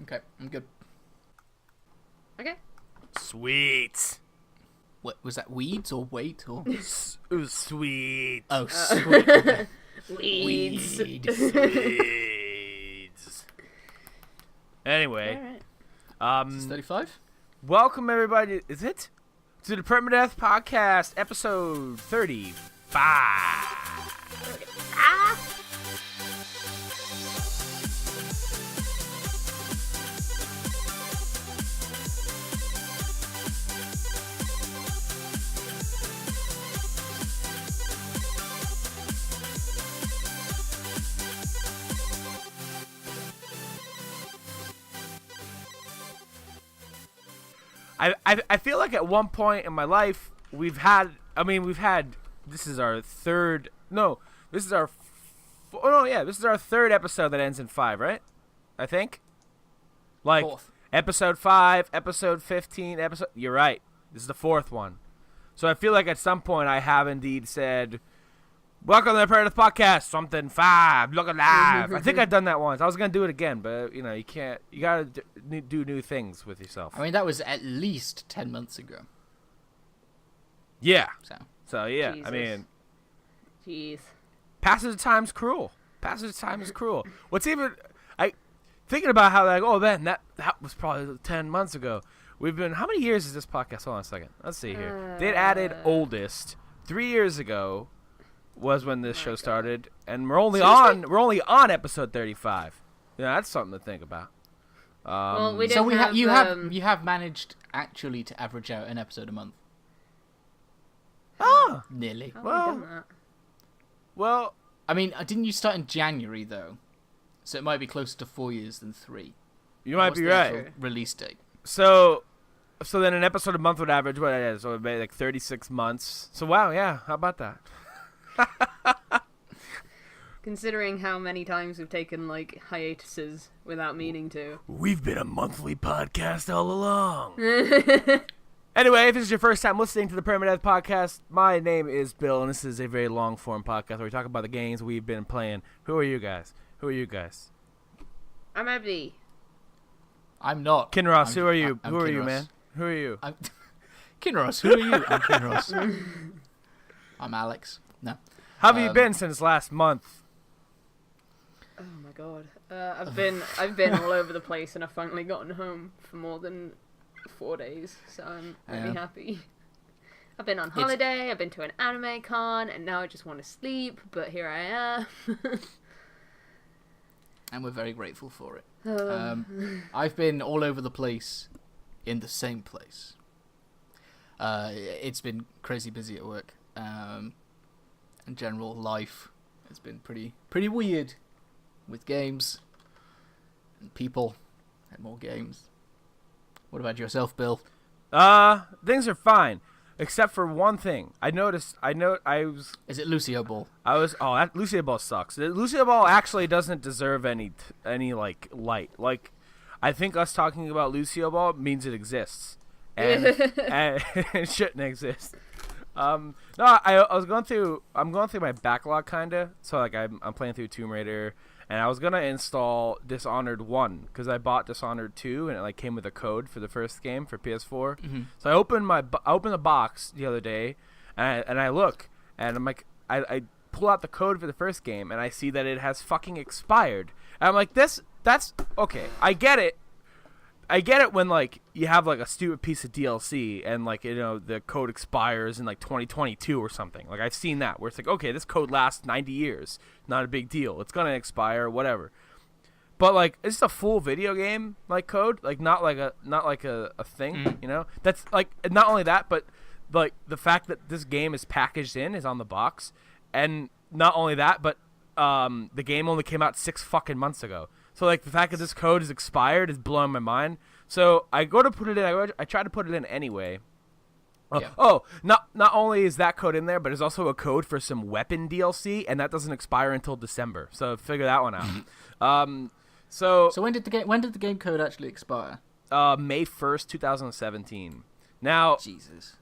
Okay, I'm good. Okay. Sweet. What was that? Weeds or weight or? It was sweet. Oh, sweet. Okay. Weeds. Sweets. Anyway, Is this 35? welcome everybody. Is it to the Permadeath podcast, episode 35? I feel like at one point in my life we've had this is our third this is our third episode that ends in 5, right? I think like Fourth. episode 5, episode 15, you're right, this is the 4th one. So I feel like at some point I have indeed said, welcome to the Permadeath podcast, something 5, look alive. I think I've done that once. I was going to do it again, but you know, you can't. You got to do new things with yourself. I mean, that was at least 10 months ago. Yeah. So Yeah, Jesus. I mean, Jeez. passage of time's cruel. Passage of time is cruel. What's even thinking about how like, oh man, that was probably 10 months ago. We've been, how many years is this podcast? Hold on a second. Let's see here. They added oldest 3 years ago. Was when this show started, and we're only on episode 35. Yeah, that's something to think about. Well, we So didn't you have, have managed actually to average out an episode a month. Oh, Nearly. How have well- we done that? well, I mean, didn't you start in January though? So it might be closer to 4 years than 3. you might What's be the right. actual release date? So then an episode a month would average what it is, so it'd be like 36 months. So wow, yeah, how about that? Considering how many times we've taken like hiatuses without meaning to. We've been a monthly podcast all along. Anyway, if this is your first time listening to the Permadeath podcast, my name is Bill, and this is a very long-form podcast where we talk about the games we've been playing. Who are you guys? I'm Abby. I'm not. Kinross, who are you? I'm Who are you, Kinross. man? Who are you? I'm Kinross, who are you? I'm Kinross. I'm Alex. No. How have you been since last month? Oh my god. I've been all over the place, and I've finally gotten home for more than 4 days, so I'm really happy. I've been on holiday. I've been to an anime con, and now I just want to sleep. But here I am. And we're very grateful for it. I've been all over the place in the same place. It's been crazy busy at work. And general life has been pretty weird with games and people and more games. What about yourself, Bill? Things are fine, except for one thing. Is it Lucio Ball? that Lucio Ball sucks. Lucio Ball actually doesn't deserve any like light. Like, I think us talking about Lucio Ball means it exists, and it shouldn't exist. No, I'm going through my backlog kinda. So like I'm playing through Tomb Raider, and I was gonna install Dishonored 1 because I bought Dishonored 2 and it like came with a code for the first game for PS4. Mm-hmm. So I opened the box the other day, and I look, and I'm like, I pull out the code for the first game, and I see that it has fucking expired. And I'm like, that's okay. I get it when like you have like a stupid piece of DLC and like, you know, the code expires in like 2022 or something. Like I've seen that where it's like, okay, this code lasts 90 years, not a big deal. It's gonna expire, whatever. But like, it's a full video game like code, like not like a thing, you know. That's like, not only that, but like the fact that this game is packaged in is on the box, and not only that, but the game only came out 6 fucking months ago. So like the fact that this code is expired is blowing my mind. So I go to put it in. I try to put it in anyway. Yeah. Not only is that code in there, but there's also a code for some weapon DLC, and that doesn't expire until December. So figure that one out. So when did the game code actually expire? May 1st, 2017. Now, Jesus.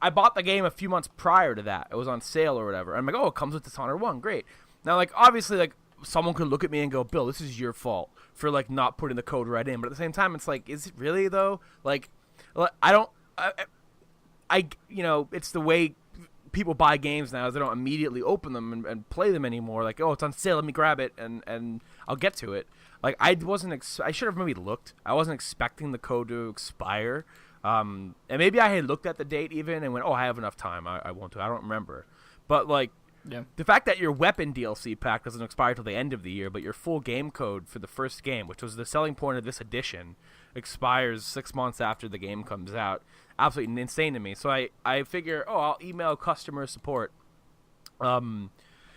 I bought the game a few months prior to that. It was on sale or whatever. I'm like, oh, it comes with Dishonored 1, great. Now, like, obviously, like, someone could look at me and go, Bill, this is your fault for like not putting the code right in. But at the same time, it's like, is it really though? Like, I don't. It's the way people buy games now is they don't immediately open them and play them anymore. Like, oh, it's on sale, let me grab it and I'll get to it. Like, I should have maybe looked. I wasn't expecting the code to expire. And maybe I had looked at the date even and went, oh, I have enough time. I won't do it. I don't remember. But, like, the fact that your weapon DLC pack doesn't expire till the end of the year, but your full game code for the first game, which was the selling point of this edition, expires 6 months after the game comes out. Absolutely insane to me. So I figure, I'll email customer support.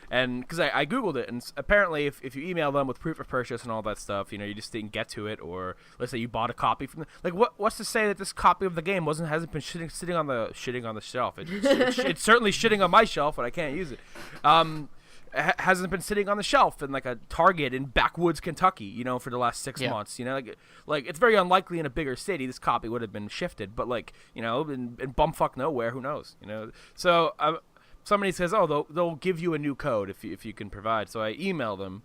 And because I Googled it, and apparently if you email them with proof of purchase and all that stuff, you just didn't get to it, or let's say you bought a copy from like what's to say that this copy of the game hasn't been sitting on the shelf? It's certainly shitting on my shelf, but I can't use it. Hasn't been sitting on the shelf in like a Target in backwoods Kentucky, for the last 6 months. Like it's very unlikely in a bigger city this copy would have been shifted, but like in bumfuck nowhere, who knows? So somebody says, they'll give you a new code if you can provide. So I email them,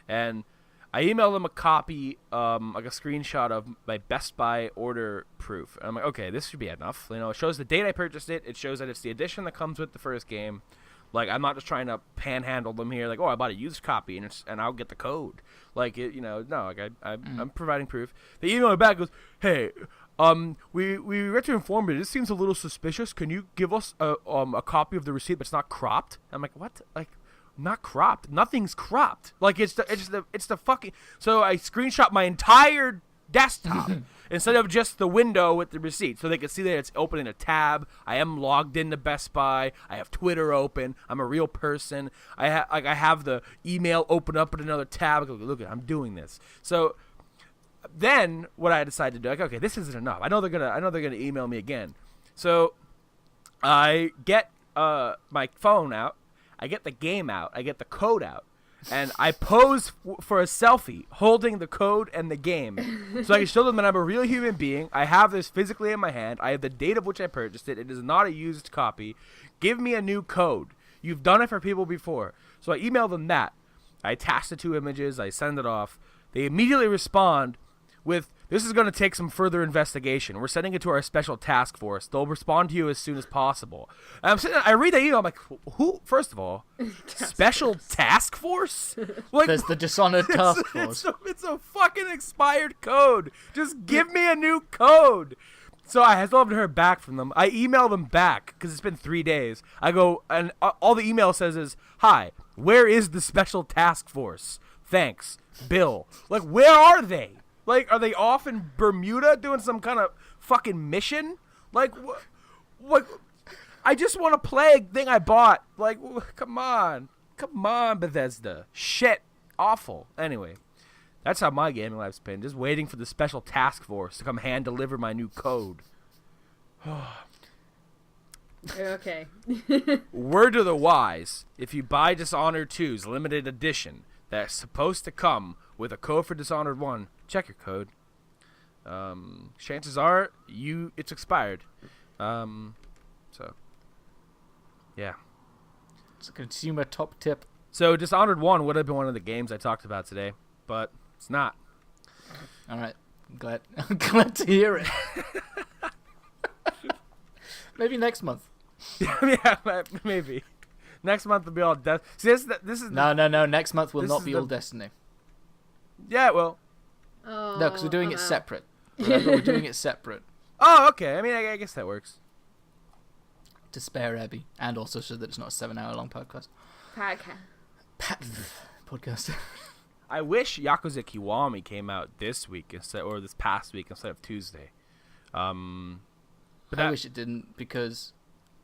and I email them a copy, like a screenshot of my Best Buy order proof. And I'm like, okay, this should be enough. It shows the date I purchased it. It shows that it's the edition that comes with the first game. Like, I'm not just trying to panhandle them here. Like, I bought a used copy and I'll get the code. Like, no. Like, I'm providing proof. They email me back, goes, hey, we read to inform you. This seems a little suspicious. Can you give us a copy of the receipt, but it's not cropped? I'm like, what? Like, not cropped? Nothing's cropped. Like, it's the fucking. So I screenshot my entire desktop instead of just the window with the receipt, so they can see that it's open in a tab. I am logged into Best Buy. I have Twitter open. I'm a real person. I have the email open up in another tab. Look, I'm doing this. So then what I decided to do, like, okay, this isn't enough. I know they're gonna email me again. So I get my phone out. I get the game out. I get the code out. And I pose for a selfie holding the code and the game so I can show them that I'm a real human being. I have this physically in my hand. I have the date of which I purchased it. It is not a used copy. Give me a new code. You've done it for people before. So I email them that. I attach the 2 images. I send it off. They immediately respond with, this is going to take some further investigation. We're sending it to our special task force. They'll respond to you as soon as possible. And I'm sitting there, I read the email. I'm like, who? First of all, special task force? Like, there's the Dishonored task force. It's a fucking expired code. Just give me a new code. So I still haven't heard back from them. I email them back because it's been 3 days. I go, and all the email says is, hi, where is the special task force? Thanks, Bill. Like, where are they? Like, are they off in Bermuda doing some kind of fucking mission? Like, what? I just want to play a thing I bought. Like, come on, Bethesda. Shit, awful. Anyway, that's how my gaming life's been. Just waiting for the special task force to come hand deliver my new code. Okay. Word to the wise: if you buy Dishonored 2's limited edition, that's supposed to come with a code for Dishonored 1. Check your code. Chances are it's expired. So yeah. It's a consumer top tip. So Dishonored 1 would have been one of the games I talked about today, but it's not. All right. I'm glad to hear it. Maybe next month. Yeah, maybe. Next month will be all Destiny. See, this is no. Next month will not be all Destiny. Yeah, well. Oh, no, because we're doing it separate. Remember, we're doing it separate. Oh, okay. I mean, I guess that works. To spare Abby, and also so that it's not a 7-hour-long podcast. Podcast. I wish Yakuza Kiwami came out this week or this past week instead of Tuesday. But I wish it didn't, because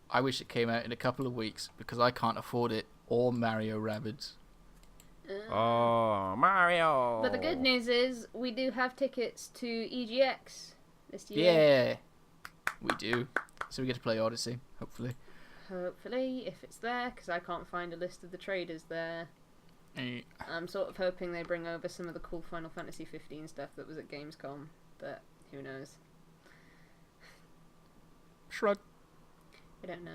I wish it came out in a couple of weeks, because I can't afford it or Mario Rabbids. Oh, Mario! But the good news is we do have tickets to EGX this year. Yeah, we do. So we get to play Odyssey, hopefully. Hopefully, if it's there, because I can't find a list of the traders there. I'm sort of hoping they bring over some of the cool Final Fantasy 15 stuff that was at Gamescom, but who knows? Shrug. I don't know.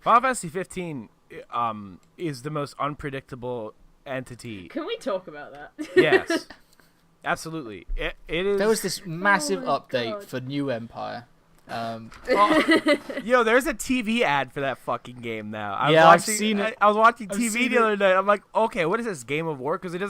Final Fantasy 15 is the most unpredictable entity. Can we talk about that? Yes. Absolutely. It is. There was this massive my update God. for New Empire. Yo, there's a TV ad for that fucking game now. I've seen it. I was watching I've TV seen the other night. I'm like, okay, what is this Game of War? Because it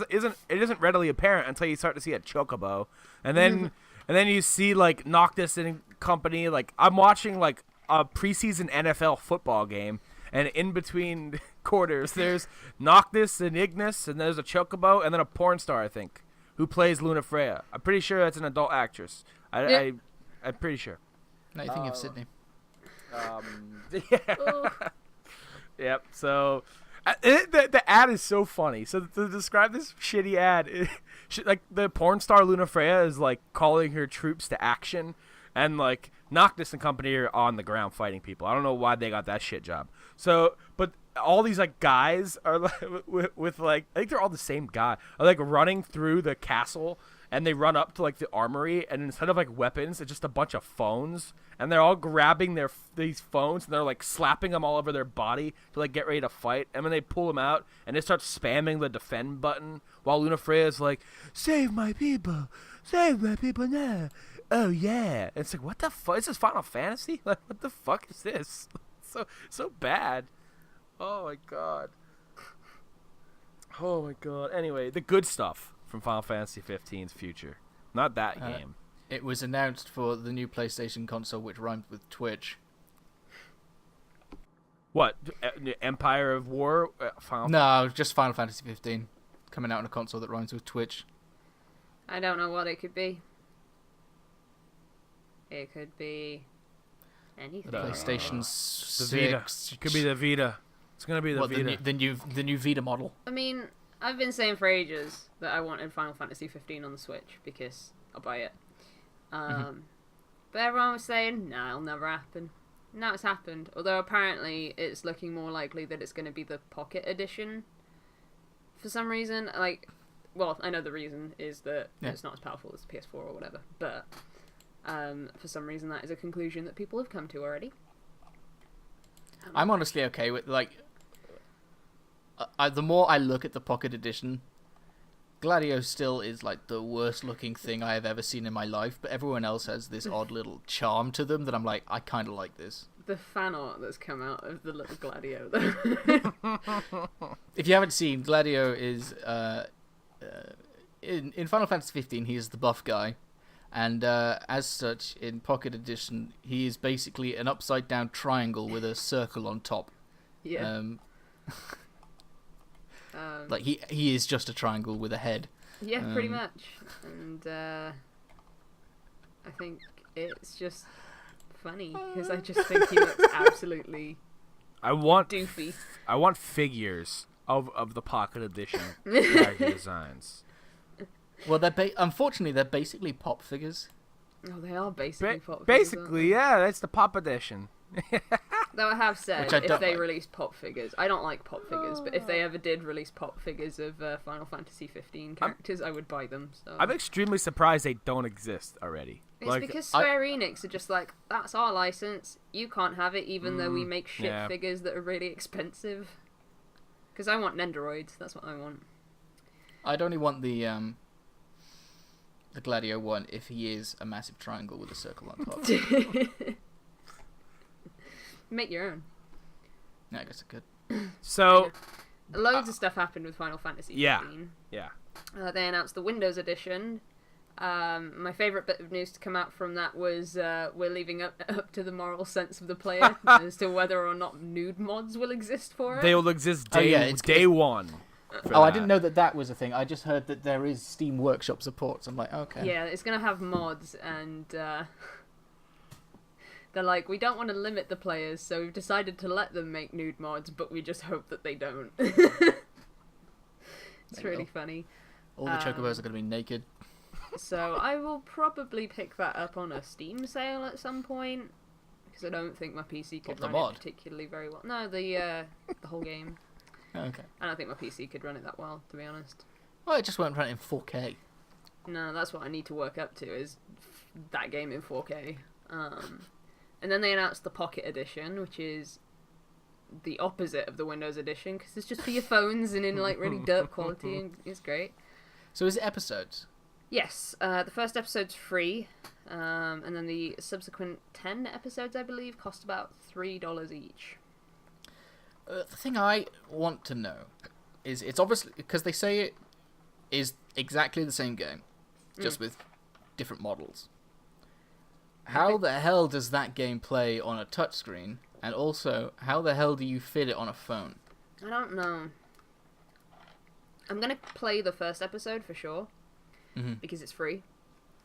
isn't readily apparent until you start to see a chocobo, and then you see like Noctis and company. Like I'm watching like a preseason NFL football game, and in between quarters, there's Noctis and Ignis, and there's a chocobo, and then a porn star, I think, who plays Luna Freya. I'm pretty sure that's an adult actress. I'm pretty sure. No, you think of Sydney. Yeah. Oh. Yep. So, the ad is so funny. So to describe this shitty ad, like the porn star Luna Freya is like calling her troops to action, and like Noctis and company are on the ground fighting people. I don't know why they got that shit job. So, but all these like guys are like, with like, I think they're all the same guy, are like running through the castle. And they run up to like the armory, and instead of like weapons, it's just a bunch of phones. And they're all grabbing these phones, and they're like slapping them all over their body to like get ready to fight. And then they pull them out, and they start spamming the defend button while Luna Freya is like, save my people now. Oh yeah. And it's like, what the fuck? Is this Final Fantasy? Like, what the fuck is this? So bad. Oh my god. Oh my god. Anyway, the good stuff from Final Fantasy 15's future. Not that game. It was announced for the new PlayStation console, which rhymed with Twitch. What? Empire of War? No, just Final Fantasy 15 coming out on a console that rhymes with Twitch. I don't know what it could be. It could be anything. PlayStation 6. The Vita. It could be the Vita. It's gonna be the Vita. The new Vita model. I mean, I've been saying for ages that I wanted Final Fantasy 15 on the Switch because I'll buy it. But everyone was saying, nah, it'll never happen. Now it's happened. Although apparently it's looking more likely that it's going to be the Pocket Edition. For some reason, like, well, I know the reason is that it's not as powerful as the PS4 or whatever. But for some reason that is a conclusion that people have come to already. I'm honestly okay with, like, the more I look at the Pocket Edition, Gladio still is like the worst looking thing I have ever seen in my life, but everyone else has this odd little charm to them that I'm like, I kind of like this. The fan art that's come out of the little Gladio, though. If you haven't seen, Gladio is in Final Fantasy 15. He is the buff guy, and as such, in Pocket Edition, he is basically an upside down triangle with a circle on top. Yeah. Like he is just a triangle with a head. Yeah, pretty much. And I think it's just funny because I just think he looks absolutely doofy. I want figures of the Pocket Edition character designs. Well, unfortunately they're basically pop figures. Oh, they are basically pop figures. Basically, yeah, that's the Pop Edition. Though I have said, if they release pop figures, I don't like pop figures, but if they ever did release pop figures of Final Fantasy 15 characters, I would buy them. So. I'm extremely surprised they don't exist already. It's because Square Enix are just like, that's our license, you can't have it even though we make shit figures that are really expensive. Because I want Nendoroids, that's what I want. I'd only want the Gladio one if he is a massive triangle with a circle on top. Make your own. Yeah, I guess I could. So, loads of stuff happened with Final Fantasy 15. Yeah. They announced the Windows Edition. My favourite bit of news to come out from that was we're leaving up to the moral sense of the player as to whether or not nude mods will exist for it. They will exist day one. I didn't know that was a thing. I just heard that there is Steam Workshop support. So I'm like, okay. Yeah, it's going to have mods, and they're like, we don't want to limit the players, so we've decided to let them make nude mods, but we just hope that they don't. It's really funny. All the chocobos are going to be naked. So I will probably pick that up on a Steam sale at some point, because I don't think my PC could run it particularly very well. No, the whole game. Okay. I don't think my PC could run it that well, to be honest. Well, it just won't run it in 4K. No, that's what I need to work up to, is that game in 4K. And then they announced the Pocket Edition, which is the opposite of the Windows Edition, because it's just for your phones and in like really dirt quality, and it's great. So is it episodes? Yes, the first episode's free, and then the subsequent 10 episodes, I believe, cost about $3 each. The thing I want to know is, it's obviously, because they say it is exactly the same game, just with different models. How the hell does that game play on a touchscreen? And also, how the hell do you fit it on a phone? I don't know. I'm going to play the first episode for sure, because it's free.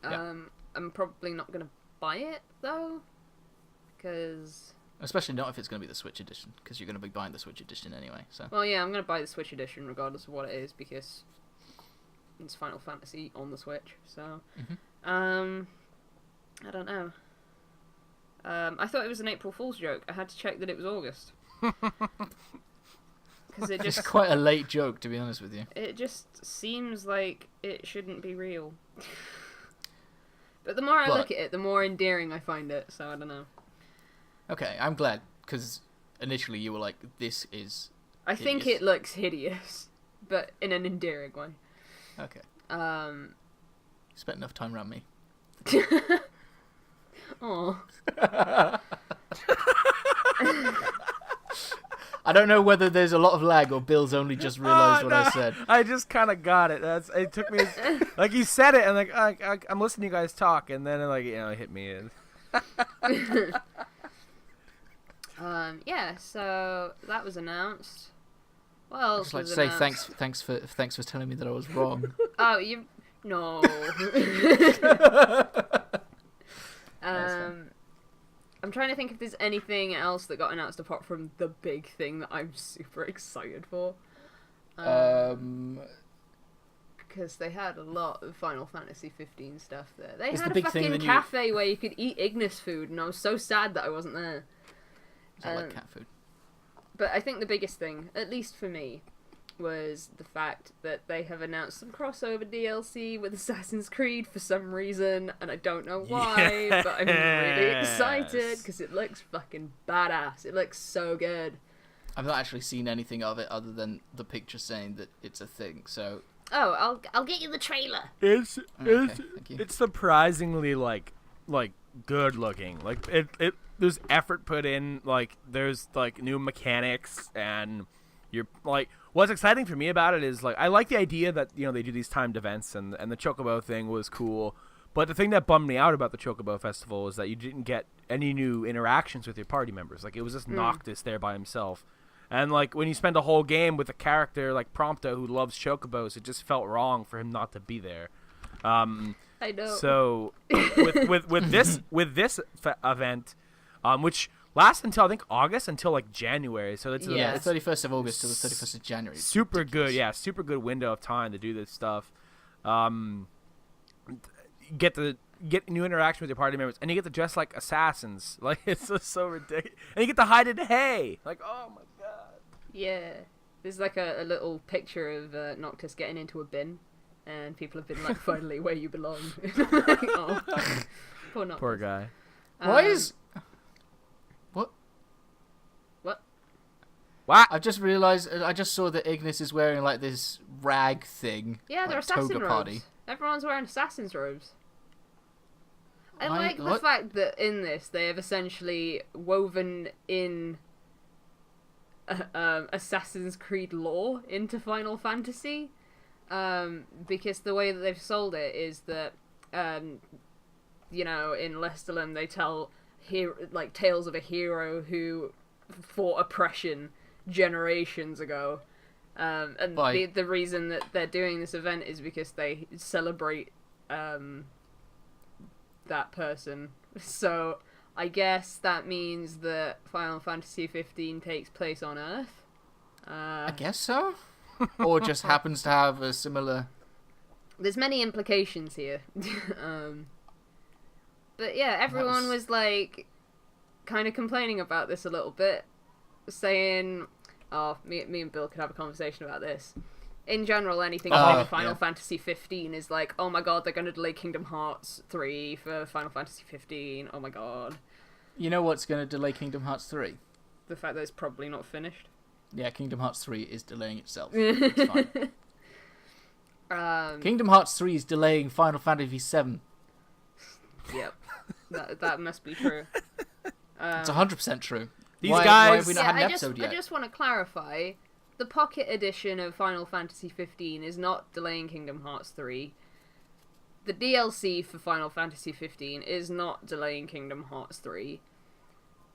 Yeah. I'm probably not going to buy it, though, because... Especially not if it's going to be the Switch edition, because you're going to be buying the Switch edition anyway. So. Well, yeah, I'm going to buy the Switch edition regardless of what it is, because it's Final Fantasy on the Switch, so... I don't know. I thought it was an April Fool's joke. I had to check that it was August. Because it just... It's quite a late joke, to be honest with you. It just seems like it shouldn't be real. But the more I look at it, the more endearing I find it, so I don't know. Okay, I'm glad, because initially you were like, this is I think it looks hideous, but in an endearing way. Okay. Spent enough time around me. Aw. I don't know whether there's a lot of lag or Bill's only just realised what I said. I just kind of got it. It took me, like you said it, and like I'm listening to you guys talk, and then like it hit me. Yeah. So that was announced. Well, I'd just like to say thanks for telling me that I was wrong. Oh, you no. I'm trying to think if there's anything else that got announced apart from the big thing that I'm super excited for. Because they had a lot of Final Fantasy 15 stuff there. They had a fucking cafe where you could eat Ignis food, and I was so sad that I wasn't there. I like cat food. But I think the biggest thing, at least for me, was the fact that they have announced some crossover DLC with Assassin's Creed for some reason, and I don't know why, but I'm really excited because it looks fucking badass. It looks so good. I've not actually seen anything of it other than the picture saying that it's a thing, so... Oh, I'll get you the trailer. It's surprisingly like good looking. Like it there's effort put in, like there's like new mechanics, and you're like, what's exciting for me about it is like I like the idea that, you know, they do these timed events, and the Chocobo thing was cool. But the thing that bummed me out about the Chocobo Festival is that you didn't get any new interactions with your party members. Like, it was just Noctis there by himself. And, like, when you spend a whole game with a character like Prompto who loves Chocobos, it just felt wrong for him not to be there. I know. So, with this event, which lasts until, I think, August, until, like, January. So it's the 31st of August to the 31st of January. Super good, yeah. Super good window of time to do this stuff. Get new interaction with your party members, and you get to dress like assassins. Like, it's just so ridiculous. And you get to hide in hay. Like, oh my god. Yeah. There's like a little picture of Noctis getting into a bin, and people have been like, finally, where you belong. Like, oh. Poor Noctis. Poor guy. Why is... What? What? I just realised, I just saw that Ignis is wearing like this rag thing. Yeah, they're like assassin toga robes. party. Everyone's wearing assassin's robes. I like the fact that in this they have essentially woven in Assassin's Creed lore into Final Fantasy, because the way that they've sold it is that, you know, in Lesterland they tell tales of a hero who fought oppression generations ago, and the reason that they're doing this event is because they celebrate that person. So I guess that means that Final Fantasy 15 takes place on Earth. I guess so. Or just happens to have a similar... There's many implications here. But yeah, everyone was like kind of complaining about this a little bit, saying, oh, me and Bill could have a conversation about this. In general, anything about Final Fantasy 15 is like, oh my god, they're going to delay Kingdom Hearts 3 for Final Fantasy 15. Oh my god. You know what's going to delay Kingdom Hearts 3? The fact that it's probably not finished. Yeah, Kingdom Hearts 3 is delaying itself. It's fine. Kingdom Hearts 3 is delaying Final Fantasy 7. Yep, that must be true. It's 100% true. These why guys. have we not had an episode yet? I just want to clarify: the Pocket Edition of Final Fantasy 15 is not delaying Kingdom Hearts 3. The DLC for Final Fantasy 15 is not delaying Kingdom Hearts 3.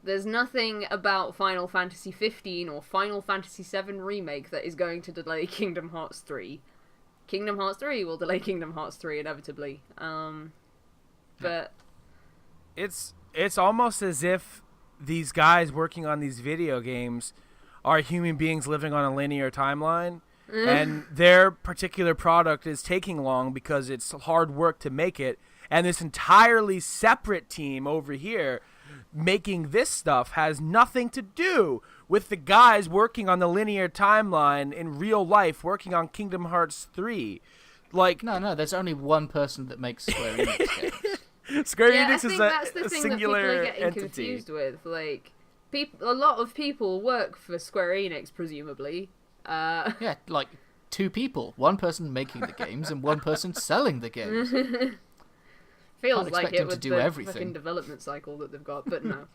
There's nothing about Final Fantasy 15 or Final Fantasy 7 Remake that is going to delay Kingdom Hearts 3. Kingdom Hearts 3 will delay Kingdom Hearts 3 inevitably. But It's almost as if these guys working on these video games are human beings living on a linear timeline, and their particular product is taking long because it's hard work to make it, and this entirely separate team over here making this stuff has nothing to do with the guys working on the linear timeline in real life working on Kingdom Hearts 3. Like, No, there's only one person that makes Square Enix games. Square yeah, Enix I think is that's a the thing that people singular are getting entity. confused with. Like, a lot of people work for Square Enix, presumably. Yeah, like 2 people. One person making the games and one person selling the games. Feels Can't like expect it him to with do the everything. fucking development cycle that they've got, but no.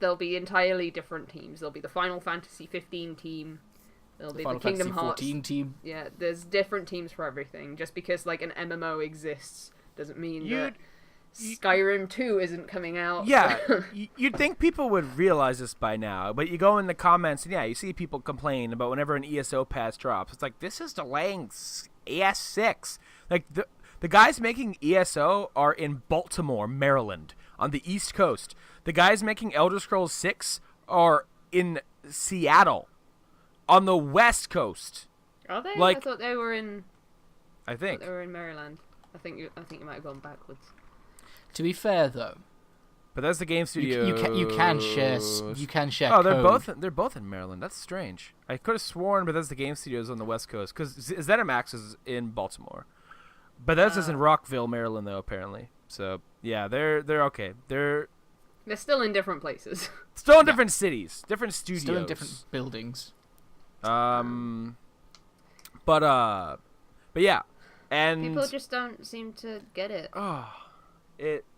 There'll be entirely different teams. There'll be the Final Fantasy 15 team. There'll be Final the Kingdom Fantasy Hearts 14 team. Yeah, there's different teams for everything. Just because like an MMO exists doesn't mean that Skyrim 2 isn't coming out. Yeah, you'd think people would realize this by now, but you go in the comments and yeah, you see people complain about whenever an ESO patch drops. It's like, this is delaying ES6. Like, the guys making ESO are in Baltimore, Maryland, on the East Coast. The guys making Elder Scrolls 6 are in Seattle, on the West Coast. Are they? Like, I thought they were in. I think. They were in Maryland. I think you might have gone backwards. To be fair, though, But that's the game studio. you can share. Oh, code. they're both in Maryland. That's strange. I could have sworn Bethesda Game Studios on the West Coast because ZeniMax is in Baltimore. Bethesda's in Rockville, Maryland, though apparently. So yeah, they're okay. They're still in different places. still in different cities, different studios, Still in different buildings. But yeah, and People just don't seem to get it.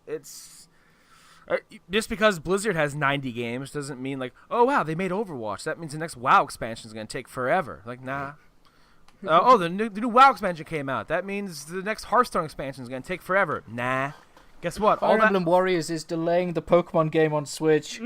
It's just because Blizzard has 90 games doesn't mean like, oh wow, they made Overwatch. That means the next WoW expansion is going to take forever. Like, nah. The new WoW expansion came out. That means the next Hearthstone expansion is going to take forever. Nah. Guess what? Fire Emblem Warriors is delaying the Pokemon game on Switch.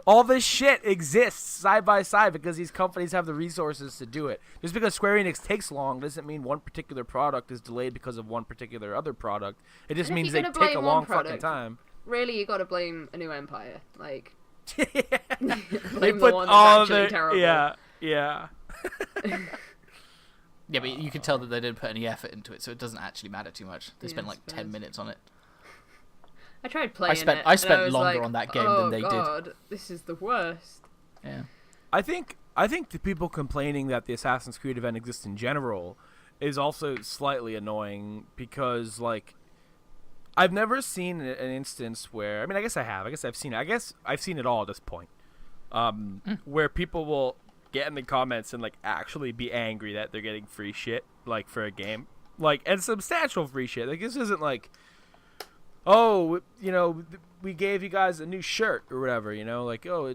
All this shit exists side by side because these companies have the resources to do it. Just because Square Enix takes long doesn't mean one particular product is delayed because of one particular other product. It just means they take a long fucking time. Really, you got to blame A New Empire. Like, They blame put the one that's all actually their terrible. yeah. Yeah, but you can tell that they didn't put any effort into it, so it doesn't actually matter too much. They spent like 10 minutes on it. I tried playing I spent was longer like, on that game oh than they God, this is the worst. did. Yeah. I think the people complaining that the Assassin's Creed event exists in general is also slightly annoying because, like, I've never seen an instance where, I mean, I guess I have. I guess I've seen it. I guess I've seen it all at this point. Where people will get in the comments and, like, actually be angry that they're getting free shit, like, for a game. Like, and substantial free shit. Like, this isn't like, oh, you know, we gave you guys a new shirt or whatever, you know? Like, oh,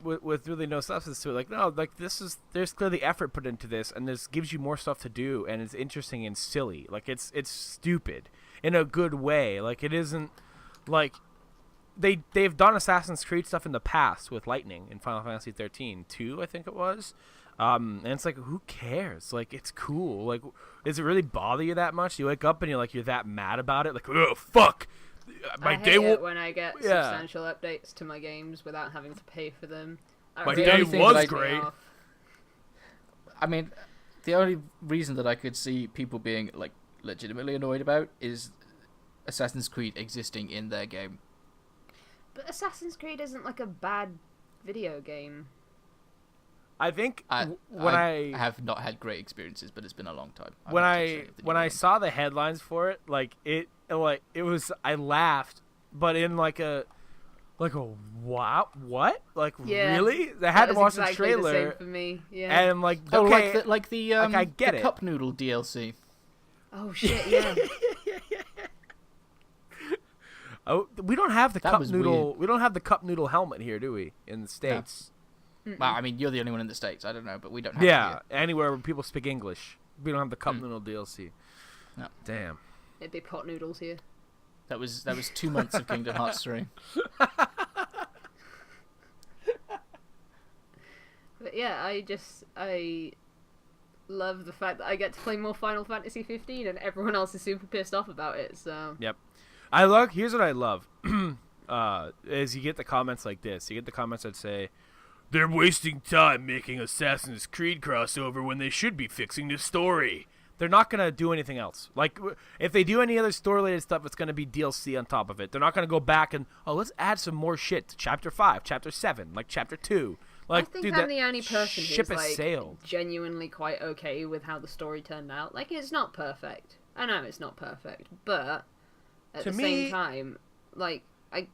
with really no substance to it. Like, no, like, there's clearly effort put into this, and this gives you more stuff to do, and it's interesting and silly. Like, it's stupid in a good way. Like, it isn't, like, they've done Assassin's Creed stuff in the past with Lightning in Final Fantasy 13 2, I think it was. And it's like, who cares? Like, it's cool. Like, does it really bother you that much? You wake up and you're that mad about it? Like, oh, fuck! I hate it when I get substantial updates to my games without having to pay for them. My day was great. I mean, the only reason that I could see people being, like, legitimately annoyed about is Assassin's Creed existing in their game. But Assassin's Creed isn't, like, a bad video game. I think I have not had great experiences, but it's been a long time. When I saw the headlines for it, I laughed, but in like Like, oh, wow, what? Like, Yeah, really? I had to watch the trailer. The same for me. Yeah. And I'm like, Oh, okay, like the I get the it. cup noodle DLC. Oh shit! Yeah. Oh, we don't have the That cup was noodle. weird. We don't have the cup noodle helmet here, do we? In the States. Well, I mean, you're the only one in the States. I don't know, but we don't have Yeah, it anywhere where people speak English, we don't have the cup noodle DLC. No. Damn. It'd be pot noodles here. That was 2 months of Kingdom Hearts 3. But yeah, I love the fact that I get to play more Final Fantasy 15, and everyone else is super pissed off about it. So Yep. Here's what I love. Is you get the comments like this. You get the comments that say, "They're wasting time making Assassin's Creed crossover when they should be fixing the story." They're not gonna do anything else. Like, if they do any other story-related stuff, it's gonna be DLC on top of it. They're not gonna go back and let's add some more shit to Chapter 5, Chapter 7, like Chapter 2. Like, I think dude, I'm that the only person ship who's has like sailed. genuinely quite okay with how the story turned out. Like, it's not perfect. I know it's not perfect, but at the same time, like, I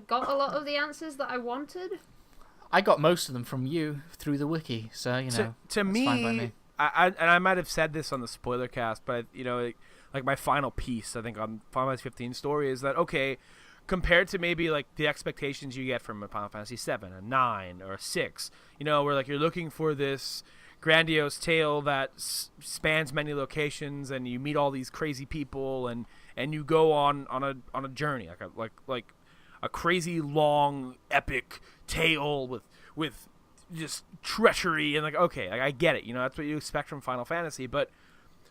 got a lot of the answers that I wanted. I got most of them from you through the wiki, so you know. To that's me, fine by me. I might have said this on the spoiler cast, but like my final piece, I think on Final Fantasy 15 story is that okay, compared to maybe like the expectations you get from a Final Fantasy 7, a 9, or a 6, where like you're looking for this grandiose tale that spans many locations and you meet all these crazy people and you go on a journey like a crazy long epic tale with just treachery and like okay, I get it, that's what you expect from Final Fantasy, but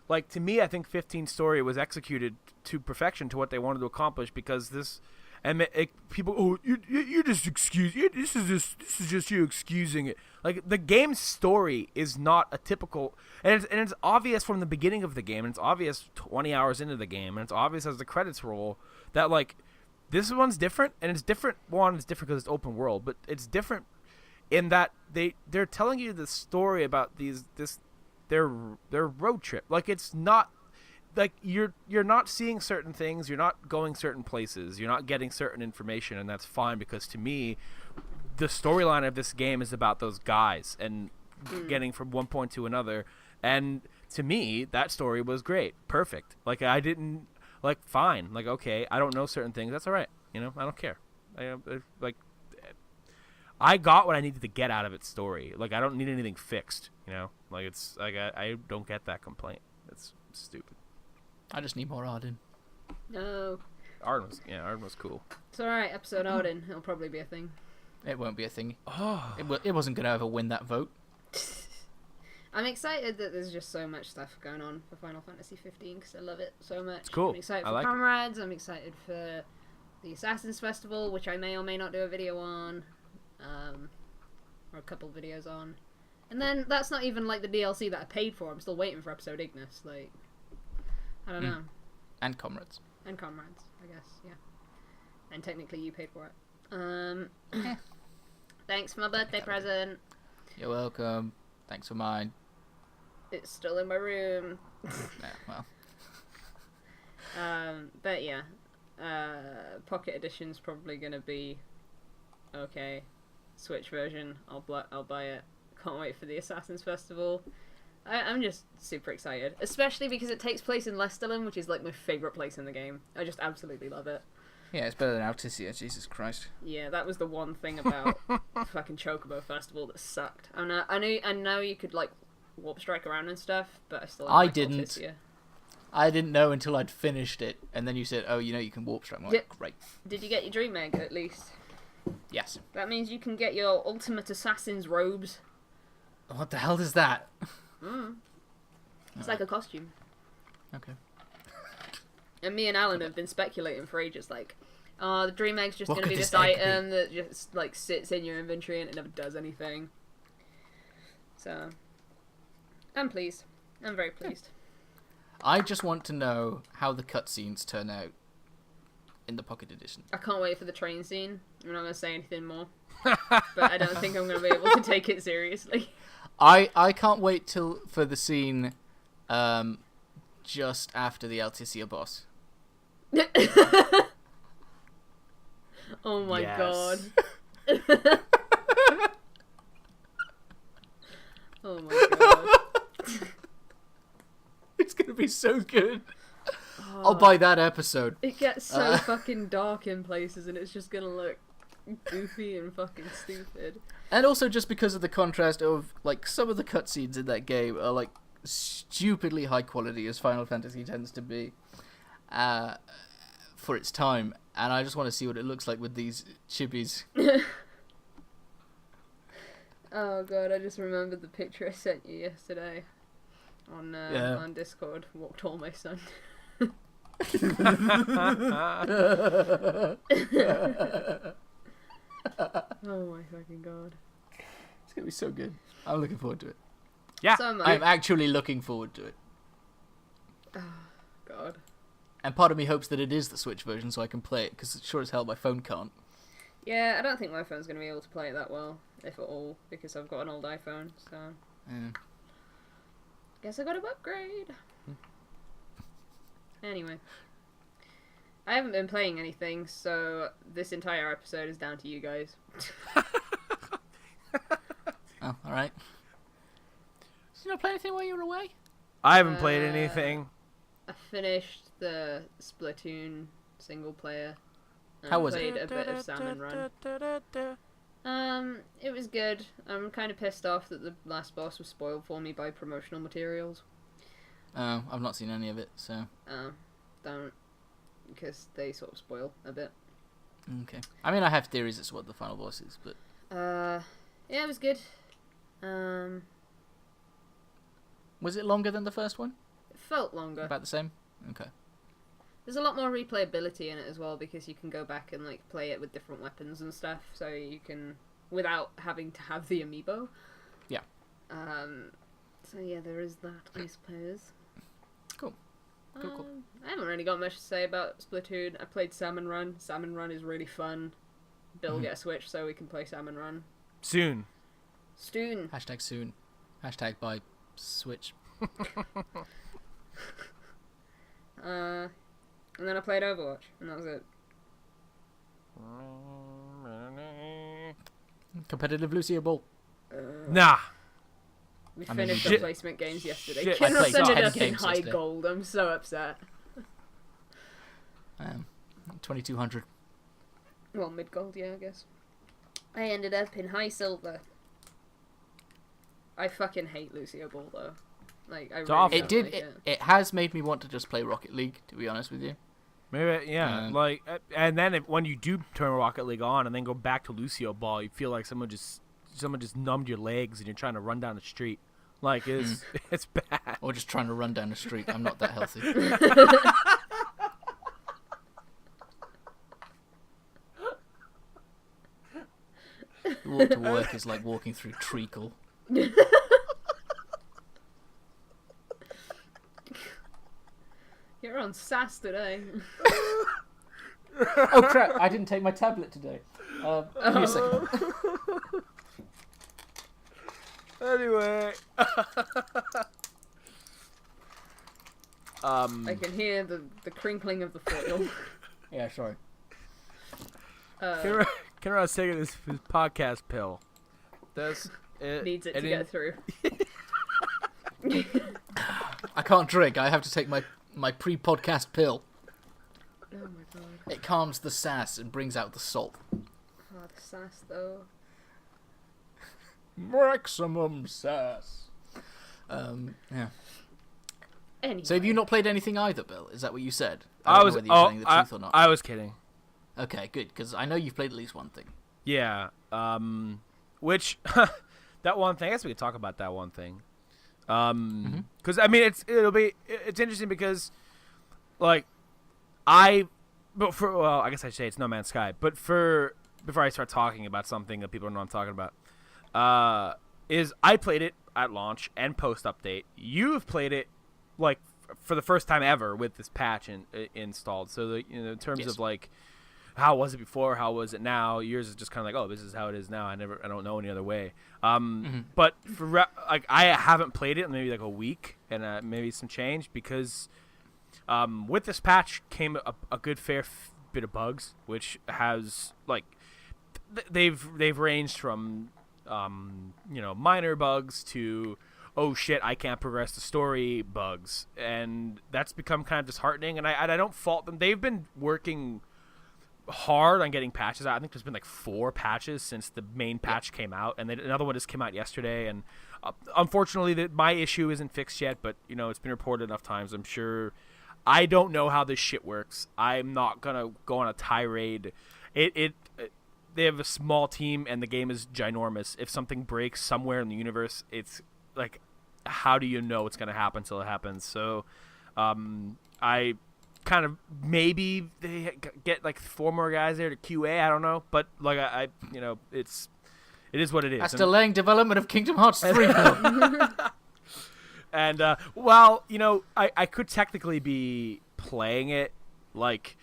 like to me I think 15 story was executed to perfection to what they wanted to accomplish, because this and people you're just this is just you excusing it. Like the game's story is not a typical, and it's obvious from the beginning of the game, and it's obvious 20 hours into the game, and it's obvious as the credits roll that like this one's different, and it's different. One, it's different because it's open world, but it's different in that they're telling you the story about their road trip. Like it's not like you're not seeing certain things, you're not going certain places, you're not getting certain information, and that's fine, because to me the storyline of this game is about those guys and getting from one point to another, and to me that story was great, perfect. Like I didn't like fine, like okay, I don't know certain things, that's all right, I don't care. I got what I needed to get out of its story. Like I don't need anything fixed, like it's like I don't get that complaint. It's stupid. I just need more Arden. No. Arden was cool. It's alright, episode Arden. It'll probably be a thing. It won't be a thing. Oh. It wasn't going to ever win that vote. I'm excited that there's just so much stuff going on for Final Fantasy 15 because I love it so much. It's cool. I'm excited I for like Comrades. I'm excited for the Assassin's Festival, which I may or may not do a video on. Or a couple videos on. And then that's not even like the DLC that I paid for. I'm still waiting for episode Ignis. Like, I don't know. And Comrades. And Comrades, I guess, yeah. And technically you paid for it. Thanks for my birthday present. You're welcome. Thanks for mine. It's still in my room. Yeah, well. But yeah. Pocket Edition's probably gonna be okay. Switch version, I'll buy it. Can't wait for the Assassin's Festival. I'm just super excited, especially because it takes place in Lesterland, which is like my favourite place in the game. I just absolutely love it. Yeah, it's better than Altisia, Jesus Christ. Yeah, that was the one thing about fucking Chocobo Festival that sucked. I know you could like warp strike around and stuff, but I still didn't. Altisia. I didn't know until I'd finished it, and then you said, "Oh, you can warp strike." I'm like, great. Did you get your Dream Egg at least? Yes. That means you can get your ultimate assassin's robes. What the hell is that? It's like a costume. Okay. And me and Alan have been speculating for ages, like, the Dream Egg's just What going to could be this this egg item that just, like, sits in your inventory and it never does anything. So, I'm pleased. I'm very pleased. I just want to know how the cutscenes turn out in the Pocket Edition. I can't wait for the train scene. I'm not going to say anything more. But I don't think I'm going to be able to take it seriously. I can't wait for the scene just after the Altisia boss. Oh my Yes. god. Oh my god. It's gonna be so good. Oh, I'll buy that episode. it gets so fucking dark in places, and it's just gonna look goofy and fucking stupid. And also just because of the contrast of, like, some of the cutscenes in that game are, like, stupidly high quality, as Final Fantasy tends to be, for its time. And I just want to see what it looks like with these chibis. Oh god, I just remembered the picture I sent you yesterday on Discord. Walked all my son. Oh my fucking god. It's gonna be so good. I'm looking forward to it. Yeah. So I'm actually looking forward to it. Oh god. And part of me hopes that it is the Switch version so I can play it, because sure as hell my phone can't. Yeah, I don't think my phone's gonna be able to play it that well, if at all, because I've got an old iPhone, so... Yeah. Guess I gotta upgrade. Anyway. I haven't been playing anything, so this entire episode is down to you guys. Oh, alright. Did you not play anything while you were away? I haven't played anything. I finished the Splatoon single player. And How was played it? a bit of Salmon Run. It was good. I'm kind of pissed off that the last boss was spoiled for me by promotional materials. Oh, I've not seen any of it, so... Don't. Because they sort of spoil a bit. Okay. I mean, I have theories as to what the final boss is, but... Yeah, it was good. Was it longer than the first one? It felt longer. About the same? Okay. There's a lot more replayability in it as well, because you can go back and like play it with different weapons and stuff, so you can, without having to have the amiibo. Yeah. So yeah, there is that, I suppose. Cool. Cool. I haven't really got much to say about Splatoon. I played Salmon Run. Salmon Run is really fun. Bill, get a Switch so we can play Salmon Run. Soon. Soon. Hashtag soon. Hashtag buy Switch. And then I played Overwatch, and that was it. Competitive Lucio Ball. Nah. We I mean, finished you the did- placement games yesterday. Shit. I Kinross played ended 10 up in games high yesterday. gold. I'm so upset. 2200. Well, mid gold, yeah, I guess. I ended up in high silver. I fucking hate Lucio Ball though. Like, I really awful. don't It did. like It has made me want to just play Rocket League, to be honest with you. Maybe, yeah. Like, and then when you do turn Rocket League on and then go back to Lucio Ball, you feel like someone just numbed your legs and you're trying to run down the street. Like, it's bad. Or just trying to run down the street. I'm not that healthy. Walk to work is like walking through treacle. You're on sass today. Oh crap! I didn't take my tablet today. Give me a second. Anyway. I can hear the crinkling of the foil. Yeah, sorry. Kenra's taking his podcast pill. Needs it to get through. I can't drink. I have to take my pre-podcast pill. Oh my god. It calms the sass and brings out the salt. Oh, the sass though. Maximum sass. Yeah. Anyway. So have you not played anything either, Bill? Is that what you said? I don't was know whether you're telling the truth or not. I was kidding. Okay, good, because I know you've played at least one thing. Yeah. Which that one thing. I guess we could talk about that one thing. Because I mean, it's interesting because, like, I guess I should say it's No Man's Sky. But before I start talking about something that people don't know I'm talking about, is I played it at launch and post update. You've played it like for the first time ever with this patch installed. So in terms of like, how was it before? How was it now? Yours is just kind of like, oh, this is how it is now. I don't know any other way. But I haven't played it in maybe like a week and maybe some change because with this patch came a good fair bit of bugs, which has like they've ranged from minor bugs to oh shit, I can't progress the story bugs, and that's become kind of disheartening. And I don't fault them. They've been working hard on getting patches out. I think there's been like 4 patches since the main patch came out, and then another one just came out yesterday. And unfortunately, my issue isn't fixed yet, but it's been reported enough times. I'm sure. I don't know how this shit works. I'm not gonna go on a tirade. They have a small team, and the game is ginormous. If something breaks somewhere in the universe, it's like, how do you know it's gonna happen until it happens? So, I kind of maybe they get like 4 more guys there to QA. I don't know, but like it is what it is. That's delaying development of Kingdom Hearts 3. And I could technically be playing it like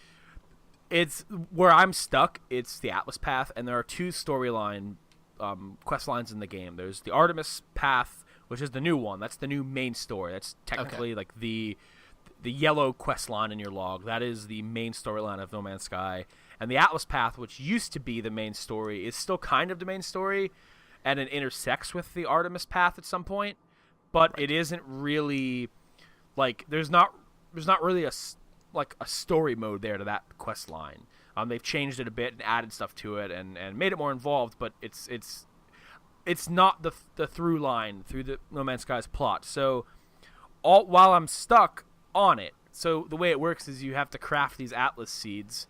it's where I'm stuck. It's the Atlas path, and there are 2 storyline quest lines in the game. There's the Artemis path, which is the new one. That's the new main story. That's technically like the yellow quest line in your log. That is the main storyline of No Man's Sky. And the Atlas path, which used to be the main story, is still kind of the main story, and it intersects with the Artemis path at some point. But it isn't really like there's not really a story mode there to that quest line. They've changed it a bit and added stuff to it and made it more involved, but it's not the through line through the No Man's Sky's plot. So while I'm stuck on it, so the way it works is you have to craft these Atlas seeds,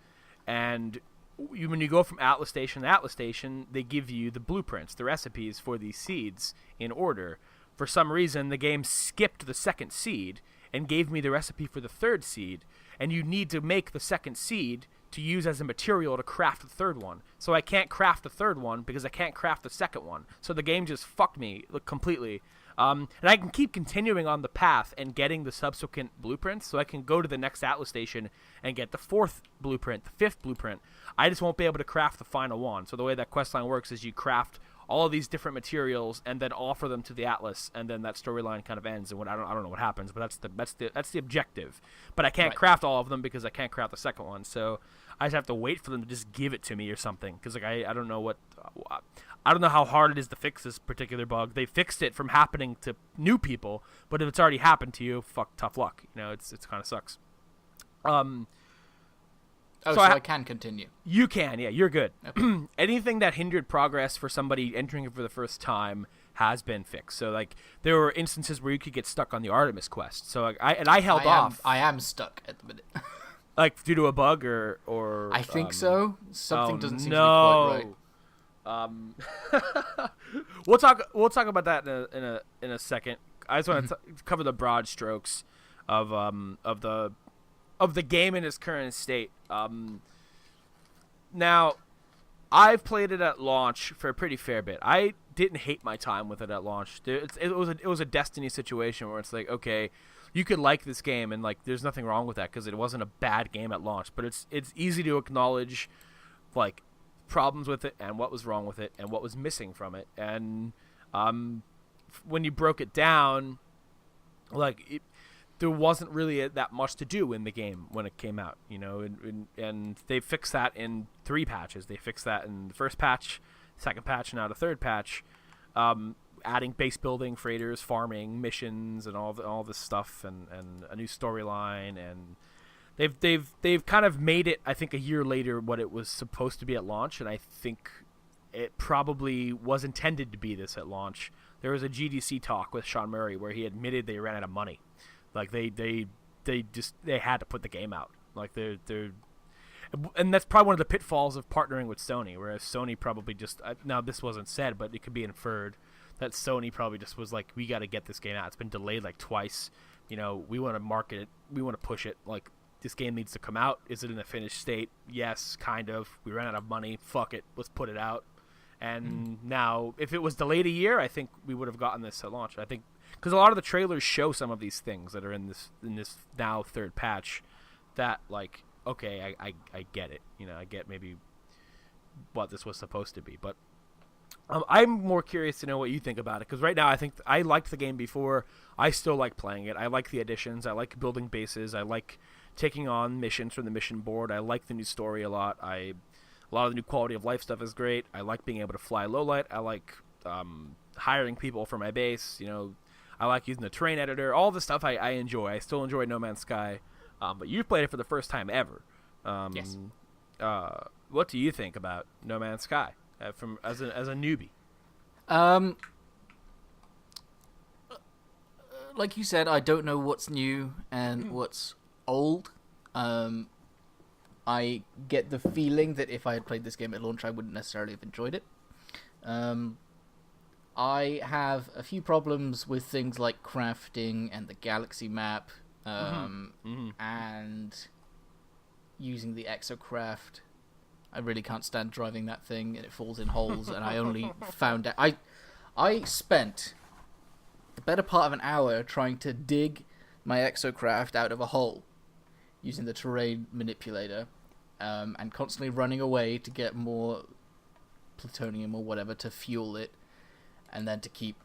and when you go from Atlas Station to Atlas Station, they give you the blueprints, the recipes for these seeds in order. For some reason, the game skipped the second seed and gave me the recipe for the third seed, and you need to make the second seed to use as a material to craft the third one. So I can't craft the third one because I can't craft the second one. So the game just fucked me completely. And I can keep continuing on the path and getting the subsequent blueprints, so I can go to the next Atlas Station and get the 4th blueprint, the 5th blueprint. I just won't be able to craft the final one. So the way that questline works is you craft all of these different materials and then offer them to the Atlas, and then that storyline kind of ends. And I don't know what happens, but that's the objective. But I can't craft all of them because I can't craft the second one. So I just have to wait for them to just give it to me or something, because like I don't know how hard it is to fix this particular bug. They fixed it from happening to new people, but if it's already happened to you, tough luck. It's kind of sucks. So I can continue. You can, yeah, you're good. Okay. Anything that hindered progress for somebody entering it for the first time has been fixed. So like there were instances where you could get stuck on the Artemis quest. So like, I held off. I am stuck at the minute. Like due to a bug or I think so. Something doesn't seem to be quite right. We'll talk about that in a second. I just want to cover the broad strokes of the game in its current state. Now, I've played it at launch for a pretty fair bit. I didn't hate my time with it at launch. It was a Destiny situation where it's like, okay, you could like this game and like there's nothing wrong with that because it wasn't a bad game at launch. But it's easy to acknowledge like problems with it and what was wrong with it and what was missing from it. And when you broke it down, like there wasn't really that much to do in the game when it came out, and they fixed that in 3 patches. They fixed that in the first patch, second patch, and now the third patch, adding base building, freighters, farming, missions, and all this stuff, and a new storyline, and they've kind of made it, I think, a year later what it was supposed to be at launch, and I think it probably was intended to be this at launch. There was a GDC talk with Sean Murray where he admitted they ran out of money. Like they had to put the game out. Like and that's probably one of the pitfalls of partnering with Sony. Whereas Sony probably just now this wasn't said, but it could be inferred that Sony probably just was like, we got to get this game out. It's been delayed like twice. We want to market it. We want to push it. Like this game needs to come out. Is it in a finished state? Yes, kind of. We ran out of money. Fuck it. Let's put it out. And now, if it was delayed a year, I think we would have gotten this at launch. I think because a lot of the trailers show some of these things that are in this now third patch, that like, okay, I get it. I get maybe what this was supposed to be. But I'm more curious to know what you think about it, because right now I think I liked the game before. I still like playing it. I like the additions. I like building bases. I like taking on missions from the mission board. I like the new story a lot. A lot of the new quality of life stuff is great. I like being able to fly low light. I like hiring people for my base. I like using the terrain editor. All the stuff I enjoy. I still enjoy No Man's Sky. But you've played it for the first time ever. Yes. What do you think about No Man's Sky as a newbie? Like you said, I don't know what's new and what's old. I get the feeling that if I had played this game at launch, I wouldn't necessarily have enjoyed it. I have a few problems with things like crafting and the galaxy map, and using the exocraft. I really can't stand driving that thing, and it falls in holes, and I only found out... I spent the better part of an hour trying to dig my exocraft out of a hole using the terrain manipulator, and constantly running away to get more plutonium or whatever to fuel it, and then to keep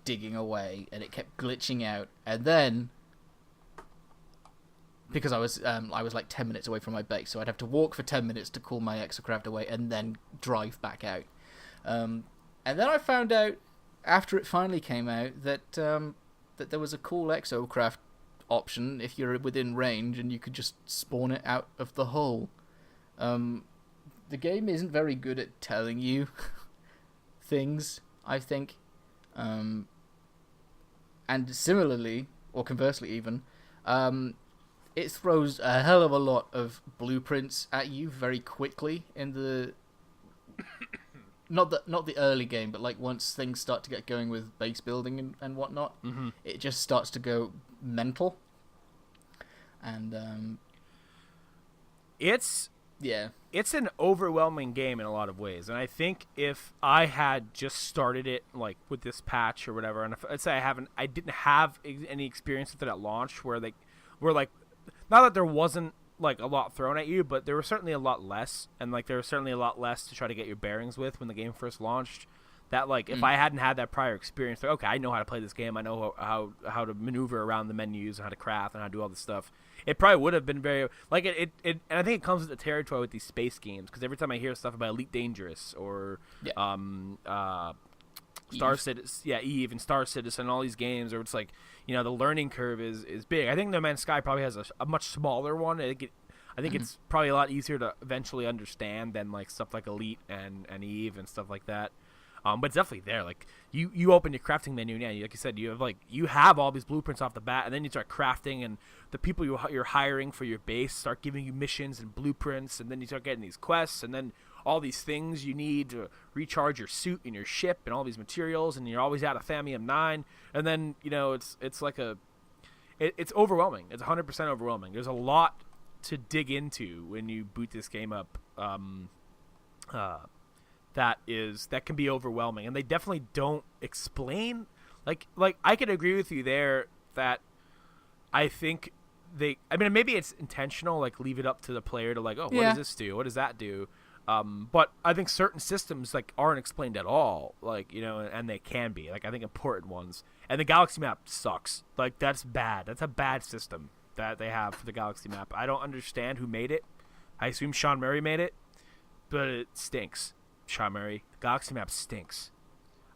digging away, and it kept glitching out. And then, because I was like 10 minutes away from my base, so I'd have to walk for 10 minutes to call my exocraft away and then drive back out. And then I found out, after it finally came out, that that there was a cool exocraft option if you're within range, and you could just spawn it out of the hole. The game isn't very good at telling you things, I think. And similarly, or conversely even, it throws a hell of a lot of blueprints at you very quickly in the... Not the early game, but like once things start to get going with base building and whatnot, it just starts to go mental. And it's an overwhelming game in a lot of ways, and I think if I had just started it like with this patch or whatever, and let's say I didn't have any experience with it at launch, where they were like, not that there wasn't like a lot thrown at you, but there was certainly a lot less, and like there was certainly a lot less to try to get your bearings with when the game first launched. That like if I hadn't had that prior experience, like, okay, I know how to play this game, I know how to maneuver around the menus and how to craft and how to do all this stuff. It probably would have been very like it and I think it comes with the territory with these space games, because every time I hear stuff about Elite Dangerous or Star Citizen, Eve and Star Citizen, and all these games, or it's like, the learning curve is big. I think No Man's Sky probably has a much smaller one. I think it's probably a lot easier to eventually understand than like stuff like Elite and Eve and stuff like that. But it's definitely there. Like you open your crafting menu, and like you said, you have all these blueprints off the bat, and then you start crafting, and the people you're hiring for your base start giving you missions and blueprints, and then you start getting these quests, and then all these things you need to recharge your suit and your ship, and all these materials, and you're always out of Thamium 9, and then it's like it's overwhelming. It's 100% overwhelming. There's a lot to dig into when you boot this game up. That can be overwhelming, and they definitely don't explain. Like I could agree with you there that I think maybe it's intentional, like leave it up to the player to like, oh, what does this do? What does that do? But I think certain systems like aren't explained at all, like, and they can be, like, I think important ones. And the galaxy map sucks. Like, that's bad. That's a bad system that they have for the galaxy map. I don't understand who made it. I assume Sean Murray made it, but it stinks. Sean Murray, the galaxy map stinks.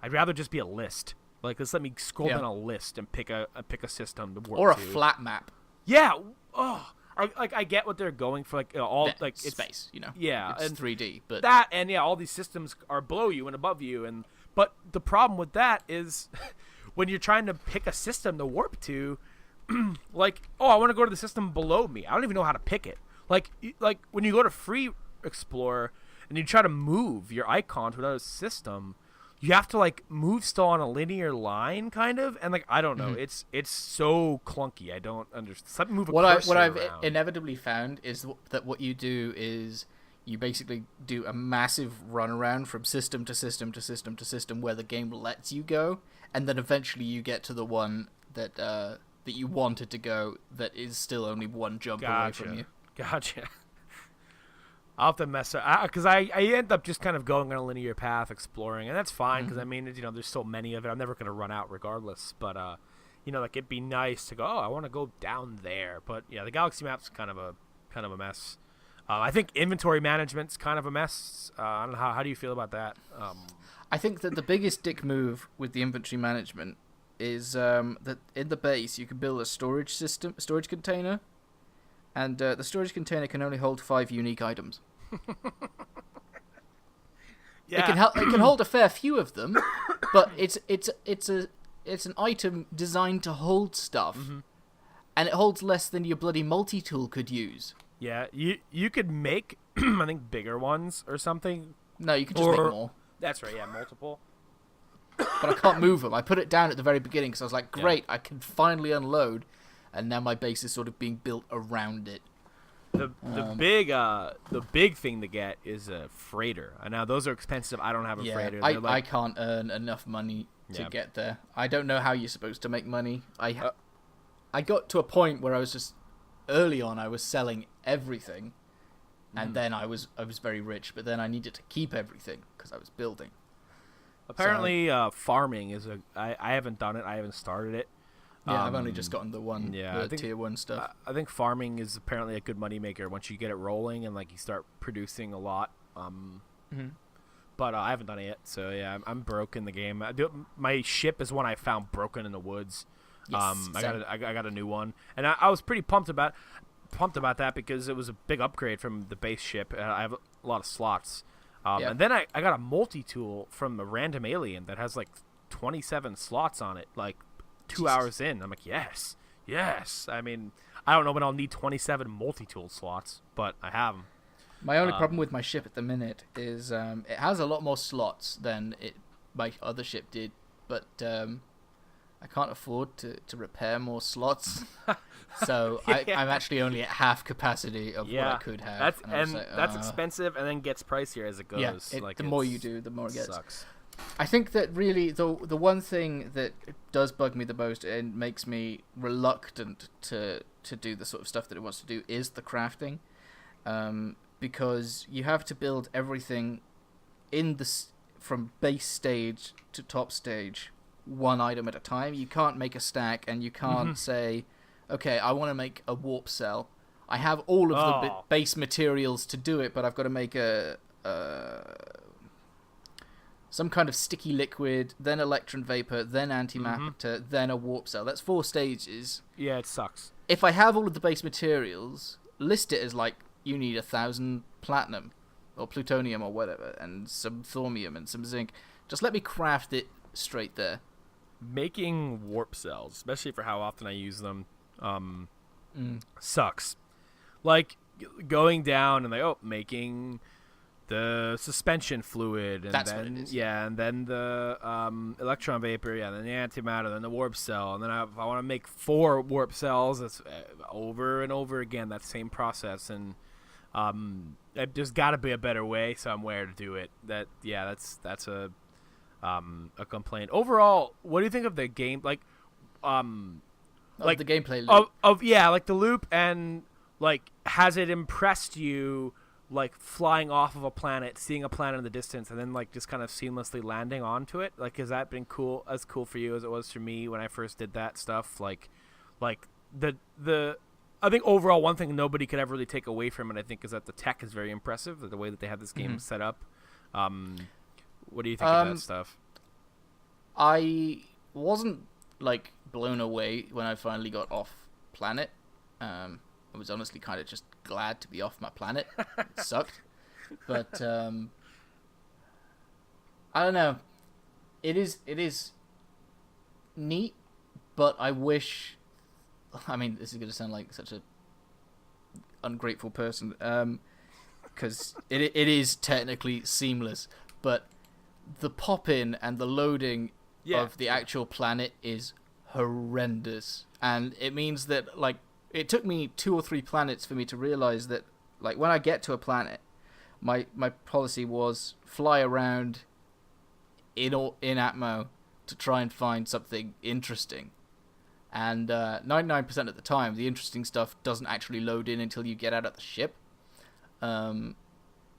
I'd rather just be a list. Like, just let me scroll down a list and pick a system to work or a to. flat map. Yeah. Oh. I get what they're going for, like all like it's space, Yeah, it's and 3D, but that and all these systems are below you and above you, but the problem with that is when you're trying to pick a system to warp to, like, I want to go to the system below me. I don't even know how to pick it. Like when you go to Free Explorer and you try to move your icon to another system, you have to like move still on a linear line, kind of, and like I don't know, it's so clunky. I don't understand. Move a what I've around. Inevitably found is that what you do is you basically do a massive runaround from system to system to system to system where the game lets you go, and then eventually you get to the one that that you wanted to go that is still only one jump away from you. Gotcha. I'll have to mess up because I end up just kind of going on a linear path, exploring, and that's fine because I mean, there's so many of it. I'm never going to run out regardless. But like it'd be nice to go, oh, I want to go down there. But yeah, the galaxy map's kind of a mess. I think inventory management's kind of a mess. I don't know, how do you feel about that? I think that the biggest dick move with the inventory management is that in the base you can build a storage container, and the storage container can only hold 5 unique items. Yeah. It can hold a fair few of them, but it's an item designed to hold stuff, and it holds less than your bloody multi-tool could use. Yeah, you could make, I think, bigger ones or something. No, you can just make more. That's right, yeah, multiple. But I can't move them. I put it down at the very beginning because I was like, great, I can finally unload, and now my base is sort of being built around it. The big thing to get is a freighter. Now those are expensive. I don't have a freighter. I can't earn enough money to get there. I don't know how you're supposed to make money. I got to a point where I was just early on. I was selling everything, and then I was very rich. But then I needed to keep everything because I was building. Apparently, farming is I haven't done it. I haven't started it. Yeah, I've only just gotten the tier 1 stuff. I think farming is apparently a good moneymaker once you get it rolling and like you start producing a lot. But I haven't done it yet, so yeah, I'm broke in the game. My ship is one I found broken in the woods. Yes, I got a new one, and I was pretty pumped about that because it was a big upgrade from the base ship. I have a lot of slots, and then I got a multi-tool from a random alien that has like 27 slots on it, like 2 hours in. I'm like, yes. I mean, I don't know when I'll need 27 multi-tool slots, but I have them. My only problem with my ship at the minute is it has a lot more slots than my other ship did, but I can't afford to repair more slots. So I'm actually only at half capacity of what I could have. That's expensive and then gets pricier as it goes. Yeah, the more you do, the more it gets. Sucks. I think that really the one thing that does bug me the most and makes me reluctant to do the sort of stuff that it wants to do is the crafting, because you have to build everything from base stage to top stage, one item at a time. You can't make a stack, and you can't say, okay, I want to make a warp cell. I have all of the base materials to do it, but I've got to make some kind of sticky liquid, then electron vapor, then antimatter, then a warp cell. That's 4 stages. Yeah, it sucks. If I have all of the base materials, list it as like, you need 1,000 platinum, or plutonium, or whatever, and some thorium and some zinc. Just let me craft it straight there. Making warp cells, especially for how often I use them, sucks. Like, going down and like, making the suspension fluid, and that's then what it is. And then the electron vapor, then the antimatter, then the warp cell, and then if I want to make 4 warp cells, it's over and over again that same process, and there's got to be a better way somewhere to do it. That's a complaint. Overall, what do you think of the game? Like the gameplay loop. Like the loop, and like, has it impressed you? Like flying off of a planet, seeing a planet in the distance, and then like just kind of seamlessly landing onto it. Like, has that been as cool for you as it was for me when I first did that stuff? Like the I think overall one thing nobody could ever really take away from it, I think, is that the tech is very impressive. The way that they have this game set up. What do you think of that stuff? I wasn't like blown away when I finally got off planet. I was honestly kind of just glad to be off my planet. It sucked. But I don't know. It is neat, but I wish... I mean, this is going to sound like such a ungrateful person, because it is technically seamless, but the pop-in and the loading of the actual planet is horrendous. And it means that, like, it took me 2 or 3 planets for me to realize that, like, when I get to a planet, my policy was fly around in Atmo to try and find something interesting. And 99% of the time, the interesting stuff doesn't actually load in until you get out of the ship.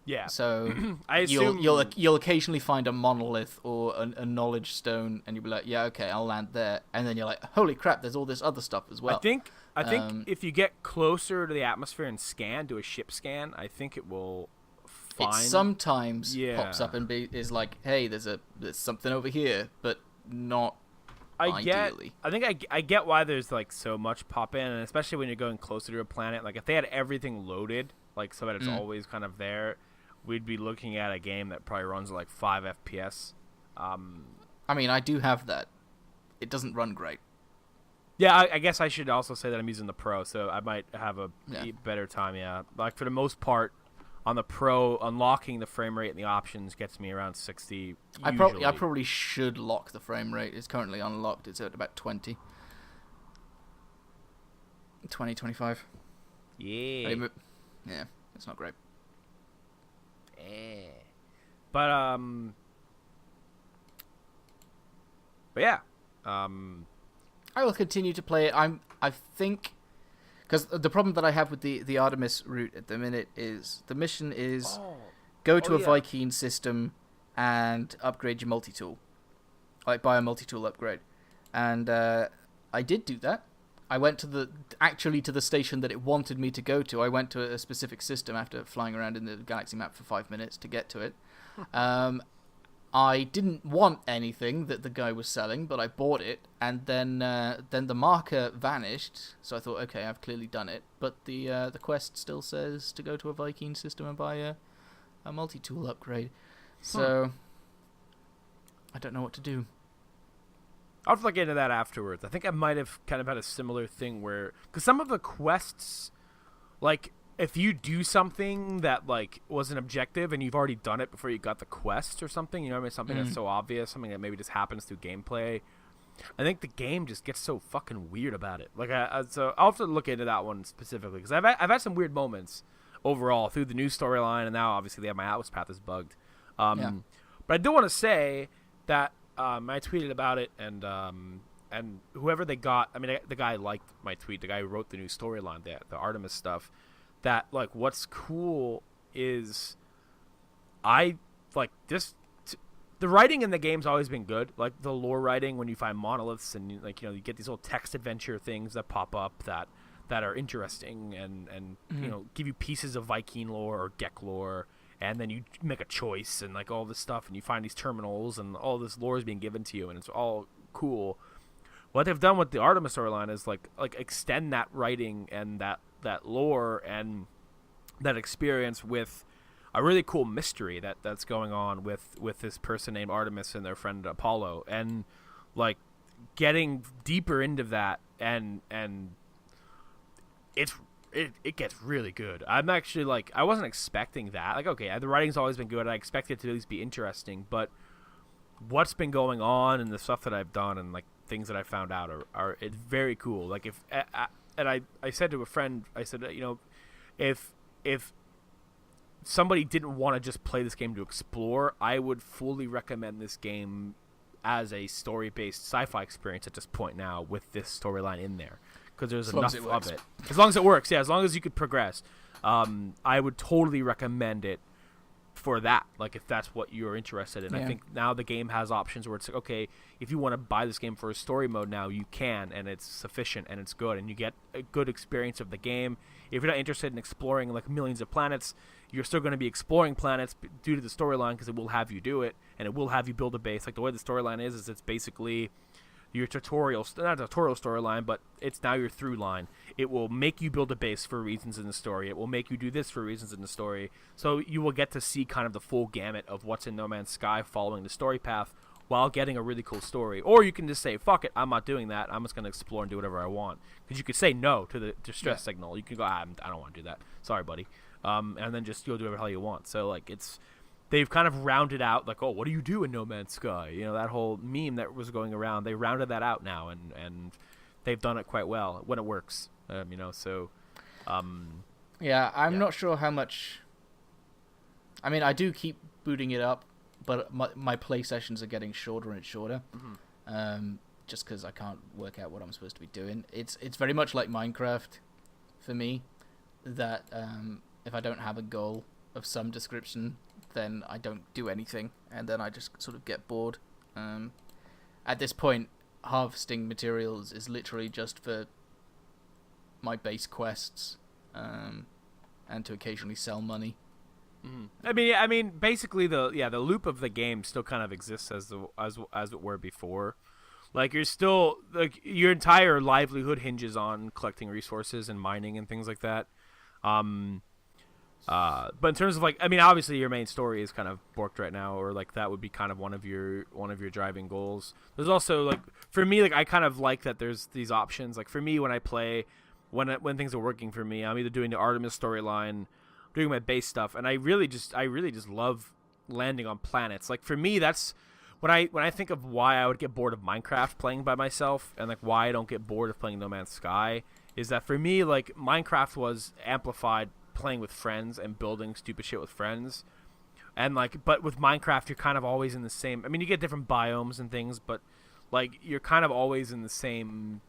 Yeah. So I assume you'll occasionally find a monolith or a knowledge stone, and you'll be like, yeah, okay, I'll land there, and then you're like, holy crap, there's all this other stuff as well. I think if you get closer to the atmosphere and do a ship scan, I think it will find. It sometimes pops up and is like, hey, there's something over here, but not ideally. I get why there's like so much pop in, and especially when you're going closer to a planet. Like if they had everything loaded, like so that it's always kind of there, we'd be looking at a game that probably runs like 5 FPS. I mean, I do have that. It doesn't run great. Yeah, I guess I should also say that I'm using the Pro, so I might have a better time, yeah. Like, for the most part, on the Pro, unlocking the frame rate and the options gets me around 60, I probably should lock the frame rate. It's currently unlocked. It's at about 20. 20, 25. Yeah. Yeah, it's not great. But yeah. I will continue to play it. I think, because the problem that I have with the Artemis route at the minute is the mission is go to a Viking system and upgrade your multi-tool, like buy a multi-tool upgrade, and I did do that. I went to the station that it wanted me to go to. I went to a specific system after flying around in the galaxy map for 5 minutes to get to it. I didn't want anything that the guy was selling, but I bought it, and then the marker vanished. So I thought, okay, I've clearly done it. But the quest still says to go to a Viking system and buy a multi-tool upgrade. So I don't know what to do. I'll have to look into that afterwards. I think I might have kind of had a similar thing where, because some of the quests, like, if you do something that, like, was an objective and you've already done it before you got the quest or something, you know what I mean? Something that's so obvious, something that maybe just happens through gameplay. I think the game just gets so fucking weird about it. Like, so I'll have to look into that one specifically, because I've had some weird moments overall through the new storyline, and now obviously my Atlas path is bugged. But I do want to say that I tweeted about it, and whoever they got, I mean, the guy liked my tweet, the guy who wrote the new storyline, the Artemis stuff. That, like, what's cool is I, like, this, the writing in the game's always been good. Like, the lore writing, when you find monoliths and, like, you know, you get these little text adventure things that pop up that are interesting and you know, give you pieces of Viking lore or Gek lore, and then you make a choice and, like, all this stuff, and you find these terminals, and all this lore is being given to you, and it's all cool. What they've done with the Artemis storyline is, like extend that writing and that lore and that experience with a really cool mystery that's going on with this person named Artemis and their friend Apollo, and like getting deeper into that and it gets really good. I'm actually, like, I wasn't expecting that. Like, okay, the writing's always been good. I expected it to at least be interesting, but what's been going on and the stuff that I've done and, like, things that I found out are it's very cool. Like, if and I said to a friend, I said, you know, if somebody didn't want to just play this game to explore, I would fully recommend this game as a story-based sci-fi experience at this point now with this storyline in there, because there's enough of it. As long as it works, yeah, as long as you could progress, I would totally recommend it for that, like, if that's what you're interested in. I think now the game has options where it's like, okay, if you want to buy this game for a story mode now, you can, and it's sufficient and it's good, and you get a good experience of the game. If you're not interested in exploring, like, millions of planets, you're still going to be exploring planets due to the storyline, because it will have you do it, and it will have you build a base. Like, the way the storyline is it's basically your tutorial, not a tutorial storyline, but it's now your through line. It will make you build a base for reasons in the story. It will make you do this for reasons in the story. So you will get to see kind of the full gamut of what's in No Man's Sky following the story path while getting a really cool story. Or you can just say, fuck it, I'm not doing that. I'm just going to explore and do whatever I want. Because you could say no to the distress signal. You can go, I don't want to do that. Sorry, buddy. And then just go do whatever the hell you want. So, like, they've kind of rounded out, like, oh, what do you do in No Man's Sky? You know, that whole meme that was going around, they rounded that out now, and they've done it quite well when it works. You know, so... yeah, I'm not sure how much... I mean, I do keep booting it up, but my play sessions are getting shorter and shorter, just because I can't work out what I'm supposed to be doing. It's very much like Minecraft for me, that if I don't have a goal, of some description, then I don't do anything, and then I just sort of get bored. At this point, harvesting materials is literally just for my base quests, and to occasionally sell money. I mean, basically the loop of the game still kind of exists as it were before. Like, you're still, like, your entire livelihood hinges on collecting resources and mining and things like that. But in terms of, like, I mean, obviously your main story is kind of borked right now, or like that would be kind of one of your driving goals. There's also, like, for me, like, I kind of like that there's these options. Like, for me, when I play, when things are working for me, I'm either doing the Artemis storyline, doing my base stuff, and I really just love landing on planets. Like, for me, that's when I think of why I would get bored of Minecraft playing by myself, and like why I don't get bored of playing No Man's Sky, is that for me, like, Minecraft was amplified playing with friends and building stupid shit with friends. And like, but with Minecraft, you're kind of always in the same, I mean, you get different biomes and things, but like, you're kind of always in the same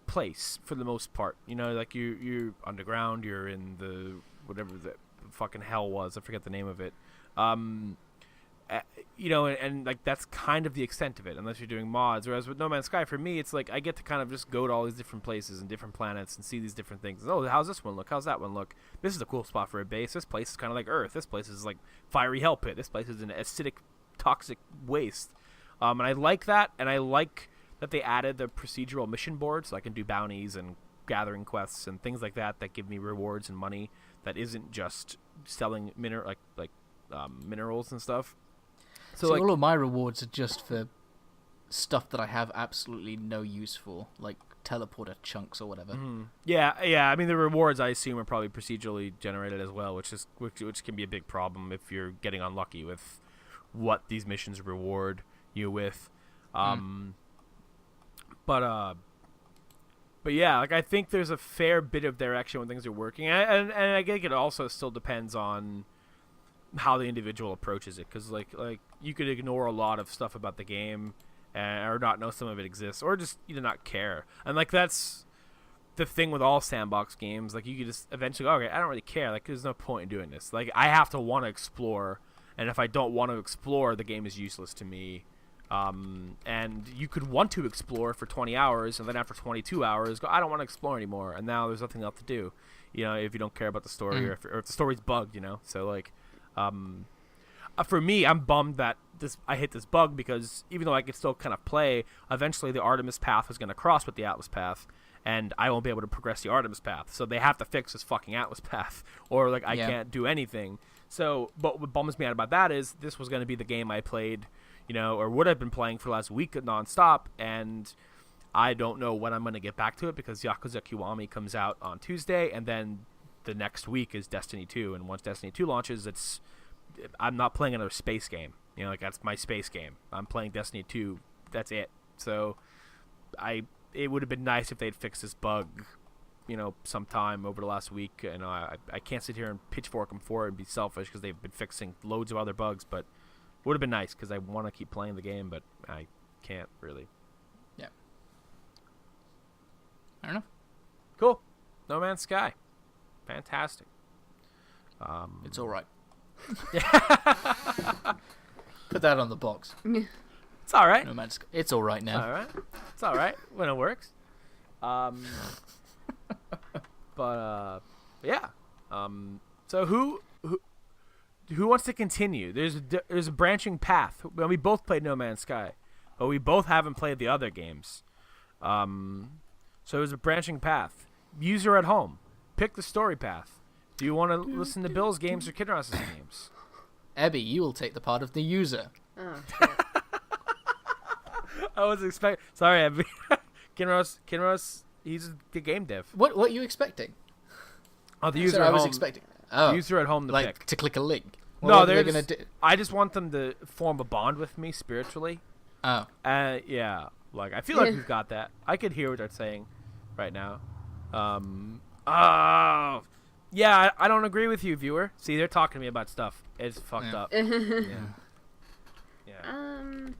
place for the most part. You know, like, you're underground, you're in the whatever the fucking hell was, I forget the name of it. You know, and like, that's kind of the extent of it, unless you're doing mods. Whereas with No Man's Sky, for me, it's like I get to kind of just go to all these different places and different planets and see these different things. Oh, how's this one look? How's that one look? This is a cool spot for a base. This place is kind of like Earth. This place is like fiery hell pit. This place is an acidic, toxic waste. And I like that, and I like that they added the procedural mission board, so I can do bounties and gathering quests and things like that give me rewards and money that isn't just selling minerals and stuff. So like, all of my rewards are just for stuff that I have absolutely no use for, like teleporter chunks or whatever. Yeah. I mean, the rewards, I assume, are probably procedurally generated as well, which can be a big problem if you're getting unlucky with what these missions reward you with. But yeah, like, I think there's a fair bit of direction when things are working, and I think it also still depends on how the individual approaches it, because like you could ignore a lot of stuff about the game, or not know some of it exists, or just not care. And like, that's the thing with all sandbox games. Like, you could just eventually go, okay, I don't really care. Like, there's no point in doing this. Like, I have to want to explore, and if I don't want to explore, the game is useless to me. And you could want to explore for 20 hours, and then after 22 hours, go, I don't want to explore anymore, and now there's nothing else to do. You know, if you don't care about the story, or if the story's bugged, So like, for me, I'm bummed that I hit this bug, because even though I could still kind of play, eventually the Artemis path is going to cross with the Atlas path, and I won't be able to progress the Artemis path. So they have to fix this fucking Atlas path, or like I can't do anything. So, but what bums me out about that is this was going to be the game I played, or would have been playing for the last week nonstop, and I don't know when I'm going to get back to it, because Yakuza Kiwami comes out on Tuesday, and then the next week is Destiny 2, and once Destiny 2 launches, I'm not playing another space game. Like, that's my space game. I'm playing Destiny 2. That's it. So it would have been nice if they'd fixed this bug, sometime over the last week. And I can't sit here and pitchfork them for it and be selfish, because they've been fixing loads of other bugs, but it would have been nice, because I want to keep playing the game, but I can't really. Yeah. I don't know. Cool. No Man's Sky. Fantastic. It's all right. Put that on the box. It's all right. No Man's Sky. It's all right now. All right. It's all right when it works. But yeah. So who wants to continue? There's a branching path. Well, we both played No Man's Sky, but we both haven't played the other games. So there's a branching path. User at home, pick the story path. Do you want to listen to Bill's games or Kinross's games? Ebby, you will take the part of the user. Oh, shit. I was expecting. Sorry, Ebby. Kinross, he's a game dev. What are you expecting? Oh, the user at home. I was expecting. Oh, the user at home to like pick. to click a link. No, they're gonna do. I just want them to form a bond with me spiritually. Oh. Yeah. Like, I feel like we've got that. I could hear what they're saying right now. Oh. Yeah, I don't agree with you, viewer. See, they're talking to me about stuff. It's fucked up. Yeah. I don't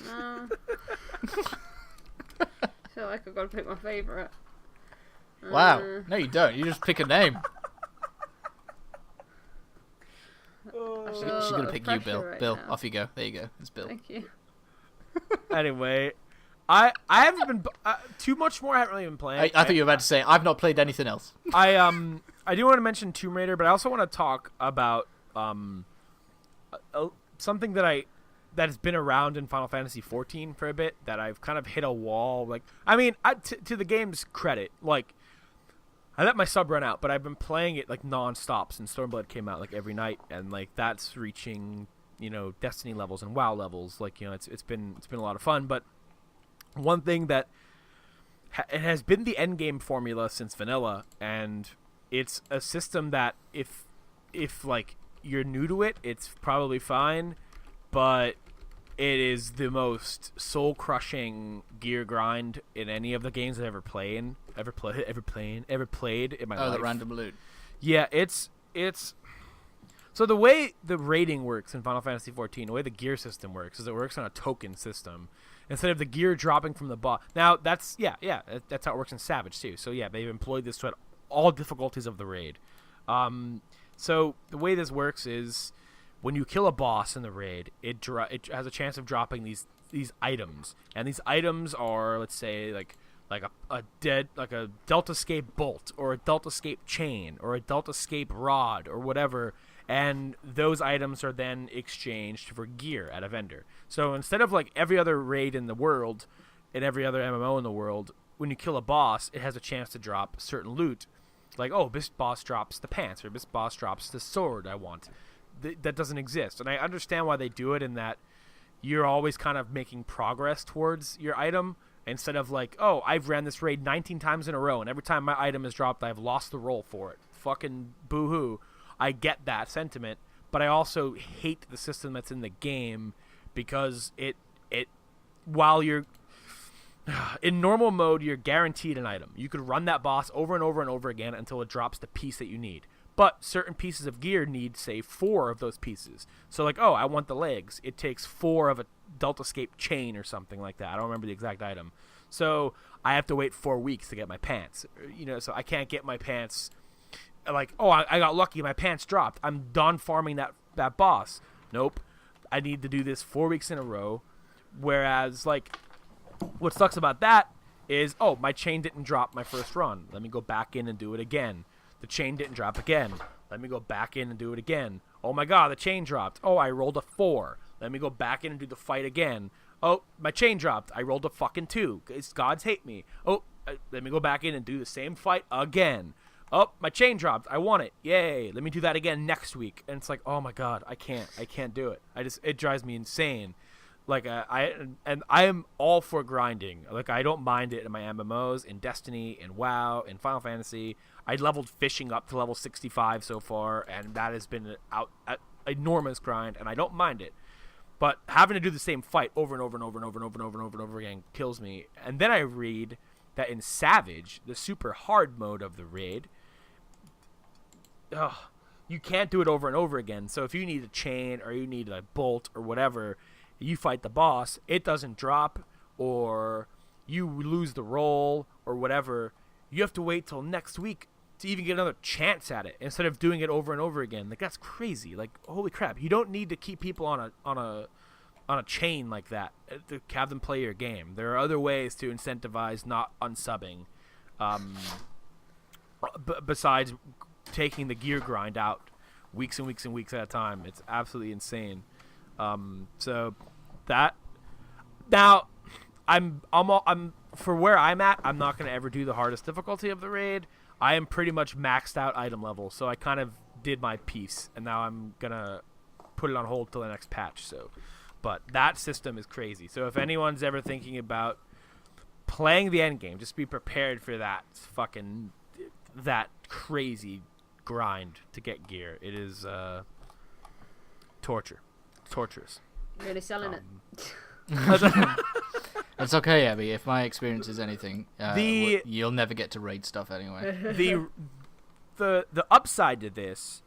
know. I feel like I've got to pick my favourite. Wow. No, you don't. You just pick a name. She's gonna pick you, Bill. Right Bill, now. off you go. There you go. It's Bill. Thank you. Anyway, I haven't been too much more. I haven't really been playing. I thought you were about to say I've not played anything else. I do want to mention Tomb Raider, but I also want to talk about something that has been around in Final Fantasy 14 for a bit that I've kind of hit a wall. Like, I mean, to the game's credit, like, I let my sub run out, but I've been playing it like non-stop since Stormblood came out, like every night, and like that's reaching, you know, Destiny levels and WoW levels. Like, you know, it's been a lot of fun. But one thing that it has been the end game formula since vanilla, and it's a system that if like you're new to it, it's probably fine, but it is the most soul-crushing gear grind in any of the games I've ever played in my life. Oh, the random loot. Yeah, it's so the way the rating works in Final Fantasy 14, the way the gear system works is it works on a token system instead of the gear dropping from the boss. Now that's how it works in Savage too. So yeah, they've employed this throughout all difficulties of the raid. So the way this works is when you kill a boss in the raid, it has a chance of dropping these items, and these items are, let's say, like a Deltascape bolt or a Deltascape chain or a Deltascape rod or whatever, and those items are then exchanged for gear at a vendor. So instead of like every other raid in the world and every other MMO in the world, when you kill a boss, it has a chance to drop certain loot. Like, oh, this boss drops the pants, or this boss drops the sword I want. That doesn't exist. And I understand why they do it, in that you're always kind of making progress towards your item, instead of like, oh, I've ran this raid 19 times in a row, and every time my item is dropped, I've lost the roll for it. Fucking boo-hoo. I get that sentiment, but I also hate the system that's in the game, because it while you're in normal mode, you're guaranteed an item. You could run that boss over and over and over again until it drops the piece that you need. But certain pieces of gear need, say, 4 of those pieces. So, like, oh, I want the legs. It takes 4 of a Deltascape chain or something like that. I don't remember the exact item. So I have to wait 4 weeks to get my pants. You know, so I can't get my pants. Like, oh, I got lucky. My pants dropped. I'm done farming that boss. Nope. I need to do this 4 weeks in a row. Whereas, like, what sucks about that is, oh, my chain didn't drop my first run. Let me go back in and do it again. The chain didn't drop again. Let me go back in and do it again. Oh my god, the chain dropped. Oh, I rolled a 4. Let me go back in and do the fight again. Oh, my chain dropped. I rolled a fucking 2. It's gods hate me. Oh, let me go back in and do the same fight again. Oh, my chain dropped. I want it. Yay. Let me do that again next week. And it's like, oh my god, I can't do it. It drives me insane. Like, I am all for grinding. Like, I don't mind it in my MMOs, in Destiny, in WoW, in Final Fantasy. I leveled fishing up to level 65 so far, and that has been an enormous grind, and I don't mind it. But having to do the same fight over and over and over and over and over and over and over and over again kills me. And then I read that in Savage, the super hard mode of the raid, you can't do it over and over again. So if you need a chain or you need a bolt or whatever, you fight the boss, it doesn't drop, or you lose the roll or whatever. You have to wait till next week to even get another chance at it, instead of doing it over and over again. Like, that's crazy. Like, holy crap. You don't need to keep people on a chain like that to have them play your game. There are other ways to incentivize not unsubbing, besides taking the gear grind out weeks and weeks and weeks at a time. It's absolutely insane. So that now I'm for where I'm at, I'm not going to ever do the hardest difficulty of the raid. I am pretty much maxed out item level, so I kind of did my piece, and now I'm going to put it on hold till the next patch. So, but that system is crazy. So if anyone's ever thinking about playing the end game, just be prepared for that crazy grind to get gear. It is torture. It's torturous. Really selling it. It's okay, Abby. If my experience is anything, you'll never get to raid stuff anyway. The upside to this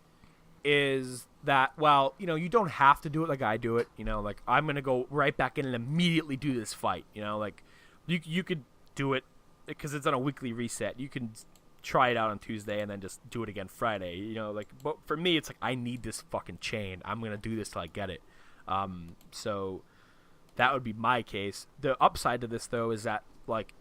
is that, well, you know, you don't have to do it like I do it. You know, like, I'm gonna go right back in and immediately do this fight. You know, like, you could do it because it's on a weekly reset. You can try it out on Tuesday and then just do it again Friday. You know, like, but for me, it's like I need this fucking chain. I'm gonna do this till I get it. So that would be my case. The upside to this though is that like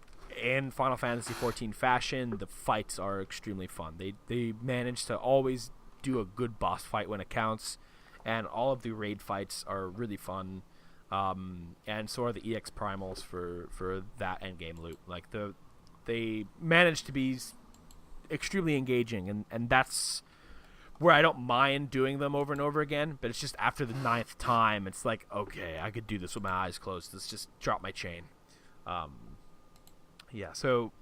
in Final Fantasy XIV fashion, the fights are extremely fun. They manage to always do a good boss fight when it counts, and all of the raid fights are really fun. And so are the EX primals for that endgame loot. Like they manage to be extremely engaging, and that's where I don't mind doing them over and over again. But it's just after the 9th time, it's like, okay, I could do this with my eyes closed. Let's just drop my chain. Yeah, so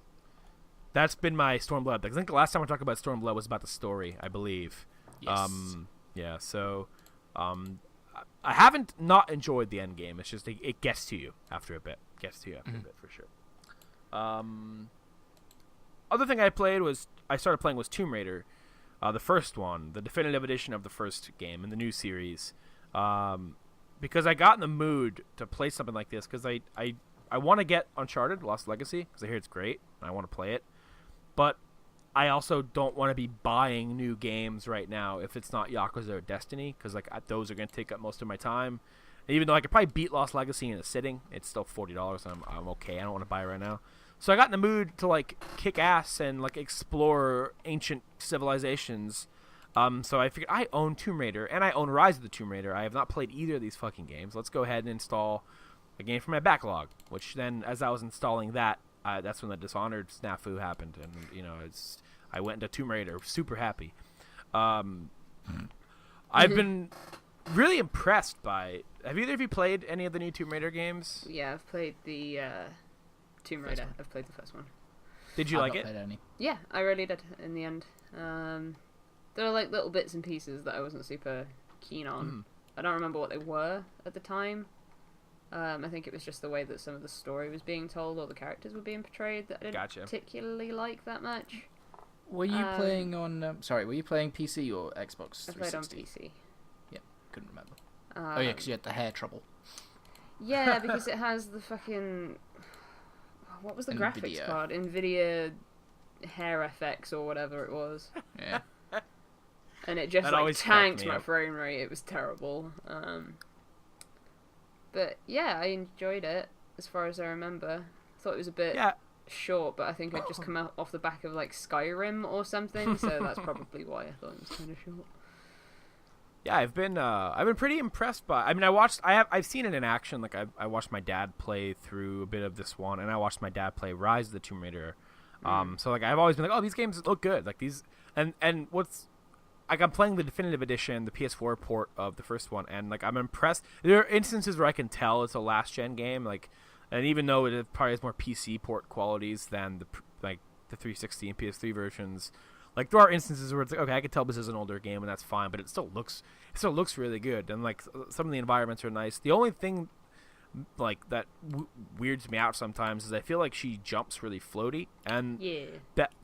that's been my Stormblood. I think the last time I talked about Stormblood was about the story, I believe. Yes. Yeah, so I haven't not enjoyed the end game. It's just it gets to you after a bit. Gets to you after a bit for sure. Other thing I started playing was Tomb Raider, the first one, the definitive edition of the first game in the new series, because I got in the mood to play something like this because I want to get Uncharted Lost Legacy because I hear it's great and I want to play it, but I also don't want to be buying new games right now if it's not Yakuza or Destiny, because like those are going to take up most of my time. And even though I could probably beat Lost Legacy in a sitting, it's still $40 and I'm okay. I don't want to buy it right now. So I got in the mood to like kick ass and like explore ancient civilizations. So I figured I own Tomb Raider and I own Rise of the Tomb Raider. I have not played either of these fucking games. Let's go ahead and install a game from my backlog, which then as I was installing that, that's when the Dishonored snafu happened, and you know, I went into Tomb Raider, super happy. I've been really impressed by. Have either of you played any of the new Tomb Raider games? Yeah, I've played the Tomb Raider. I've played the first one. Did you like it? Played any. Yeah, I really did in the end. There are like little bits and pieces that I wasn't super keen on. I don't remember what they were at the time. I think it was just the way that some of the story was being told or the characters were being portrayed that I didn't particularly like that much. Were you playing on... were you playing PC or Xbox 360? I played on PC. Yeah, couldn't remember. Oh yeah, because you had the hair trouble. Yeah, because it has the fucking... What was the graphics card? NVIDIA Hair FX or whatever it was. Yeah. And it just like tanked my frame rate. It was terrible. But yeah, I enjoyed it as far as I remember. Thought it was a bit short, but I think I'd just come out off the back of like Skyrim or something, so that's probably why I thought it was kind of short. Yeah, I've been pretty impressed by. I mean, I've seen it in action. Like I watched my dad play through a bit of this one, and I watched my dad play Rise of the Tomb Raider. So like I've always been like, oh, these games look good. Like these, and what's like I'm playing the definitive edition, the PS4 port of the first one, and like I'm impressed. There are instances where I can tell it's a last gen game, like, and even though it probably has more PC port qualities than the 360 and PS3 versions, like there are instances where it's like, okay, I can tell this is an older game and that's fine, but it still looks really good, and like some of the environments are nice. The only thing like that weirds me out sometimes is I feel like she jumps really floaty, and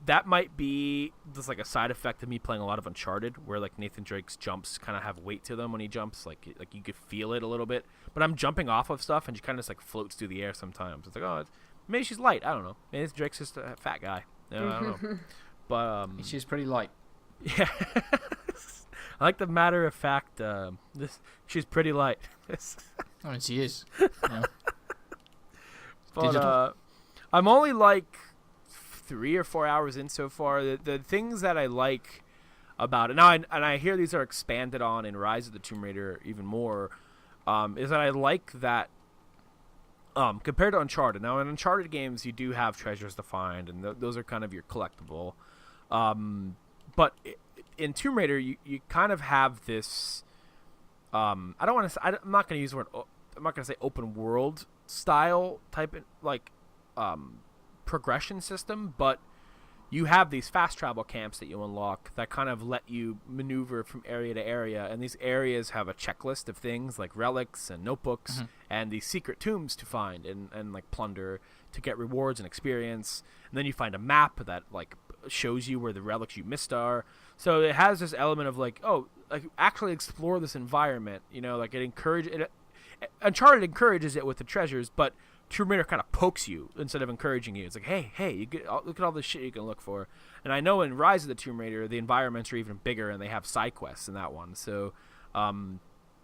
that might be just like a side effect of me playing a lot of Uncharted, where like Nathan Drake's jumps kind of have weight to them when he jumps, like you could feel it a little bit, but I'm jumping off of stuff and she kind of just like floats through the air sometimes. It's like, maybe she's light, I don't know, maybe Nathan Drake's just a fat guy, I don't know. But she's pretty light. Yeah. I like the matter of fact, she's pretty light. I mean, she is. Yeah. But I'm only like 3 or 4 hours in so far. The things that I like about it now, and I hear these are expanded on in Rise of the Tomb Raider even more, is that I like that compared to Uncharted. Now, in Uncharted games, you do have treasures to find, and those are kind of your collectible. But in Tomb Raider, you kind of have this. I'm not going to use the word. I'm not going to say open world style type like progression system, but you have these fast travel camps that you unlock that kind of let you maneuver from area to area, and these areas have a checklist of things like relics and notebooks and these secret tombs to find and like plunder to get rewards and experience, and then you find a map that like shows you where the relics you missed are. So it has this element of like, actually explore this environment, like Uncharted encourages it with the treasures, but Tomb Raider kind of pokes you instead of encouraging you. It's like, hey, look at all this shit you can look for. And I know in Rise of the Tomb Raider, the environments are even bigger and they have side quests in that one. So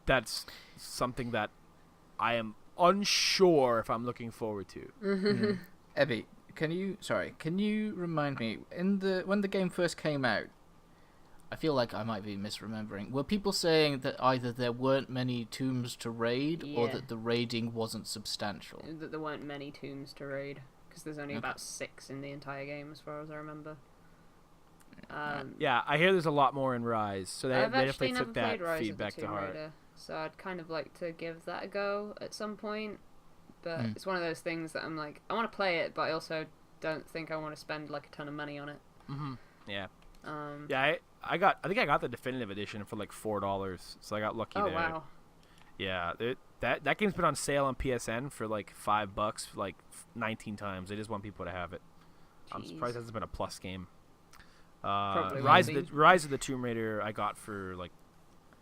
that's something that I am unsure if I'm looking forward to. Mm-hmm. Ebby, can you remind me, when the game first came out, I feel like I might be misremembering, were people saying that either there weren't many tombs to raid or that the raiding wasn't substantial? That there weren't many tombs to raid, because there's only about 6 in the entire game as far as I remember. Yeah, I hear there's a lot more in Rise, so they definitely took that Rise feedback to heart. Raider, so I'd kind of like to give that a go at some point, but it's one of those things that I'm like, I want to play it, but I also don't think I want to spend like a ton of money on it. Mm-hmm. Yeah. I think I got the definitive edition for like $4, so I got lucky there. Oh wow. Yeah, that game's been on sale on PSN for like $5, like 19 times. They just want people to have it. Jeez. I'm surprised it hasn't been a plus game. Rise of the Tomb Raider I got for like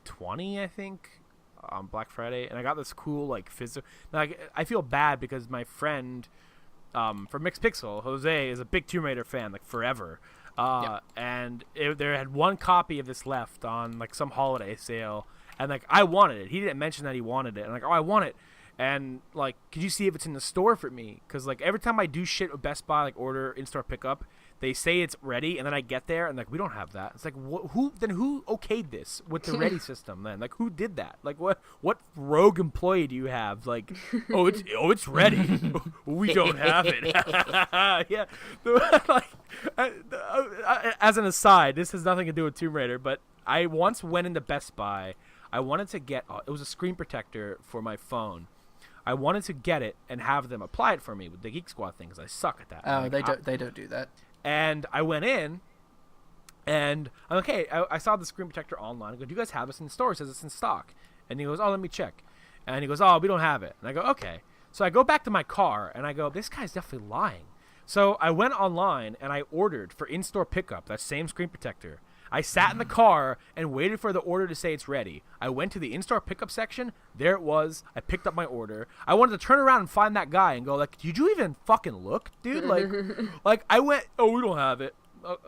20, I think, on Black Friday, and I got this cool like physical. Like, I feel bad because my friend from Mixed Pixel, Jose, is a big Tomb Raider fan, like forever. And there had one copy of this left on like some holiday sale, and like I wanted it. He didn't mention that he wanted it, and like, oh, I want it, and like, could you see if it's in the store for me? Because like every time I do shit with Best Buy, like order in-store pickup, they say it's ready, and then I get there and like, we don't have that. It's like, who okayed this with the ready system then? Like, who did that? Like, what rogue employee do you have? Like, it's ready. We don't have it. Yeah. Like, as an aside, this has nothing to do with Tomb Raider, but I once went into Best Buy. I wanted to get it was a screen protector for my phone. I wanted to get it and have them apply it for me with the Geek Squad thing, because I suck at that. Oh, they don't do that. And I went in, and I'm like, hey, I saw the screen protector online. I go, do you guys have this in the store? It says it's in stock. And he goes, oh, let me check. And he goes, oh, we don't have it. And I go, okay. So I go back to my car, and I go, this guy's definitely lying. So I went online, and I ordered for in-store pickup that same screen protector. I sat in the car and waited for the order to say it's ready. I went to the in-store pickup section. There it was. I picked up my order. I wanted to turn around and find that guy and go like, did you even fucking look, dude? Like I went, oh, we don't have it.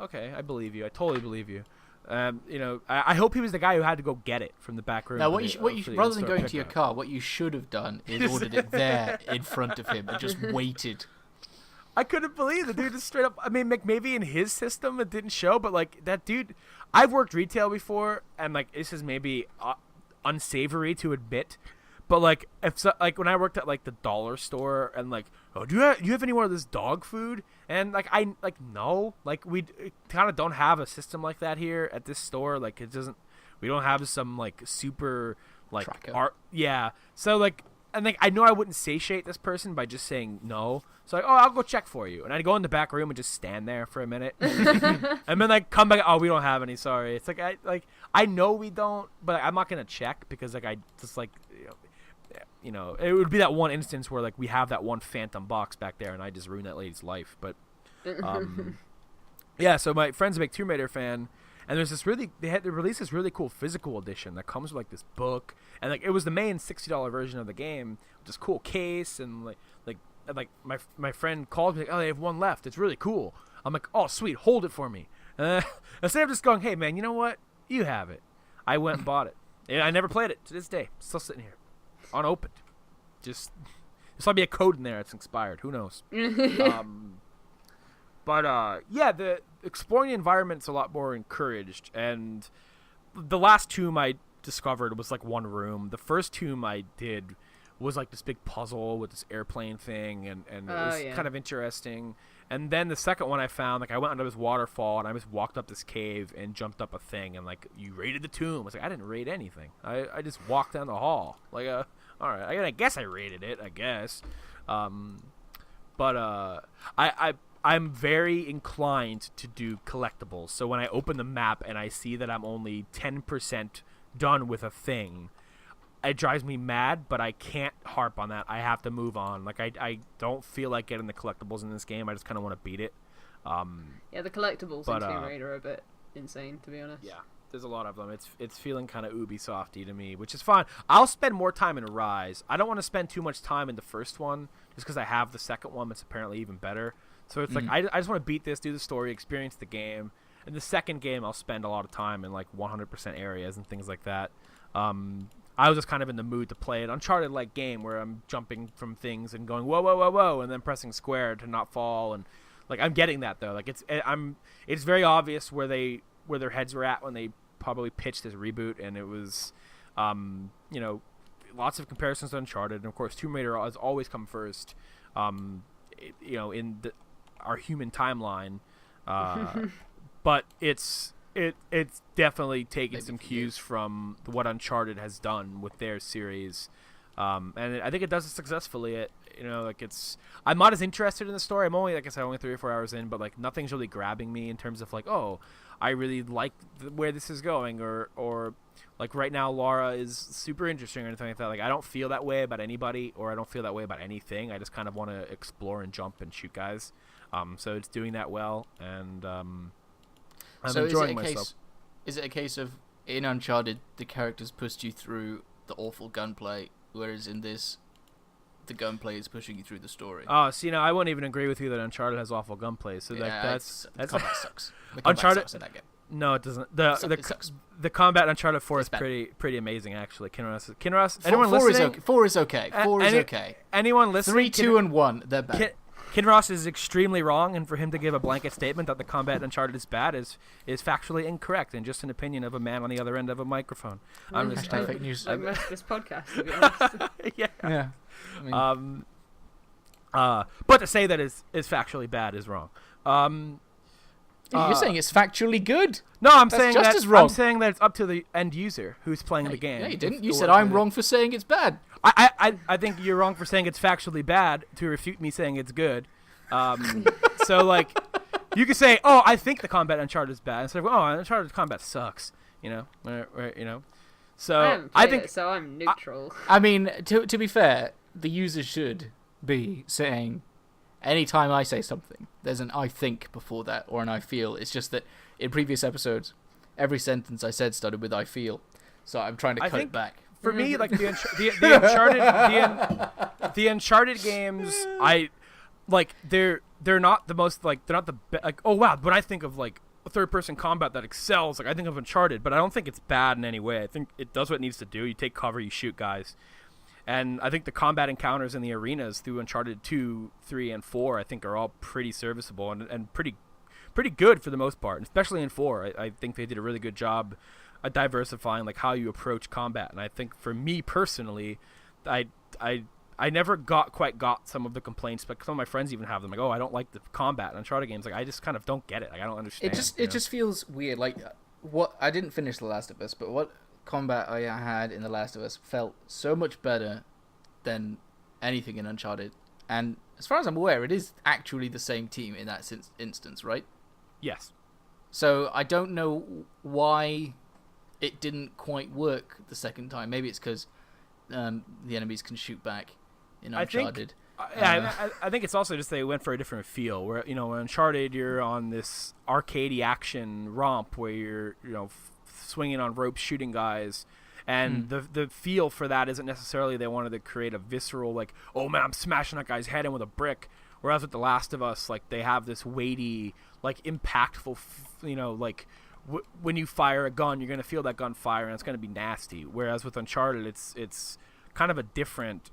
Okay, I believe you. I totally believe you. I hope he was the guy who had to go get it from the back room. Now, rather than going to your car, what you should have done is ordered it there in front of him and just waited. I couldn't believe the dude just straight up. I mean, maybe in his system it didn't show, but like that dude, I've worked retail before, and like this is maybe unsavory to admit, but like like when I worked at like the dollar store, and like, oh, do you have any more of this dog food? And like no, like we kind of don't have a system like that here at this store. Like it doesn't. We don't have some like super like art. Yeah. So like. And like I know I wouldn't satiate this person by just saying no. So like, oh, I'll go check for you. And I'd go in the back room and just stand there for a minute. And then like come back, oh, we don't have any, sorry. It's like I know we don't, but I'm not gonna check because like I just like you know, it would be that one instance where like we have that one phantom box back there and I just ruined that lady's life. But yeah, so my friend's a big Tomb Raider fan. And there's this they released this really cool physical edition that comes with like this book, and like it was the main $60 version of the game, with this cool case, and like my friend called me like, oh, they have one left, it's really cool. I'm like, oh sweet, hold it for me. Instead of just going, hey man, you know what, you have it. I went and bought it, and I never played it to this day. It's still sitting here, unopened. Just there's probably a code in there that's expired. Who knows? But yeah, the exploring the environment's a lot more encouraged, and the last tomb I discovered was like one room. The first tomb I did was like this big puzzle with this airplane thing, and it was kind of interesting. And then the second one I found, like I went under this waterfall and I just walked up this cave and jumped up a thing, and like you raided the tomb. I was like, I didn't raid anything. I just walked down the hall. Like all right, I guess I raided it. I guess. But I'm very inclined to do collectibles. So when I open the map and I see that I'm only 10% done with a thing, it drives me mad, but I can't harp on that. I have to move on. Like I don't feel like getting the collectibles in this game. I just kind of want to beat it. Yeah, the collectibles in Tomb Raider are a bit insane, to be honest. Yeah. There's a lot of them. It's feeling kind of Ubisofty to me, which is fine. I'll spend more time in Rise. I don't want to spend too much time in the first one, just because I have the second one that's apparently even better. So it's like I just want to beat this, do the story, experience the game. In the second game, I'll spend a lot of time in like 100% areas and things like that. I was just kind of in the mood to play an Uncharted-like game where I'm jumping from things and going whoa, whoa, whoa, whoa, and then pressing square to not fall. And like I'm getting that though. Like it's very obvious where their heads were at when they probably pitched this reboot, and it was, lots of comparisons to Uncharted, and of course Tomb Raider has always come first, in our human timeline, but it's definitely taken some cues from what Uncharted has done with their series, and I think it does it successfully. I'm not as interested in the story. I'm only, like I said, only 3 or 4 hours in, but like nothing's really grabbing me in terms of like, oh, I really like where this is going, or like right now Laura is super interesting or anything like that. Like I don't feel that way about anybody, or I don't feel that way about anything. I just kind of want to explore and jump and shoot guys. So it's doing that well, and I'm enjoying myself. Is it a case of in Uncharted the characters pushed you through the awful gunplay, whereas in this the gunplay is pushing you through the story? Oh, see, I wouldn't even agree with you that Uncharted has awful gunplay. So that's the combat sucks. The combat Uncharted sucks in that game. No, it doesn't. It sucks. The combat in Uncharted 4 is pretty amazing, actually. Kinross, anyone 4 listening? 4 is okay. 4 is okay. Anyone listening? 3, 2, and 1, they're bad. Kinross is extremely wrong, and for him to give a blanket statement that the combat in Uncharted is bad is factually incorrect and just an opinion of a man on the other end of a microphone. I'm just fake news. I missed this podcast, to be honest. Yeah. I mean, but to say that is factually bad is wrong. you're saying it's factually good. No, I'm That's saying just that as wrong. I'm saying that it's up to the end user who's playing the game. No, you didn't. You said I'm wrong for saying it's bad. I think you're wrong for saying it's factually bad to refute me saying it's good. So like, you could say, oh, I think the combat in Uncharted is bad, instead of, oh, Uncharted combat sucks. So I think it, so I'm neutral. I mean, to be fair, the user should be saying, anytime I say something, there's an I think before that, or an I feel. It's just that in previous episodes, every sentence I said started with I feel. So I'm trying to cut it back. For me, like the Uncharted games, they're not the most they're not the like, oh wow, when I think of like a third-person combat that excels, like I think of Uncharted, but I don't think it's bad in any way. I think it does what it needs to do. You take cover, you shoot guys. And I think the combat encounters in the arenas through Uncharted 2, 3, and 4, I think are all pretty serviceable and pretty good for the most part. And especially in 4, I think they did a really good job at diversifying like how you approach combat. And I think for me personally, I never quite got some of the complaints, but some of my friends even have them. Like, oh, I don't like the combat in Uncharted games. Like, I just kind of don't get it. Like, I don't understand. It just feels weird. Like, what I didn't finish The Last of Us, but what combat I had in The Last of Us felt so much better than anything in Uncharted. And as far as I'm aware, it is actually the same team in that instance, right? Yes. So I don't know why it didn't quite work the second time. Maybe it's because the enemies can shoot back in Uncharted. I think it's also just they went for a different feel. Where in Uncharted, you're on this arcadey action romp where you're swinging on ropes, shooting guys, and the feel for that isn't necessarily they wanted to create a visceral like, oh man, I'm smashing that guy's head in with a brick. Whereas with The Last of Us, like they have this weighty, like impactful, when you fire a gun, you're gonna feel that gun fire and it's gonna be nasty. Whereas with Uncharted, it's kind of a different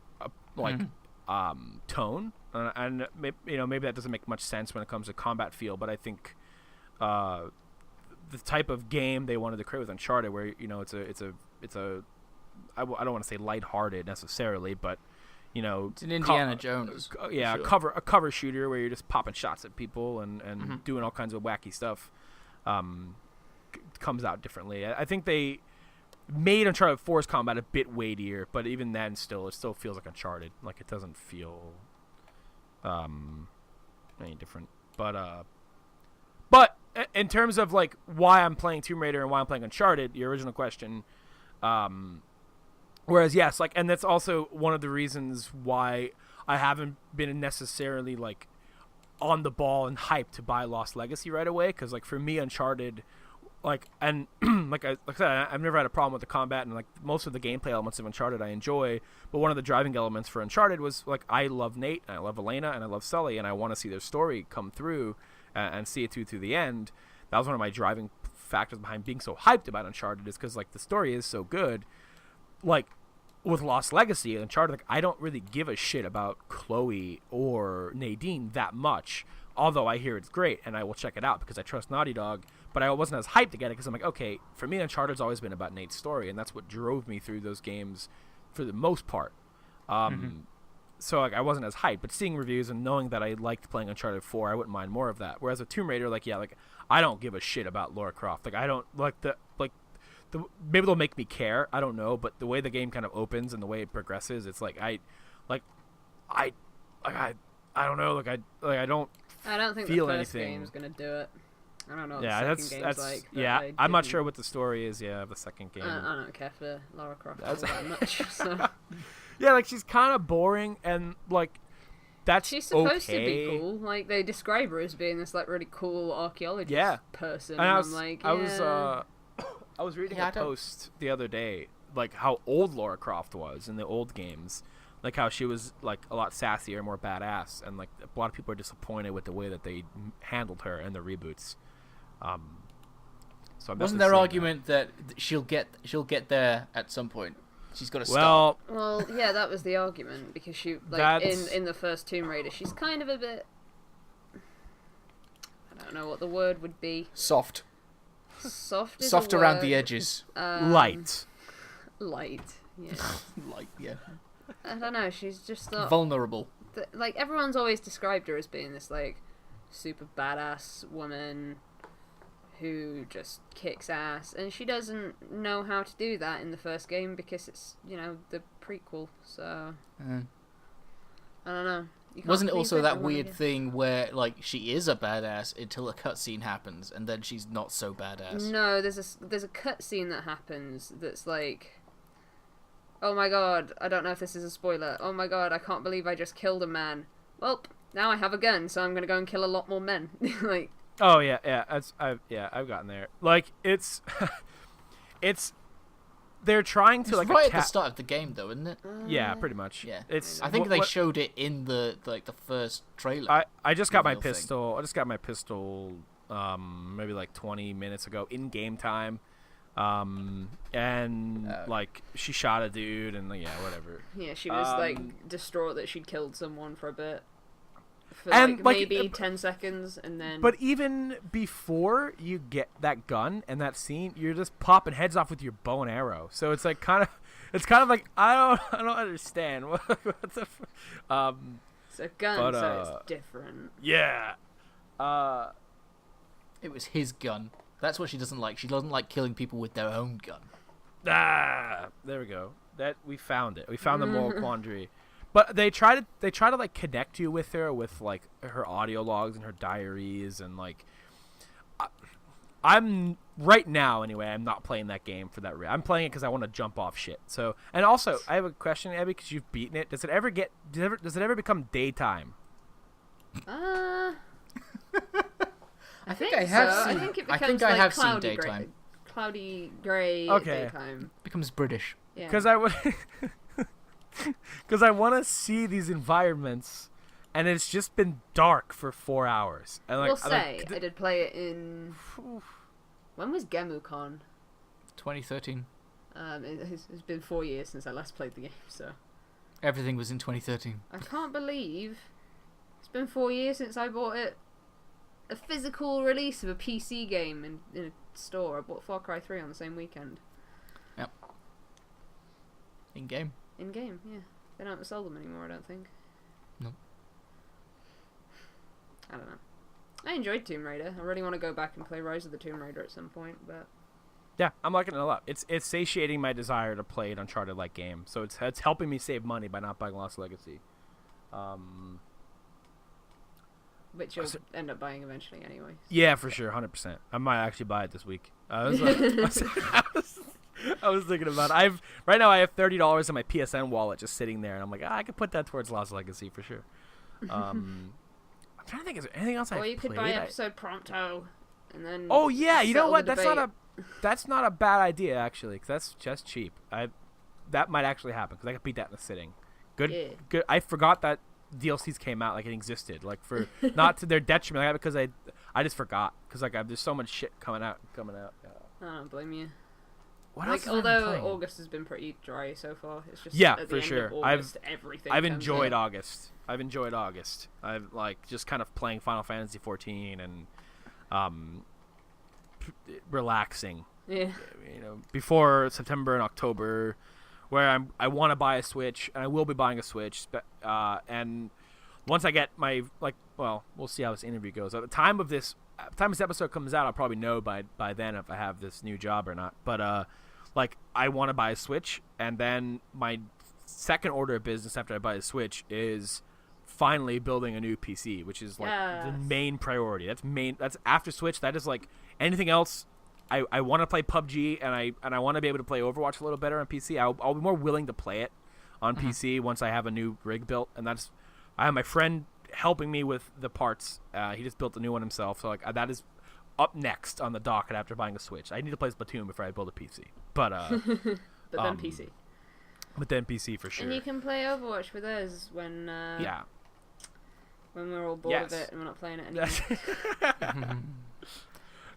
tone, and maybe that doesn't make much sense when it comes to combat feel, but I think the type of game they wanted to create with Uncharted, where it's a I don't want to say lighthearted necessarily, but it's an Indiana Jones. Yeah, sure. a cover shooter where you're just popping shots at people and doing all kinds of wacky stuff. Comes out differently. I think they made Uncharted 4's combat a bit weightier, but even then, it still feels like Uncharted. Like it doesn't feel any different. But in terms of like why I'm playing Tomb Raider and why I'm playing Uncharted, the original question. Whereas yes, like, and that's also one of the reasons why I haven't been necessarily like on the ball and hyped to buy Lost Legacy right away, because like for me, Uncharted like, and like I said, I've never had a problem with the combat, and like most of the gameplay elements of Uncharted I enjoy. But one of the driving elements for Uncharted was like I love Nate, and I love Elena, and I love Sully, and I want to see their story come through and see it through the end. That was one of my driving factors behind being so hyped about Uncharted, is because like the story is so good. Like with Lost Legacy and Uncharted, like I don't really give a shit about Chloe or Nadine that much. Although I hear it's great, and I will check it out because I trust Naughty Dog. But I wasn't as hyped to get it because I'm like, okay, for me, Uncharted's always been about Nate's story, and that's what drove me through those games for the most part. So like, I wasn't as hyped, but seeing reviews and knowing that I liked playing Uncharted 4, I wouldn't mind more of that. Whereas with Tomb Raider, like, yeah, like I don't give a shit about Lara Croft. Like I don't maybe they'll make me care. I don't know, but the way the game kind of opens and the way it progresses, it's like I don't know. I don't think feel the first anything. game's gonna do it. I don't know what Yeah, the second game's like. But yeah. I I'm not didn't- sure what the story is. Yeah, of the second game. I don't care for Lara Croft all that much. So Yeah, like she's kind of boring, and like that's she's supposed okay. to be cool. Like they describe her as being this like really cool archaeologist person. And I'm like, yeah. I was reading Yeah, a post the other day, like how old Lara Croft was in the old games, like how she was like a lot sassier, more badass, and like a lot of people are disappointed with the way that they handled her in the reboots. So I'm Wasn't definitely there seeing argument that she'll get there at some point? She's got to Well, Well, yeah, that was the argument because she like That's- in the first Tomb Raider, she's kind of a bit. I don't know what the word would be. soft, Soft. Is soft a around word. the edges, light. Light. Yeah. like yeah, I don't know. She's just not. vulnerable. Like everyone's always described her as being this like super badass woman who just kicks ass, and she doesn't know how to do that in the first game because it's the prequel. So I don't know. You can't Wasn't it please also that everyone, I weird guess. thing where like she is a badass until a cutscene happens, and then she's not so badass? No, there's a cutscene that happens that's like, oh my god, I don't know if this is a spoiler. Oh my god, I can't believe I just killed a man. Well, now I have a gun, so I'm gonna go and kill a lot more men. Like, Oh yeah. I've gotten there. Like it's they're trying to It's like right at the start of the game, though, isn't it? Yeah, pretty much. Yeah, It's I think what- they what- showed it in the first trailer. I just got my reveal thing. pistol. I just got my pistol maybe like 20 minutes ago in game time. And like she shot a dude and like, yeah, whatever. yeah, she was like distraught that she'd killed someone for a bit. For And, like, maybe 10 seconds, and then. But even before you get that gun and that scene, you're just popping heads off with your bow and arrow. So it's like kind of like I don't understand what the it's a gun, but, so it's different. yeah. It was his gun. That's what she doesn't like. She doesn't like killing people with their own gun. There we go. That we found it. We found the moral quandary. But they try to like connect you with her with like her audio logs and her diaries and like I'm right now anyway. I'm not playing that game for that. I'm playing it because I want to jump off shit. So and also I have a question, Abby, because you've beaten it. Does it ever become daytime? I think I have so. seen- I think it I becomes think I like have seen cloudy daytime. Cloudy grey Okay. daytime. Becomes British. Yeah. Because I would. Because I want to see these environments, and it's just been dark for 4 hours. And like, We'll say I did play it in. When was GemuCon? 2013. It's been 4 years since I last played the game, so Everything was in 2013. I can't believe it's been 4 years since I bought it. A physical release of a PC game in a store. I bought Far Cry 3 on the same weekend. Yep. In game. In game, yeah. They don't sell them anymore, I don't think. No. I don't know. I enjoyed Tomb Raider. I really want to go back and play Rise of the Tomb Raider at some point, but yeah, I'm liking it a lot. It's satiating my desire to play an Uncharted-like game. So it's helping me save money by not buying Lost Legacy. which you'll end up buying eventually anyway. Yeah, for sure, 100%. I might actually buy it this week. I was thinking about it. Right now I have $30 in my PSN wallet just sitting there, and I'm like, I could put that towards Lost Legacy for sure. I'm trying to think, is there anything else Or I've you could played? buy episode Prompto. and then. Oh yeah, you know what? Debate. That's not a bad idea actually, 'cause that's just cheap. That might actually happen because I could beat that in a sitting. Good. Yeah. Good. I forgot that DLCs came out, like it existed, like for not to their detriment, like, because I just forgot because like there's so much shit coming out. I don't blame you. What like, else have I been although playing? August has been pretty dry so far, it's just Yeah, at the for end sure. Of August, everything. I've comes enjoyed out. August. I've like just kind of playing Final Fantasy 14 and relaxing. Yeah. You know, before September and October, where I want to buy a Switch, and I will be buying a Switch. And once I get my we'll see how this interview goes. At the time this episode comes out, I'll probably know by then if I have this new job or not. But I want to buy a Switch, and then my second order of business after I buy a Switch is finally building a new PC, which is like the main priority. That's after Switch. That is like anything else. I want to play PUBG and I want to be able to play Overwatch a little better on PC. I'll be more willing to play it on PC once I have a new rig built, and I have my friend helping me with the parts. He just built a new one himself, so like that is up next on the docket after buying a Switch. I need to play Splatoon before I build a PC, but But then PC. But then PC for sure. And you can play Overwatch with us when when we're all bored of it and we're not playing it anymore.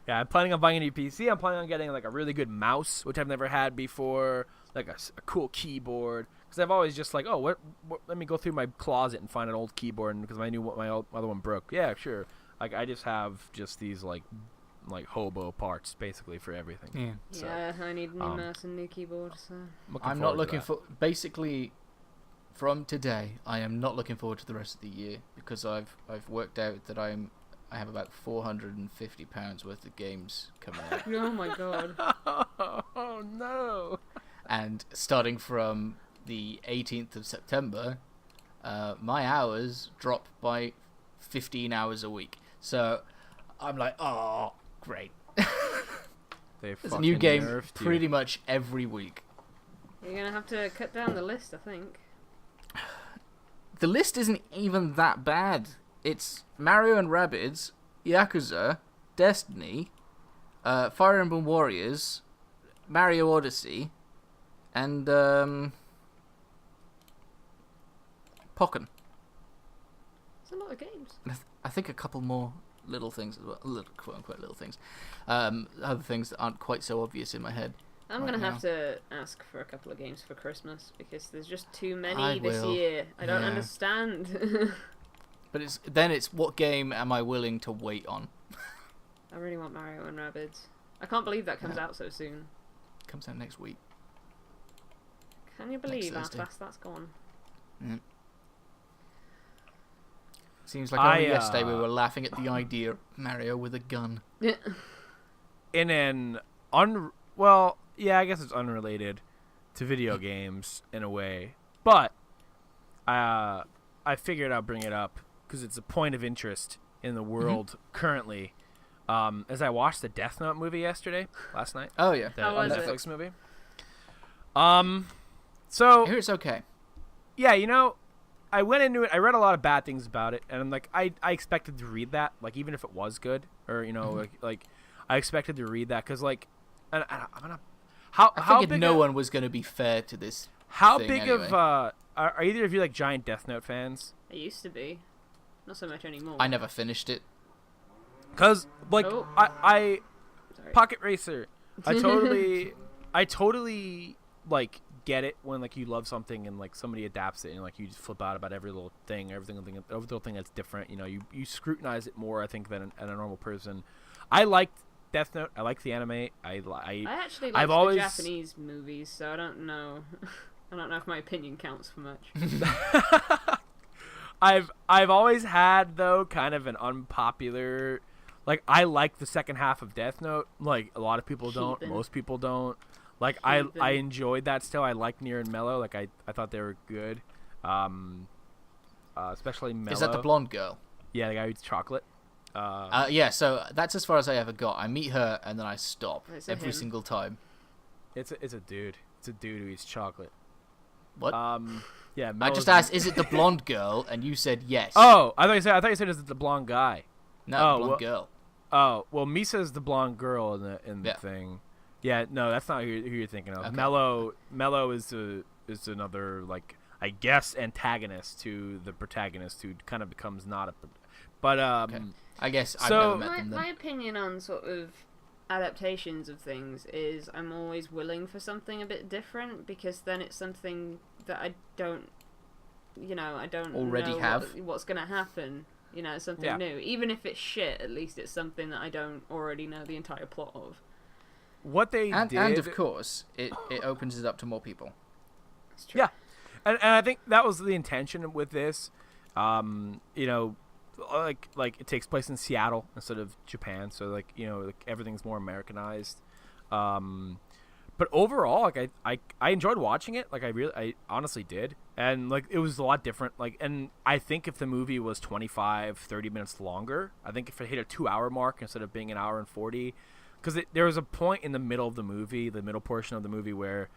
Yeah, I'm planning on buying a new PC. I'm planning on getting like a really good mouse, which I've never had before, like a cool keyboard. Because I've always just like, what? Let me go through my closet and find an old keyboard, because my other one broke. Yeah, sure. Like I just have these like hobo parts basically for everything. Yeah. So, yeah, I need new mouse and new keyboard. So I'm not looking for. Basically, from today, I am not looking forward to the rest of the year because I've worked out that I have about £450 worth of games coming out. Oh my god. Oh no. And starting from the 18th of September, my hours drop by 15 hours a week. So I'm like, oh, great. There's a new game pretty much every week. You're going to have to cut down the list, I think. The list isn't even that bad. It's Mario and Rabbids, Yakuza, Destiny, Fire Emblem Warriors, Mario Odyssey, and Pokken. It's a lot of games. I think a couple more little things as well, quote-unquote little things. Other things that aren't quite so obvious in my head. I'm going to have to ask for a couple of games for Christmas because there's just too many this year. I don't understand. But it's what game am I willing to wait on? I really want Mario and Rabbids. I can't believe that comes out so soon. Comes out next week. Can you believe how fast that's gone? Mm. Seems like only yesterday we were laughing at the idea of Mario with a gun. In an I guess it's unrelated to video games in a way, but I figured I'd bring it up because it's a point of interest in the world currently. As I watched the Death Note movie last night. Oh yeah, how was Netflix movie. So I hear it's okay. Yeah, I went into it. I read a lot of bad things about it, and I'm like, I expected to read that, like even if it was good, or like I expected to read that because like, and I'm gonna I figured no one was going to be fair to this. How thing big anyway. of are either of you like giant Death Note fans? I used to be, not so much anymore. I never finished it. Cause like I Sorry. Pocket Racer, I totally like get it when like you love something and like somebody adapts it and like you just flip out about every little thing, every little thing that's different. You scrutinize it more, I think, than a normal person. I liked Death Note. I like the anime. I actually like the Japanese movies, so I don't know. I don't know if my opinion counts for much. I've always had though kind of an unpopular. Like I like the second half of Death Note. Like a lot of people don't. Most people don't. Like I enjoyed that still. I like Nier and Mello. Like I thought they were good. Especially Mello. Is that the blonde girl? Yeah, the guy who eats chocolate. Yeah, so that's as far as I ever got. I meet her and then I stop every him? single time. It's a dude. It's a dude who eats chocolate. What? Yeah. I just asked, is it the blonde girl? And you said yes. Oh, I thought you said is it the blonde guy? No, the blonde girl. Oh, well, Misa's the blonde girl in the Yeah. thing. Yeah, no, that's not who you're thinking of. Okay. Mello is another, like, I guess, antagonist to the protagonist who kind of becomes not a. But Okay. I guess I've so- never met them then. My opinion on sort of adaptations of things is I'm always willing for something a bit different, because then it's something that I don't Already know have. what's going to happen. You know, it's something Yeah. new. Even if it's shit, at least it's something that I don't already know the entire plot of. what they And, did, and of course, it opens it up to more people. It's true. Yeah. and I think that was the intention with this. You know, like it takes place in Seattle instead of Japan, so like, you know, like everything's more Americanized. But overall, like I enjoyed watching it. Like I honestly did, and like it was a lot different. Like, and I think if the movie was 25-30 minutes longer, I think if it hit a 2-hour mark instead of being an hour and 40, because there was a point in the middle of the movie, the middle portion of the movie, where,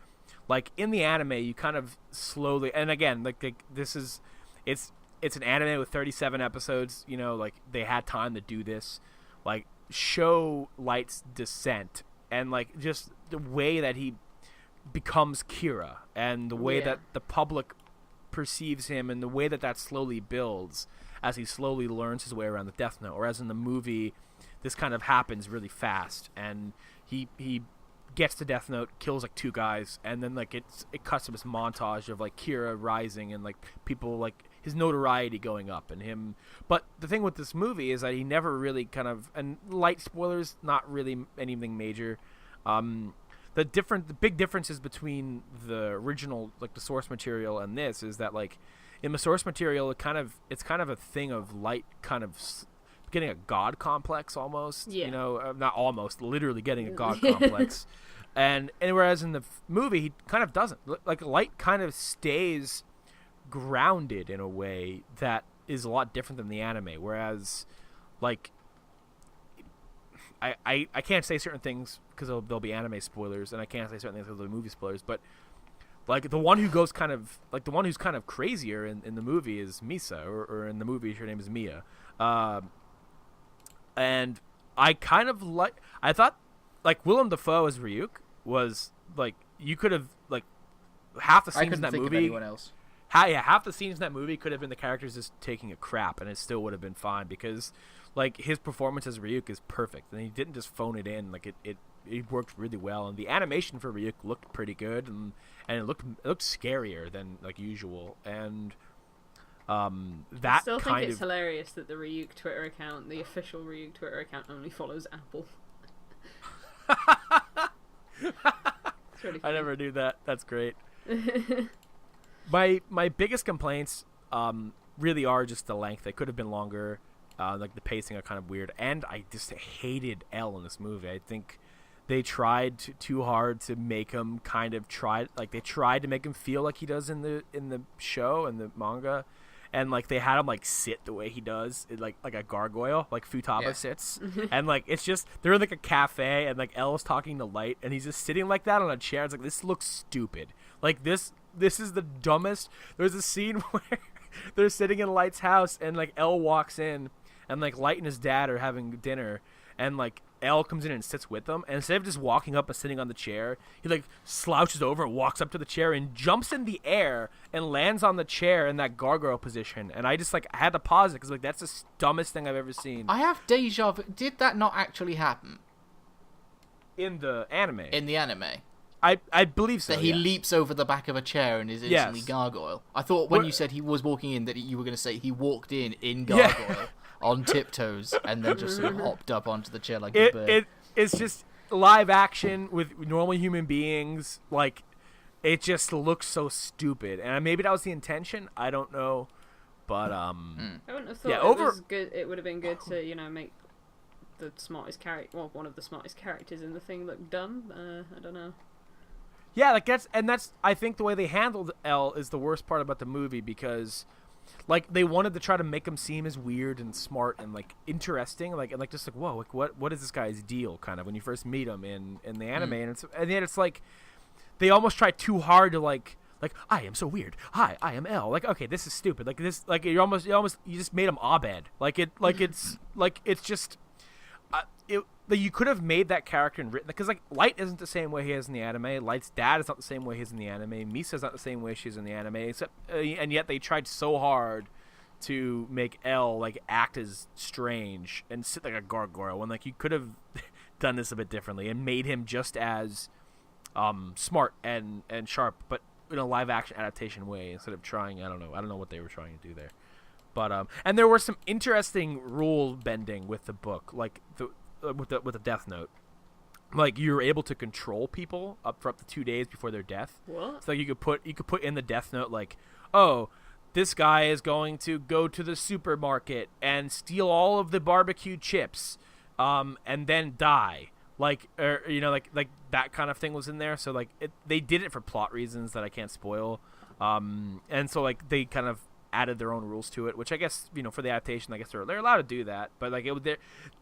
like, in the anime, you kind of slowly, and again, like this is, it's an anime with 37 episodes. You know, like they had time to do this, like show Light's descent. And, like, just the way that he becomes Kira and the way that the public perceives him and the way that slowly builds as he slowly learns his way around the Death Note. Whereas in the movie, this kind of happens really fast. And he gets to Death Note, kills, like, 2 guys, and then, like, it cuts to this montage of, like, Kira rising and, like, people, like, his notoriety going up and him. But the thing with this movie is that he never really kind of, and light spoilers, not really anything major. The big differences between the original, like the source material, and this is that, like, in the source material, it's kind of a thing of Light kind of getting a god complex almost. Yeah. You know, not almost, literally getting a god complex. And whereas in the movie, he kind of doesn't. Like, Light kind of stays grounded in a way that is a lot different than the anime. Whereas, like, I can't say certain things because there'll be anime spoilers, and I can't say certain things because there'll be movie spoilers. But, like, the one who's kind of crazier in the movie is Misa, or in the movie her name is Mia. And I kind of I thought, like, Willem Dafoe as Ryuk was, like, you could have, like, half the I scenes in couldn't that think movie. of anyone else. Half the scenes in that movie could have been the characters just taking a crap, and it still would have been fine because, like, his performance as Ryuk is perfect, and he didn't just phone it in. Like, it worked really well, and the animation for Ryuk looked pretty good, and it looked scarier than, like, usual, and that I still think kind it's of hilarious that the Ryuk Twitter account, the official Ryuk Twitter account, only follows Apple. It's really I funny. never knew that. That's great. My biggest complaints really are just the length. They could have been longer. Like, the pacing are kind of weird, and I just hated L in this movie. I think they tried too hard to make him they tried to make him feel like he does in the show and the manga, and, like, they had him, like, sit the way he does, like a gargoyle, like Futaba sits, and, like, it's just they're in, like, a cafe, and, like, L is talking to Light, and he's just sitting like that on a chair. It's like, this looks stupid. Like, this is the dumbest. There's a scene where they're sitting in Light's house, and, like, L walks in, and, like, Light and his dad are having dinner, and, like, L comes in and sits with them, and instead of just walking up and sitting on the chair, he, like, slouches over and walks up to the chair and jumps in the air and lands on the chair in that gargoyle position. And I just, like, I had to pause it because, like, that's the dumbest thing I've ever seen. I have deja vu. Did that not actually happen In the anime. in the anime? I believe so. That he yes. leaps over the back of a chair and is instantly Yes. gargoyle. I thought when What- you said he was walking in that you were going to say he walked in gargoyle on tiptoes and then just sort of hopped up onto the chair like a bird. It's just live action with normal human beings. Like, it just looks so stupid. And maybe that was the intention. I don't know. But, I wouldn't have thought Yeah, it was good. It would have been good to, you know, make the smartest character, well, one of the smartest characters in the thing look dumb. I don't know. yeah, like, that's I think the way they handled L is the worst part about the movie because, like, they wanted to try to make him seem as weird and smart and, like, interesting, like, and, like, just like, whoa, like, what is this guy's deal, kind of, when you first meet him in the anime, and yet it's like they almost try too hard to like I am so weird. Hi, I am L. Like, okay, this is stupid. Like, this, like, you just made him Abed. Like, it's just you could have made that character and written, because like Light isn't the same way he is in the anime. Light's dad is not the same way he's in the anime. Misa's not the same way she's in the anime. Except, and yet they tried so hard to make Elle like act as strange and sit like a gargoyle. When like you could have done this a bit differently and made him just as smart and sharp, but in a live action adaptation way instead of trying. I don't know what they were trying to do there. But and there was some interesting rule bending with the book, like with the Death Note. Like you were able to control people for up to 2 days before their death. What? So you could put in the Death Note like, oh, this guy is going to go to the supermarket and steal all of the barbecue chips, and then die. Like, or like that kind of thing was in there. So like they did it for plot reasons that I can't spoil. And so like they kind of added their own rules to it, which I guess for the adaptation, I guess they're allowed to do that. But like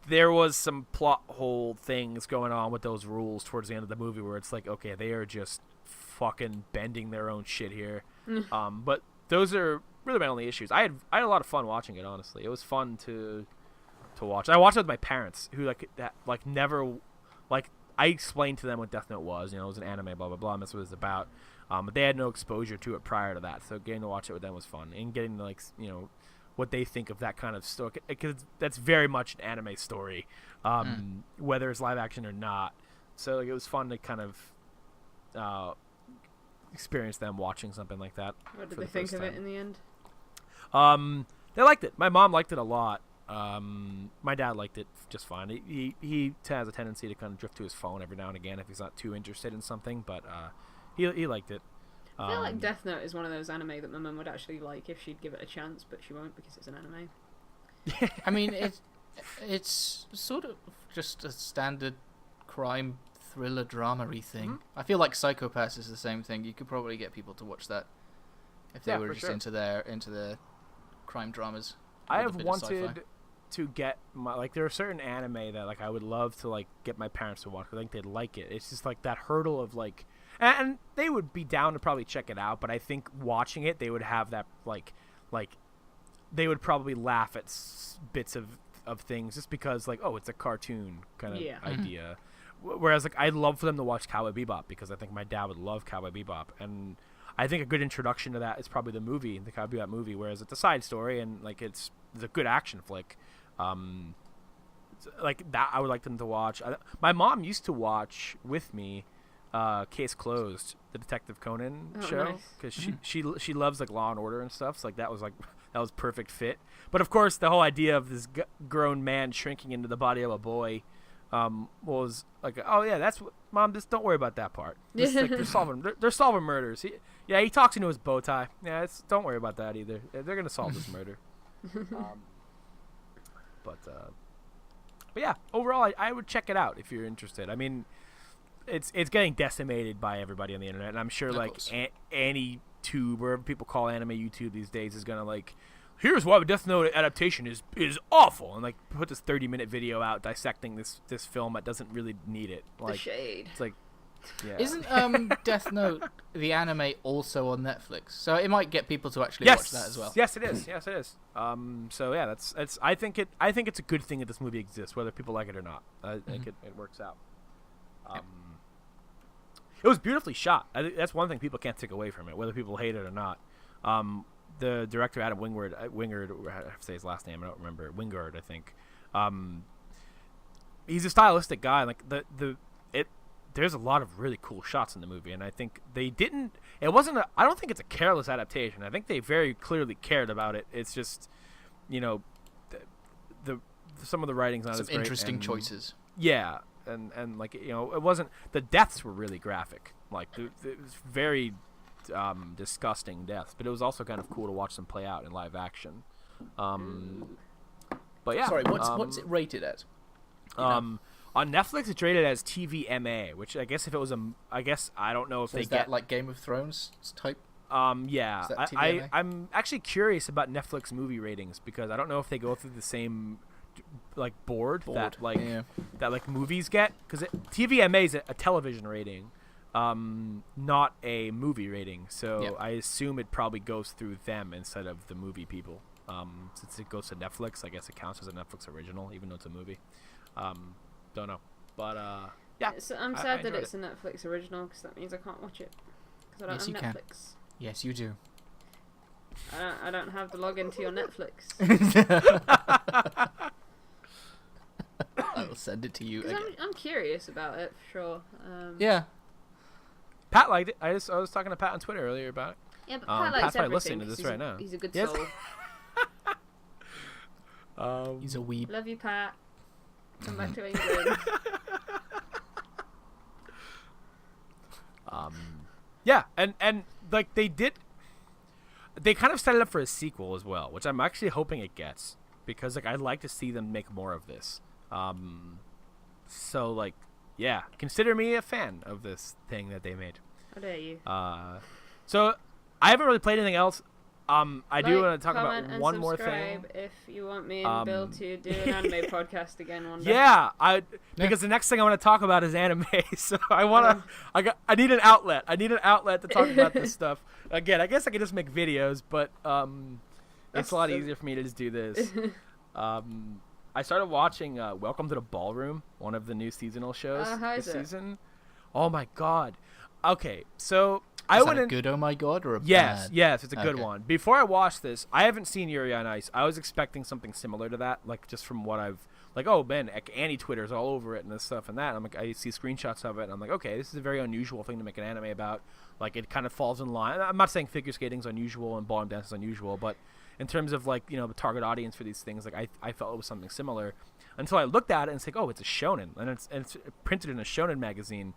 there was some plot hole things going on with those rules towards the end of the movie where it's like, okay, they are just fucking bending their own shit here. But those are really my only issues. I had a lot of fun watching it. Honestly, it was fun to watch. I watched it with my parents, who never I explained to them what Death Note was. It was an anime, blah blah blah. And that's what it was about. But they had no exposure to it prior to that, so getting to watch it with them was fun, and getting to what they think of that kind of story, because that's very much an anime story, whether it's live action or not. So like it was fun to kind of experience them watching something like that. What did they think of it in the end? They liked it. My mom liked it a lot. My dad liked it just fine. He has a tendency to kind of drift to his phone every now and again if he's not too interested in something, but he liked it. I feel like Death Note is one of those anime that my mum would actually like if she'd give it a chance, but she won't because it's an anime. I mean, it's sort of just a standard crime thriller drama-y thing. Mm-hmm. I feel like Psychopaths is the same thing. You could probably get people to watch that if they were just into their crime dramas. I have wanted to get there are certain anime that like I would love to like get my parents to watch. I think they'd like it. It's just like that hurdle of like, and they would be down to probably check it out. But I think watching it, they would have that like they would probably laugh at bits of things just because like, oh, it's a cartoon kind of idea. Whereas like I'd love for them to watch Cowboy Bebop because I think my dad would love Cowboy Bebop, and I think a good introduction to that is probably the Cowboy Bebop movie. Whereas it's a side story and like it's a good action flick. Like that, I would like them to watch. My mom used to watch with me, Case Closed, the Detective Conan show, because she loves like Law and Order and stuff. So like that was perfect fit. But of course, the whole idea of this grown man shrinking into the body of a boy, was like, oh yeah, that's what, Mom. Just don't worry about that part. Just, like, they're solving murders. He talks into his bow tie. Yeah, don't worry about that either. They're gonna solve this murder. But yeah, overall, I would check it out if you're interested. I mean, it's getting decimated by everybody on the internet, and I'm sure like any tube, wherever people call anime YouTube these days, is gonna like, here's why the Death Note adaptation is awful, and like put this 30-minute video out dissecting this film that doesn't really need it. Like, the shade. It's like, yeah. Isn't Death Note the anime also on Netflix? So it might get people to actually watch that as well. Yes, it is. Yes, it is. So yeah, that's. I think it's a good thing that this movie exists, whether people like it or not. I think it works out. It was beautifully shot. I think that's one thing people can't take away from it, whether people hate it or not. The director Adam Wingard, I have to say his last name. I don't remember. Wingard, I think. He's a stylistic guy. Like there's a lot of really cool shots in the movie, and I think they didn't. It wasn't. I don't think it's a careless adaptation. I think they very clearly cared about it. It's just, the some of the writing's not some as great. Interesting choices. Yeah, and like it wasn't. The deaths were really graphic. Like it was very disgusting deaths, but it was also kind of cool to watch them play out in live action. But yeah. Sorry, what's it rated at? On Netflix, it's rated as TVMA, which I guess if it was I guess I don't know if they is get that like Game of Thrones type. Yeah, I'm actually curious about Netflix movie ratings because I don't know if they go through the same like board. that movies get, because TVMA is a television rating, not a movie rating. So I assume it probably goes through them instead of the movie people. Since it goes to Netflix, I guess it counts as a Netflix original, even though it's a movie. Don't know, but yeah. I'm I sad that enjoyed it's a Netflix original because that means I can't watch it because I Yes, don't you have can. Netflix. Yes, you do. I don't have the login to your Netflix. I'll send it to you 'Cause again. I'm curious about it for sure. Yeah. Pat liked it. I was talking to Pat on Twitter earlier about it. Yeah, but Pat likes Pat's probably everything listening to 'cause this right now. He's a good Yes. soul. He's a weeb. Love you, Pat. Come back to England. Yeah, and like they kind of set it up for a sequel as well, which I'm actually hoping it gets, because like I'd like to see them make more of this. So like, yeah, consider me a fan of this thing that they made. How dare you? So I haven't really played anything else. I do want to talk comment, about and one more thing. subscribe if you want me and Bill to do an anime podcast again one day. Yeah, because the next thing I want to talk about is anime. So I need an outlet. I need an outlet to talk about this stuff. Again, I guess I could just make videos, but it's a lot easier for me to just do this. I started watching Welcome to the Ballroom, one of the new seasonal shows this season. Oh my god. Okay, so Is that a good oh my god or a bad? Yes, it's a good one. Before I watched this, I haven't seen Yuri on Ice. I was expecting something similar to that, like just from what I've like. Oh man, Annie-Twitter's all over it and this stuff and that. I'm like, I see screenshots of it, and I'm like, okay, this is a very unusual thing to make an anime about. Like, it kind of falls in line. I'm not saying figure skating's unusual and ballroom dance is unusual, but in terms of like, you know, the target audience for these things, like I felt it was something similar until I looked at it and it's like, oh, it's a shonen, and it's printed in a shonen magazine.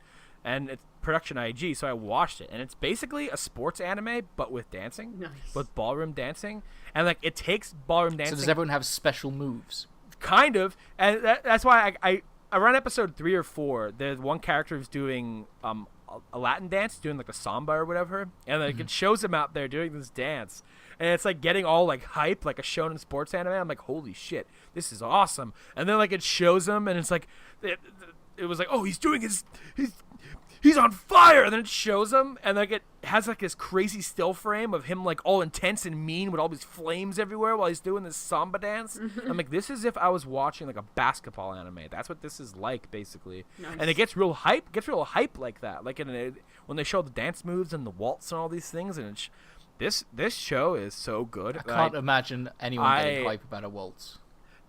And it's production IG, so I watched it, and it's basically a sports anime, but with dancing, with ballroom dancing, and like it takes ballroom dancing. So does everyone have special moves? Kind of, and that's why I around episode 3 or 4, there's one character who's doing a Latin dance, doing like a samba or whatever, and like it shows him out there doing this dance, and it's like getting all like hype, like a shonen sports anime. I'm like, holy shit, this is awesome! And then like it shows him, and it's like it was like, oh, he's on fire, and then it shows him, and like it has like this crazy still frame of him like all intense and mean with all these flames everywhere while he's doing this samba dance. I'm like, this is if I was watching like a basketball anime. That's what this is like, basically. Nice. And it gets real hype like that, like when they show the dance moves and the waltz and all these things. And this show is so good. I can't imagine anyone getting hype about a waltz.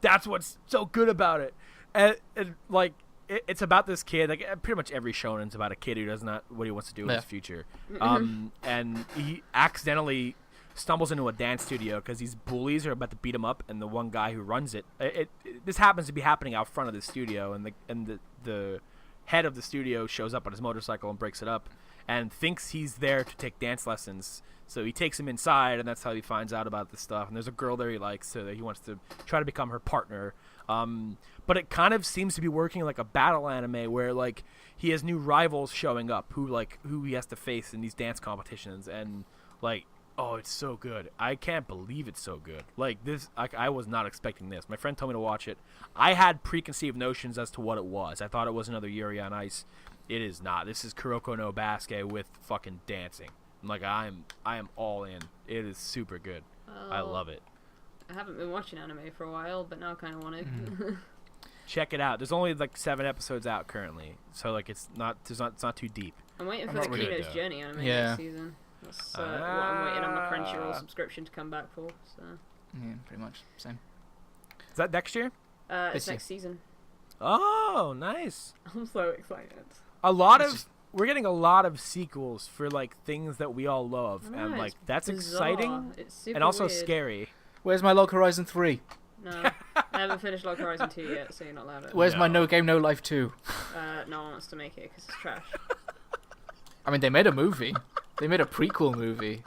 That's what's so good about it. And like, it's about this kid. Like, pretty much every shonen's about a kid who does not what he wants to do in his future. And he accidentally stumbles into a dance studio because these bullies are about to beat him up, and the one guy who runs it, this happens to be happening out front of the studio, and the head of the studio shows up on his motorcycle and breaks it up, and thinks he's there to take dance lessons. So he takes him inside, and that's how he finds out about this stuff. And there's a girl there he likes, so he wants to try to become her partner. But it kind of seems to be working like a battle anime where like he has new rivals showing up who he has to face in these dance competitions, and like, oh, it's so good. I can't believe it's so good. Like this, I was not expecting this. My friend told me to watch it. I had preconceived notions as to what it was. I thought it was another Yuri on Ice. It is not. This is Kuroko no Basket with fucking dancing. Like, I am all in. It is super good. I love it. I haven't been watching anime for a while, but now I kind of want to. Check it out. There's only like 7 episodes out currently, so like it's not too deep. I'm waiting for the Kino's Journey anime next season. That's what I'm waiting on my Crunchyroll subscription to come back for. So. Yeah, pretty much same. Is that next year? It's next season. Oh, nice. I'm so excited. We're getting a lot of sequels for like things that we all love, and like that's bizarre. Exciting it's super and also weird. Scary. Where's my Log Horizon 3? No, I haven't finished Log Horizon 2 yet, so you're not allowed it. Where's my No Game No Life 2? No one wants to make it because it's trash. I mean, they made a movie. They made a prequel movie.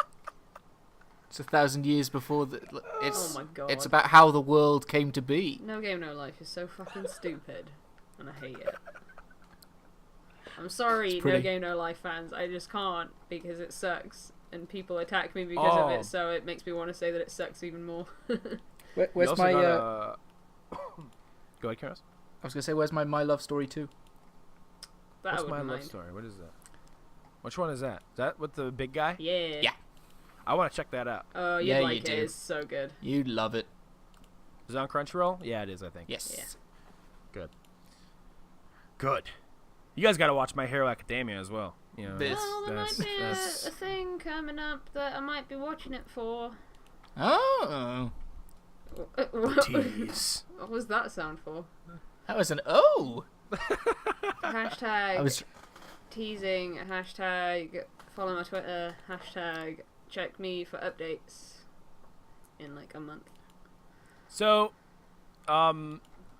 It's 1,000 years before oh my god. It's about how the world came to be. No Game No Life is so fucking stupid, and I hate it. I'm sorry, No Game No Life fans. I just can't because it sucks, and people attack me because of it. So it makes me want to say that it sucks even more. Where's my? Go ahead, Karos. I was gonna say, where's my Love Story 2? What's My Love Story? What is that? Which one is that? Is that with the big guy? Yeah. Yeah. I want to check that out. Oh, you'd like it. It's so good. You'd love it. Is it on Crunchyroll? Yeah, it is, I think. Yes. Yeah. Good. Good. You guys got to watch My Hero Academia as well. You know, This- Well, there might be a thing coming up that I might be watching it for. Oh, Tease. What was that sound for? that was an oh. Hashtag I was teasing, hashtag follow my Twitter, hashtag check me for updates in like a month. So,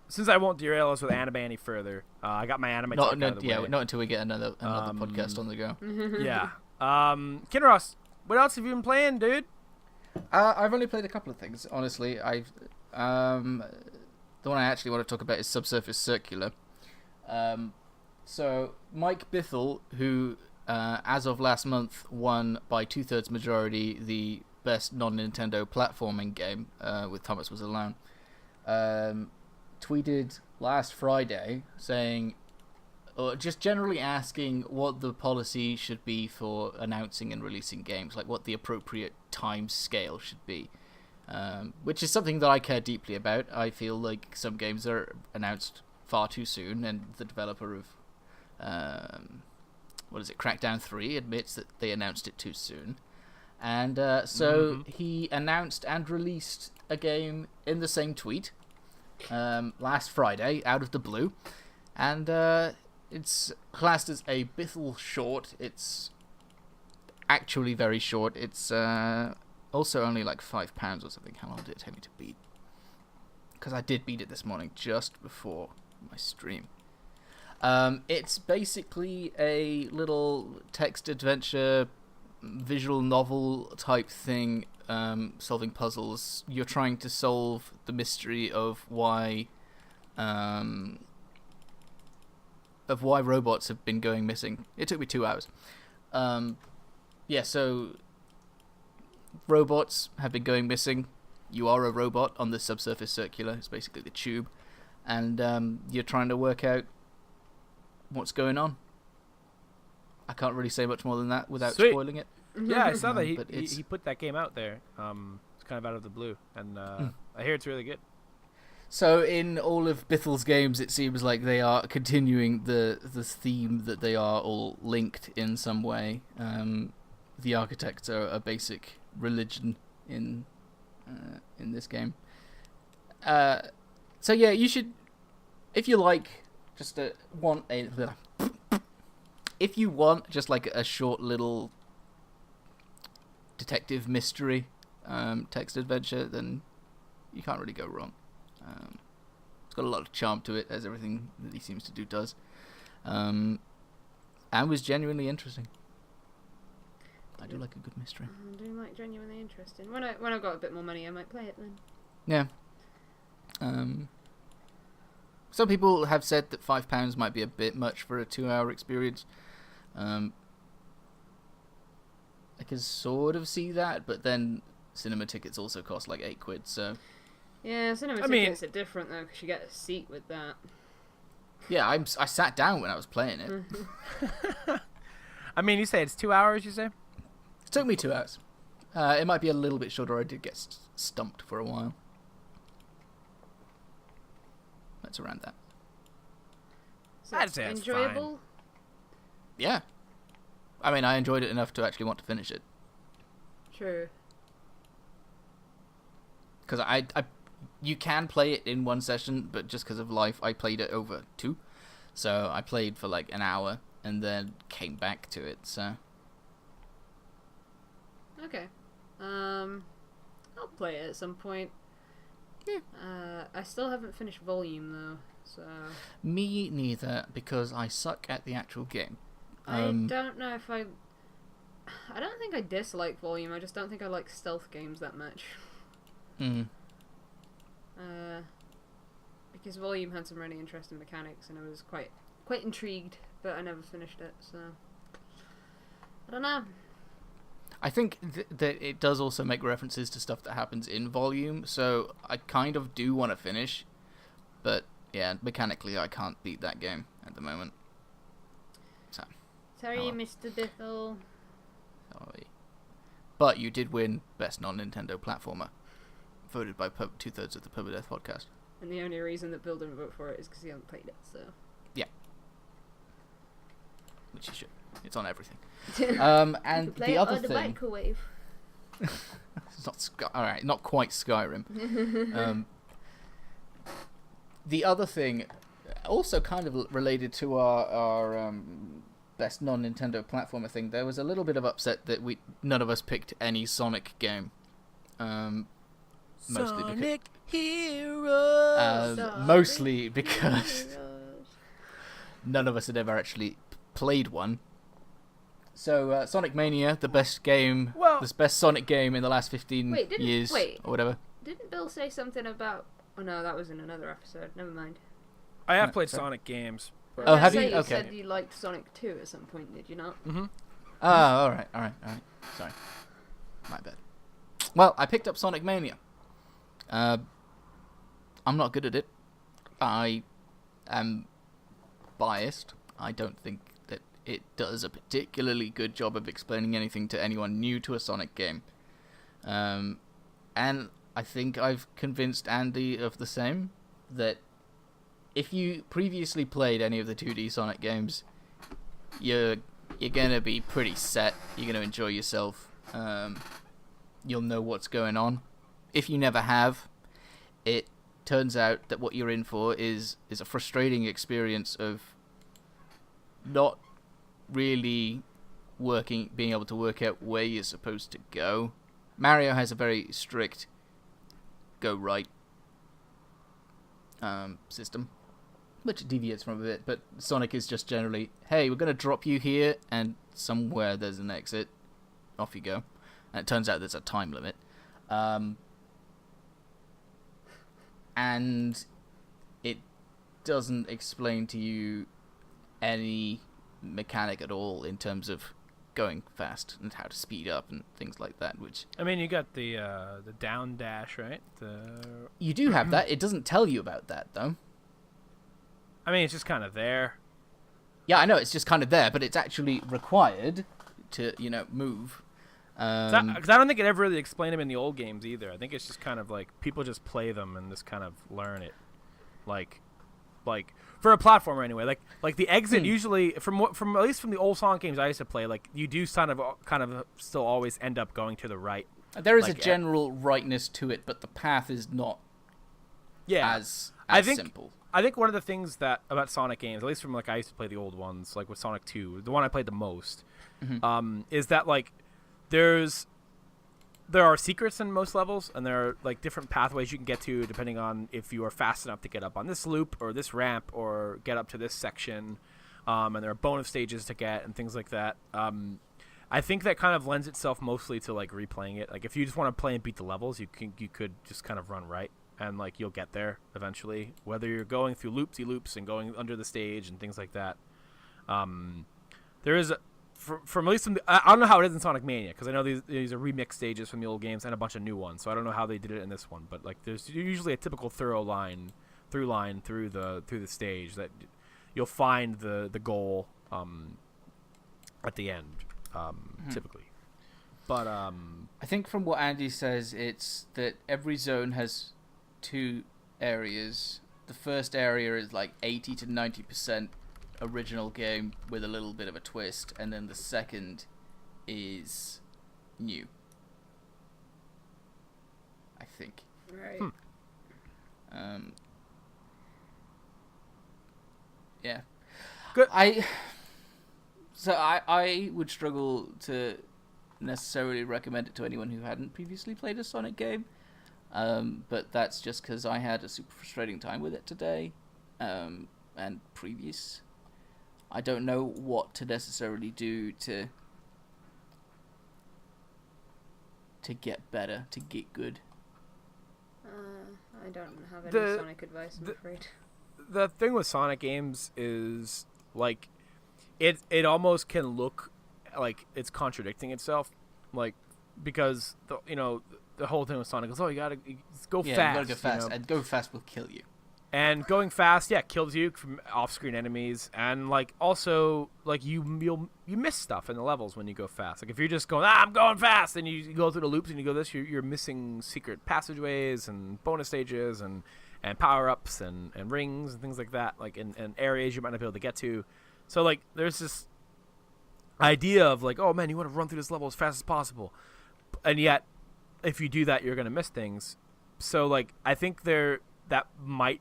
since I won't derail us with anime any further, I got my anime talk out of the way. not until we get another podcast on the go. Yeah. Kinross, what else have you been playing, dude? I've only played a couple of things, honestly. I've the one I actually want to talk about is Subsurface Circular. So Mike Bithell, who as of last month won by 2/3 majority the best non-Nintendo platforming game with Thomas Was Alone, tweeted last Friday saying, or just generally asking what the policy should be for announcing and releasing games, like what the appropriate time scale should be, which is something that I care deeply about. I feel like some games are announced far too soon, and the developer of Crackdown 3 admits that they announced it too soon. And so he announced and released a game in the same tweet last Friday, out of the blue. And it's classed as a Bithell short. It's actually very short. It's also only like £5 or something. How long did it take me to beat? Because I did beat it this morning, just before my stream. It's basically a little text adventure, visual novel type thing, solving puzzles. You're trying to solve the mystery of why robots have been going missing. It took me 2 hours. So robots have been going missing. You are a robot on the Subsurface Circular. It's basically the tube. And you're trying to work out what's going on. I can't really say much more than that without spoiling it. Yeah, I saw that he put that game out there. It's kind of out of the blue, and I hear it's really good. So in all of Bithell's games, it seems like they are continuing the theme that they are all linked in some way. The architects are a basic religion in this game. So yeah, you should, if you like, if you want just like a short little detective mystery text adventure, then you can't really go wrong. It's got a lot of charm to it, as everything that he seems to do does, and was genuinely interesting. I do like a good mystery. I do like genuinely interesting. When I've got a bit more money, I might play it then. Yeah. Some people have said that £5 might be a bit much for a 2-hour experience. I can sort of see that, but then cinema tickets also cost like £8, so... Yeah, cinema tickets are different though, because you get a seat with that. Yeah, I sat down when I was playing it. I mean, you say it's 2 hours, you say? It took me 2 hours. It might be a little bit shorter. I did get stumped for a while. That's around that. So I'd say it's enjoyable. fine. Yeah. I mean, I enjoyed it enough to actually want to finish it. True. Because you can play it in one session, but just because of life, I played it over 2. So I played for like an hour and then came back to it. So. Okay. I'll play it at some point. Yeah. I still haven't finished Volume though, so. Me neither, because I suck at the actual game. I don't know if I don't think I dislike Volume. I just don't think I like stealth games that much. Because Volume had some really interesting mechanics, and I was quite intrigued, but I never finished it. So I don't know. I think that it does also make references to stuff that happens in Volume, so I kind of do want to finish, but yeah, mechanically I can't beat that game at the moment. So. Sorry, Mr. Bithell. Sorry. But you did win Best Non-Nintendo Platformer, voted by 2/3 of the Permadeath podcast. And the only reason that Bill didn't vote for it is because he hasn't played it, so. Yeah. which you should. It's on everything. And You play the it other on the thing, microwave. it's not all right, not quite Skyrim. The other thing, also kind of related to our best non-Nintendo platformer thing, there was a little bit of upset that none of us picked any Sonic game. Sonic Heroes. Mostly because none of us had ever actually played one. So Sonic Mania, the best game, the best Sonic game in the last 15 years or whatever. Didn't Bill say something about... Oh no, that was in another episode. Never mind. I have played Sonic games. Oh, have you? You Okay. said you liked Sonic 2 at some point, did you not? Mm-hmm. Oh, all right. Sorry. My bad. Well, I picked up Sonic Mania. I'm not good at it. I am biased. I don't think that it does a particularly good job of explaining anything to anyone new to a Sonic game. And I think I've convinced Andy of the same, that if you previously played any of the 2D Sonic games, you're gonna be pretty set. You're gonna enjoy yourself. You'll know what's going on. If you never have, it turns out that what you're in for is a frustrating experience of not really being able to work out where you're supposed to go. Mario has a very strict go right system, which deviates from a bit, but Sonic is just generally, hey, we're going to drop you here, and somewhere there's an exit. Off you go. And it turns out there's a time limit. And it doesn't explain to you any mechanic at all in terms of going fast and how to speed up and things like that, which... I mean, you got the down dash, right? You do have that. It doesn't tell you about that, though. I mean, it's just kind of there. Yeah, I know, it's just kind of there, but it's actually required to, move. Because I don't think it ever really explained them in the old games either. I think it's just kind of like people just play them and just kind of learn it, like for a platformer anyway. Like the exit usually from at least from the old Sonic games I used to play, like you do kind of still always end up going to the right. There is a general rightness to it, but the path is not as simple. I think one of the things that about Sonic games, at least from like I used to play the old ones, like with Sonic 2, the one I played the most, is that like there are secrets in most levels, and there are like different pathways you can get to depending on if you are fast enough to get up on this loop or this ramp or get up to this section, and there are bonus stages to get and things like that. I think that kind of lends itself mostly to like replaying it. Like if you just want to play and beat the levels, you could just kind of run right, and like you'll get there eventually, whether you're going through loopsy-loops and going under the stage and things like that. There is from at least I don't know how it is in Sonic Mania, because I know these are remixed stages from the old games and a bunch of new ones, so I don't know how they did it in this one. But like, there's usually a typical through line through the stage that you'll find the goal at the end, typically. But I think from what Andy says, it's that every zone has 2 areas. The first area is like 80 to 90% original game with a little bit of a twist, and then the second is new, I think. Right. Yeah. Good. I would struggle to necessarily recommend it to anyone who hadn't previously played a Sonic game, but that's just because I had a super frustrating time with it today, and previous. I don't know what to necessarily do to get better, to get good. I don't have any Sonic advice, I'm afraid. The thing with Sonic games is like it almost can look like it's contradicting itself, like because the whole thing with Sonic is, oh, you gotta go fast. Yeah, you gotta go fast, and go fast will kill you. And going fast, kills you from off-screen enemies, and like also like you miss stuff in the levels when you go fast. Like if you're just going, I'm going fast, and you go through the loops and you go this, you're missing secret passageways and bonus stages and power-ups and rings and things like that, like and areas you might not be able to get to. So like there's just idea of like, oh man, you want to run through this level as fast as possible, and yet if you do that, you're gonna miss things. So like, I think that might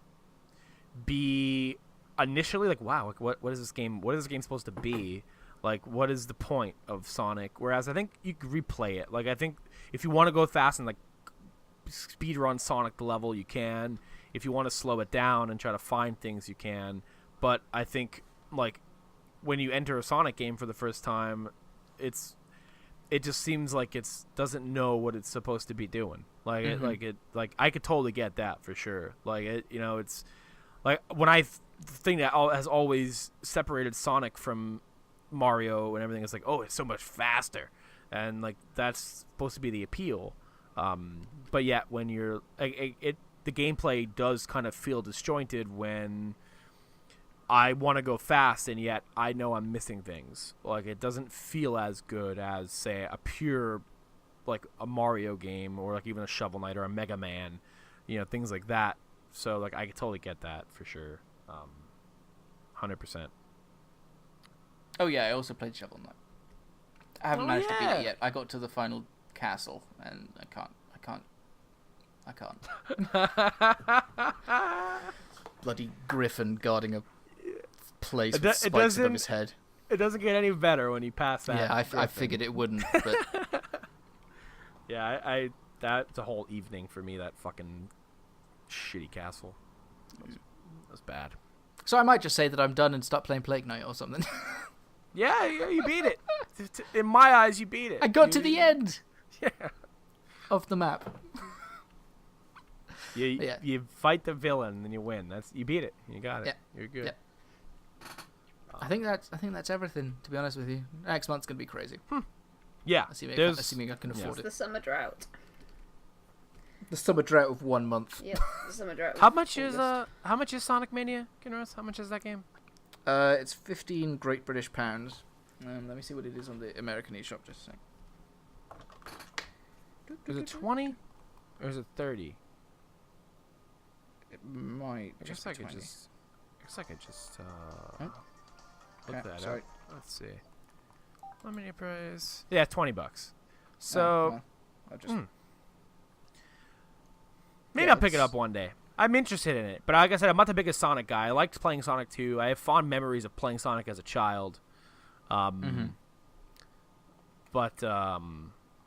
be initially like, wow, like what is this game? What is this game supposed to be? Like, what is the point of Sonic? Whereas I think you could replay it. Like, I think if you want to go fast and like speed run Sonic the level, you can. If you want to slow it down and try to find things, you can. But I think like when you enter a Sonic game for the first time, it just seems like doesn't know what it's supposed to be doing. Like like I could totally get that for sure. Like it's like when the thing that has always separated Sonic from Mario and everything is like, oh, it's so much faster, and like that's supposed to be the appeal. But yet when you're the gameplay does kind of feel disjointed when I want to go fast and yet I know I'm missing things. Like it doesn't feel as good as say a pure like a Mario game or like even a Shovel Knight or a Mega Man, things like that. So like I could totally get that for sure. 100%. Oh yeah, I also played Shovel Knight. I haven't managed to beat it yet. I got to the final castle and I can't. Bloody griffin guarding a place with spikes above his head. It doesn't get any better when you pass that. Yeah, I figured it wouldn't. But yeah, that's a whole evening for me. That fucking shitty castle. It was bad. So I might just say that I'm done and stop playing Plague Knight or something. Yeah, you beat it. In my eyes, you beat it. I got to the end. Yeah. Of the map. You fight the villain and you win. You beat it. You got it. Yeah. You're good. Yeah. I think that's everything. To be honest with you, next month's gonna be crazy. Yeah. Assuming I can afford It's it. the summer drought. The summer drought of 1 month. Yeah, the summer drought. How much is Sonic Mania, Kinross? How much is that game? It's 15 Great British pounds. Let me see what it is on the American eShop. Just a sec. Is it 20 or is it 30? It might. I guess I could just look that sorry. up. Let's see. Mania price. Yeah, $20. So well, I'll just. Maybe I'll pick it up one day. I'm interested in it, but like I said, I'm not the biggest Sonic guy. I liked playing Sonic 2. I have fond memories of playing Sonic as a child. But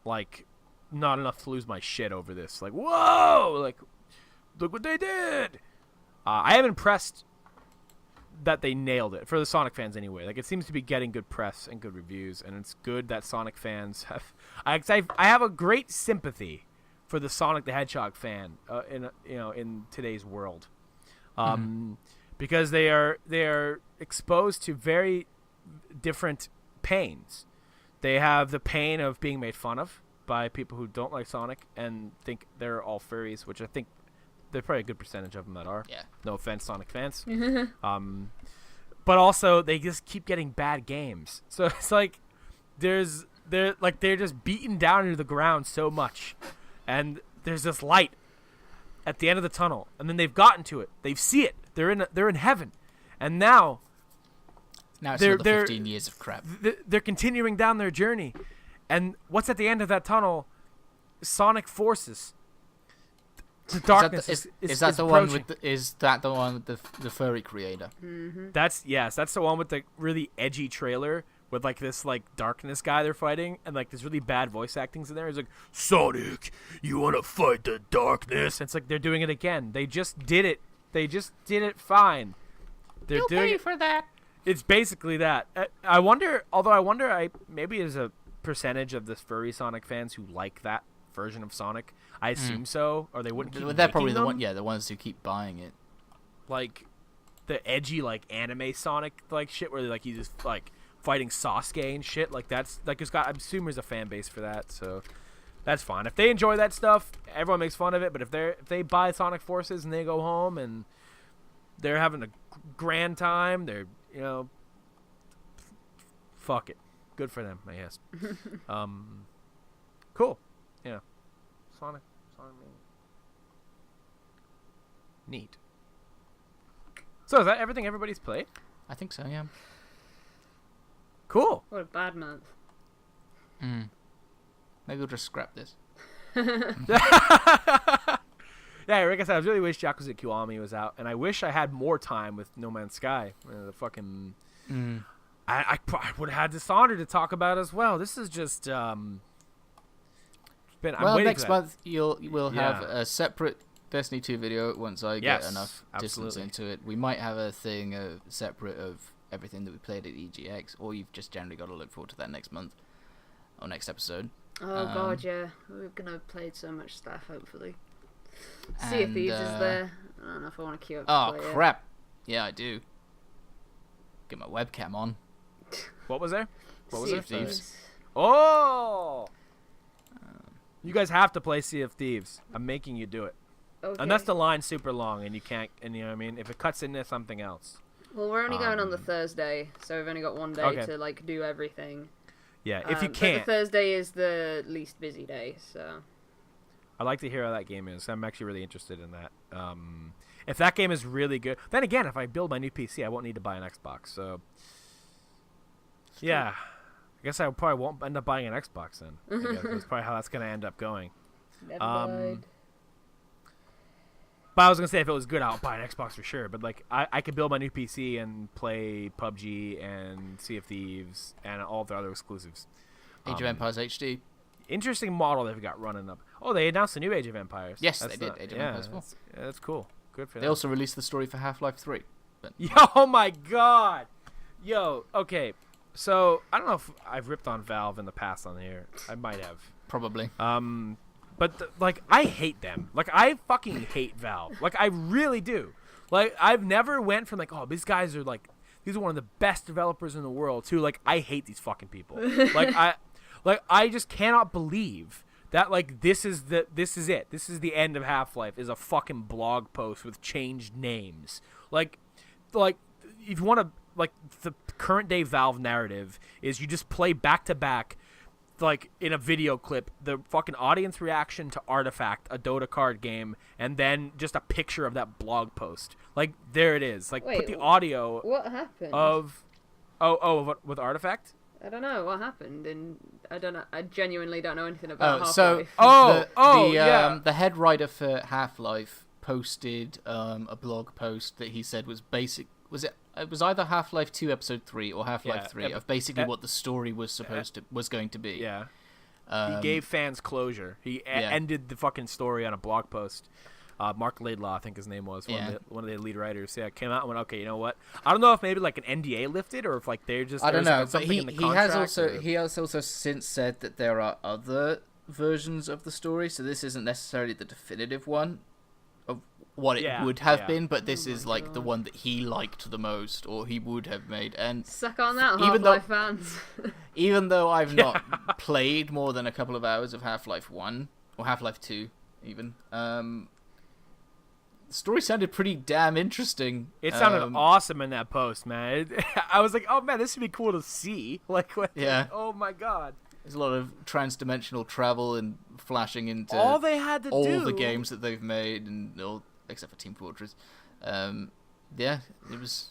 like, not enough to lose my shit over this. Like, whoa! Like, look what they did! I am impressed that they nailed it, for the Sonic fans anyway. Like, it seems to be getting good press and good reviews, and it's good that Sonic fans have... I have a great sympathy for the Sonic the Hedgehog fan in today's world, because they are exposed to very different pains. They have the pain of being made fun of by people who don't like Sonic and think they're all furries, which I think there's probably a good percentage of them that are. Yeah. No offense, Sonic fans. But also they just keep getting bad games. So it's like they're just beaten down into the ground so much. And there's this light at the end of the tunnel, and then they've gotten to it. They see it. They're in heaven, and now it's another 15 years of crap. They're continuing down their journey, and what's at the end of that tunnel? Sonic forces. The darkness is that the one with the furry creator? Mm-hmm. That's the one with the really edgy trailer. With, like, this, like, darkness guy they're fighting, and, like, there's really bad voice actings in there. He's like, Sonic, you want to fight the darkness? And it's like, they're doing it again. They just did it. They just did it fine. They're doing it for that. It's basically that. I wonder, maybe there's a percentage of the furry Sonic fans who like that version of Sonic. I assume so, or they wouldn't keep They're probably them. the ones who keep buying it. Like, the edgy, like, anime Sonic, like, shit where, like, he just, like... fighting Sasuke and shit, like that's like I assume there's a fan base for that, so that's fine. If they enjoy that stuff, everyone makes fun of it. But if they buy Sonic Forces and they go home and they're having a grand time, they're fuck it, good for them, I guess. Cool, yeah. Sonic neat. So is that everything everybody's played? I think so, yeah. Cool. What a bad month. Maybe we'll just scrap this. Yeah, like I said, I really wish Yakuza Kiwami was out, and I wish I had more time with No Man's Sky. The fucking, I would have had Dishonored to talk about as well. This is just I'm next month we'll have a separate Destiny 2 video once I get enough distance into it. We might have a thing separate of everything that we played at EGX, or you've just generally got to look forward to that next month or next episode. Oh god, yeah, we're gonna have played so much stuff. Hopefully, Sea of Thieves is there. I don't know if I want to queue up. Oh crap! Yeah, I do. Get my webcam on. What was there? What was Sea there? of Thieves. Oh! You guys have to play Sea of Thieves. I'm making you do it. Okay. Unless the line's super long and you can't, and you know what I mean? If it cuts into something else. Well, we're only going on the Thursday, so we've only got one day to like do everything. Yeah, if you But can't. the Thursday is the least busy day, so. I'd like to hear how that game is. I'm actually really interested in that. If that game is really good, then again, if I build my new PC, I won't need to buy an Xbox. So, yeah, I guess I probably won't end up buying an Xbox then. I guess that's probably how that's gonna end up going. Never mind. But I was gonna say if it was good, I'll buy an Xbox for sure. But like, I could build my new PC and play PUBG and Sea of Thieves and all the other exclusives. Age of Empires HD. Interesting model they've got running up. Oh, they announced a new Age of Empires. Yes, they did. Age of Empires 4. That's cool. Good for them. They also released the story for Half-Life 3. But... Yo, oh my god. Yo, okay. So, I don't know if I've ripped on Valve in the past on here. I might have. Probably. But, like, I hate them. Like, I fucking hate Valve. Like, I really do. Like, I've never went from, like, oh, these guys are, like, these are one of the best developers in the world, to, like, I hate these fucking people. I just cannot believe that, like, this is it. This is the end of Half-Life, is a fucking blog post with changed names. Like, if you want to, like, the current-day Valve narrative is you just play back-to-back, like in a video clip, the fucking audience reaction to Artifact, a Dota card game, and then just a picture of that blog post. Like, there it is. Like, put the audio. What happened? With Artifact? I don't know what happened, and I don't know. I genuinely don't know anything about Half-Life. The head writer for Half-Life posted a blog post that he said was basic. It was either Half-Life 2 Episode 3 or Half-Life 3 of basically what the story was going to be. Yeah. He gave fans closure. He ended the fucking story on a blog post. Mark Laidlaw, I think his name was, one of the lead writers. Yeah, came out and went, okay, you know what? I don't know if maybe like an NDA lifted or if like they're just I don't know, but he has also since said that there are other versions of the story, so this isn't necessarily the definitive one of what it would have been, but this is like the one that he liked the most, or he would have made. And suck on that, Half-Life fans. Even though I've not played more than a couple of hours of Half-Life 1 or Half-Life 2, even, the story sounded pretty damn interesting. It sounded awesome in that post, man. I was like, oh man, this would be cool to see. Like, oh my god. There's a lot of trans-dimensional travel and flashing into all they had to do. The games that they've made, and all except for Team Fortress. It was.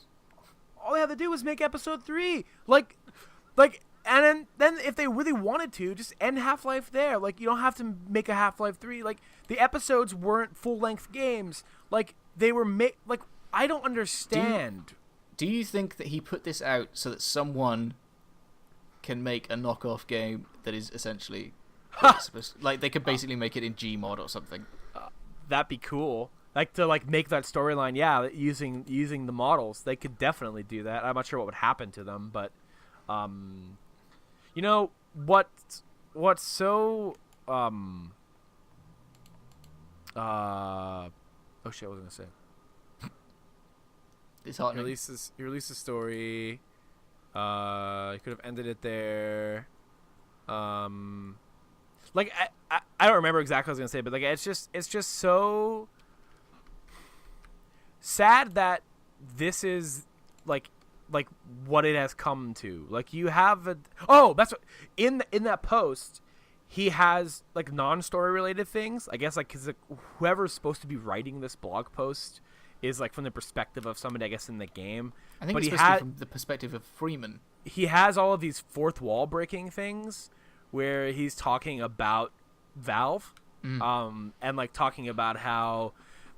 All they had to do was make Episode 3. Like, and then if they really wanted to, just end Half-Life there. Like, you don't have to make a Half-Life 3. Like, the episodes weren't full-length games. Like, they were like, I don't understand. Do you think that he put this out so that someone can make a knockoff game that is essentially like they could basically make it in Gmod or something? That'd be cool. Like, to like make that storyline, using the models, they could definitely do that. I'm not sure what would happen to them, but you know what's so oh shit, what was I gonna say? Disheartening. He released a story. You could have ended it there. Like, I don't remember exactly what I was gonna say, but like it's just so sad that this is like what it has come to. Like, you have that's what in that post he has like non-story related things, I guess, like, because whoever's supposed to be writing this blog post is like from the perspective of somebody, I guess, in the game. I think but it's supposed to be from the perspective of Freeman. he has all of these fourth wall breaking things where he's talking about Valve, and like talking about how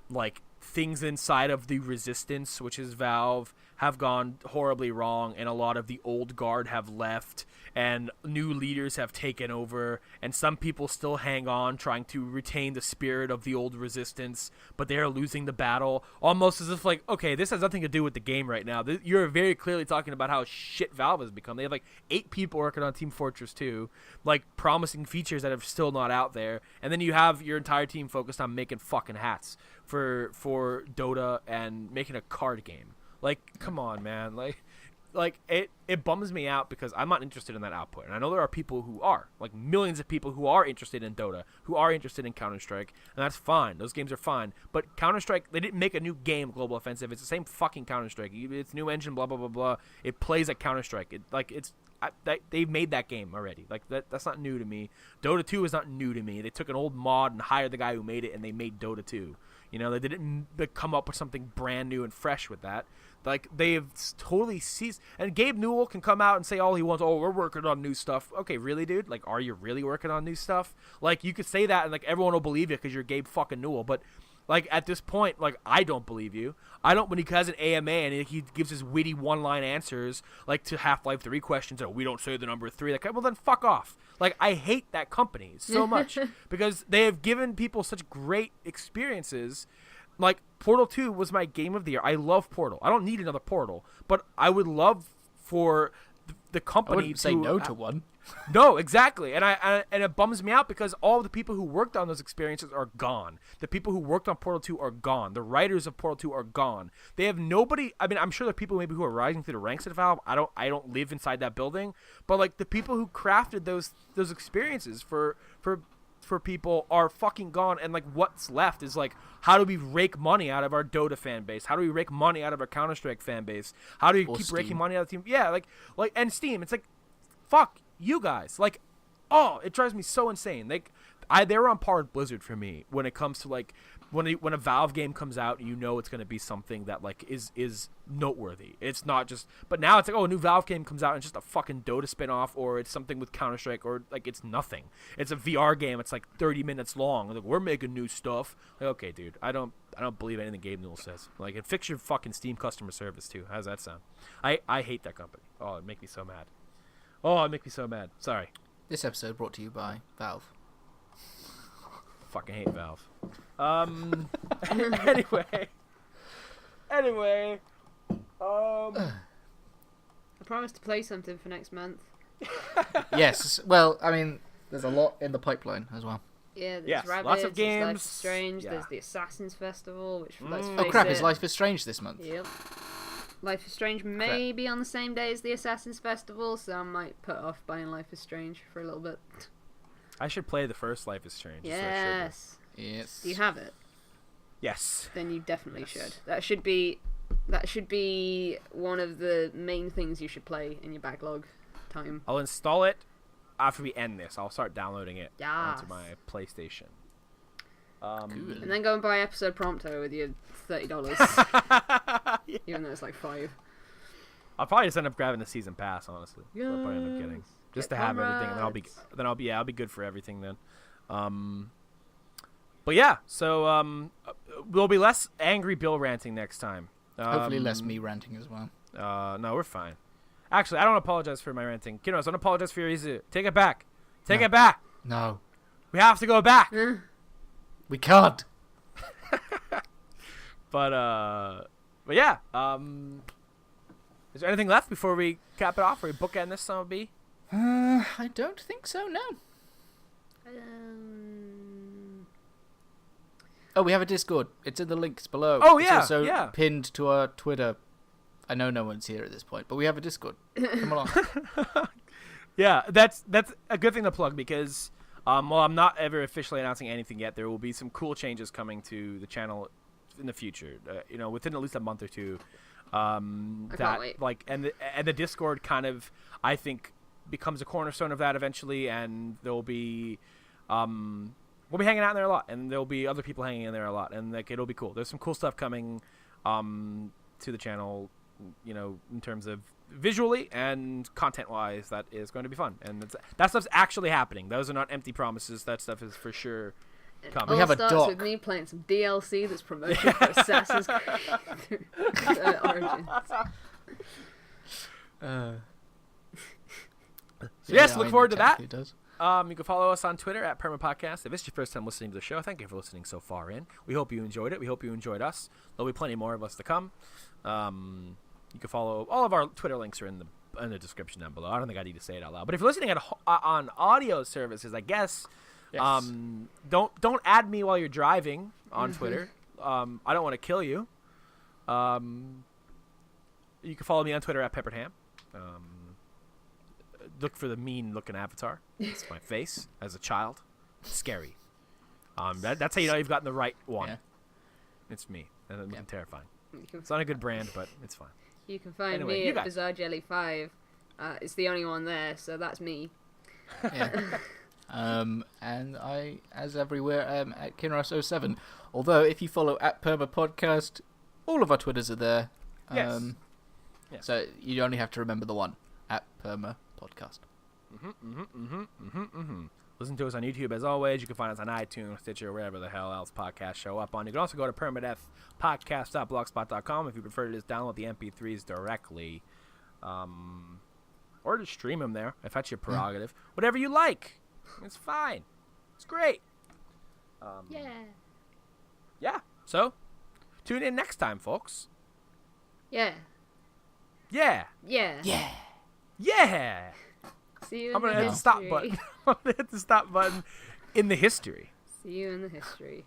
like things inside of the Resistance, which is Valve, have gone horribly wrong, and a lot of the old guard have left, and new leaders have taken over, and some people still hang on, trying to retain the spirit of the old Resistance, but they are losing the battle, almost as if like, okay, this has nothing to do with the game right now. You're very clearly talking about how shit Valve has become. They have like 8 people working on Team Fortress 2, like promising features that are still not out there, and then you have your entire team focused on making fucking hats for Dota and making a card game. Like, come on, man. Like it bums me out because I'm not interested in that output. And I know there are people who are, like millions of people who are interested in Dota, who are interested in Counter-Strike, and that's fine. Those games are fine. But Counter-Strike, they didn't make a new game, Global Offensive. It's the same fucking Counter-Strike. It's new engine, blah, blah, blah, blah. It plays like Counter-Strike. They've made that game already. Like, that's not new to me. Dota 2 is not new to me. They took an old mod and hired the guy who made it, and they made Dota 2. You know, they didn't come up with something brand new and fresh with that. Like, they've totally seized. And Gabe Newell can come out and say all he wants. Oh, we're working on new stuff. Okay, really, dude? Like, are you really working on new stuff? Like, you could say that and, like, everyone will believe you because you're Gabe fucking Newell. But, like, at this point, like, I don't believe you. I don't when he has an AMA and he gives his witty one-line answers, like, to Half-Life 3 questions. Oh, we don't say the number 3. Like, well, then fuck off. Like, I hate that company so much because they have given people such great experiences. Like, Portal 2 was my game of the year. I love Portal. I don't need another Portal, but I would love for the company I wouldn't say no to one. No, exactly. And and it bums me out because all the people who worked on those experiences are gone. The people who worked on Portal 2 are gone. The writers of Portal 2 are gone. They have nobody. I mean, I'm sure there are people maybe who are rising through the ranks at Valve. I don't live inside that building, but like the people who crafted those experiences for people are fucking gone, and like what's left is like, how do we rake money out of our Dota fan base? How do we rake money out of our Counter-Strike fan base? How do we keep raking money out of the team? Yeah, like and Steam. It's like, fuck you guys. Like, oh, it drives me so insane. Like, they were on par with Blizzard for me when it comes to like when a Valve game comes out, you know it's going to be something that like is noteworthy. It's not just, but now it's like, oh, a new Valve game comes out and it's just a fucking Dota spin-off, or it's something with Counter-Strike, or like it's nothing. It's a VR game. It's like 30 minutes long. Like, we're making new stuff. Like, okay, dude, I don't believe anything Gabe Newell says. Like, and fix your fucking Steam customer service too. How does that sound? I hate that company. Oh, it makes me so mad. Oh, it makes me so mad. Sorry. This episode brought to you by Valve. Fucking hate Valve. Anyway. I promised to play something for next month. Yes. Well, I mean, there's a lot in the pipeline as well. Yeah, there's yes, Rabbids, lots of games. There's Life is Strange, Yeah. there's the Assassin's Festival, which let's face Oh crap! it, Is Life is Strange this month? Yep. Life is Strange may be on the same day as the Assassin's Festival, so I might put off buying Life is Strange for a little bit. I should play the first Life is Strange. Yes. Yes. Do you have it? Yes. Then you definitely Yes. should. That should be one of the main things you should play in your backlog time. I'll install it after we end this. I'll start downloading it Yes. onto my PlayStation. Cool. And then go and buy episode Prompto with your $30, even though it's like $5. I'll probably just end up grabbing the season pass, honestly. Yes. I'll probably end up getting just Get to have everything, and comrades. I'll be good for everything then. But yeah, so there'll be less angry Bill ranting next time. Hopefully less me ranting as well. No, we're fine. Actually, I don't apologize for my ranting. Kinos, don't apologize for your easy. Take it back. Take it back. No. We have to go back. We can't. But yeah. Is there anything left before we cap it off, or we bookend this son of a bee? I don't think so, no. Oh, we have a Discord. It's in the links below. Oh, It's yeah, also yeah. pinned to our Twitter. I know no one's here at this point, but we have a Discord. Come along. Yeah, that's a good thing to plug because, while I'm not ever officially announcing anything yet, there will be some cool changes coming to the channel in the future. Within at least a month or two. can't wait. Like, and the Discord kind of, I think, becomes a cornerstone of that eventually, and there'll be, we'll be hanging out in there a lot, and there'll be other people hanging in there a lot, and like it'll be cool. There's some cool stuff coming, to the channel, in terms of visually and content-wise, that is going to be fun. And that stuff's actually happening. Those are not empty promises. That stuff is for sure coming. It We have a starts doc. with me playing some DLC that's promoted for Assassin's Creed Origins. So yes, Yeah, look I forward to that. technically does. You can follow us on Twitter at PermaPodcast. If it's your first time listening to the show, thank you for listening so far in. We hope you enjoyed it. We hope you enjoyed us. There'll be plenty more of us to come. You can follow all of our Twitter links are in the description down below. I don't think I need to say it out loud. But if you're listening on audio services, I guess Yes. don't add me while you're driving on Twitter. I don't want to kill you. You can follow me on Twitter at Pepperdham. Look for the mean-looking avatar. It's my face as a child. It's scary. That's how you know you've gotten the right one. Yeah. It's me. And it's looking terrifying. You can, It's not a good brand, but it's fine. you can find Anyway, me you at guys. Bizarre Jelly 5. It's the only one there, so that's me. Yeah. And I, as everywhere, am at Kinross07. Although, if you follow at Perma Podcast, all of our Twitters are there. Yes. Yes. So you only have to remember the one, at Perma Podcast. Listen to us on YouTube as always. You can find us on iTunes, Stitcher, wherever the hell else podcasts show up on. You can also go to permadeathpodcast.blogspot.com if you prefer to just download the MP3s directly. Or just stream them there, if that's your prerogative. Whatever you like. It's fine. It's great. Yeah. So, tune in next time, folks. Yeah. Yeah. Yeah. Yeah. Yeah. See you I'm in going the to hit the stop history. button. I'm going to hit the stop button in the history. See you in the history.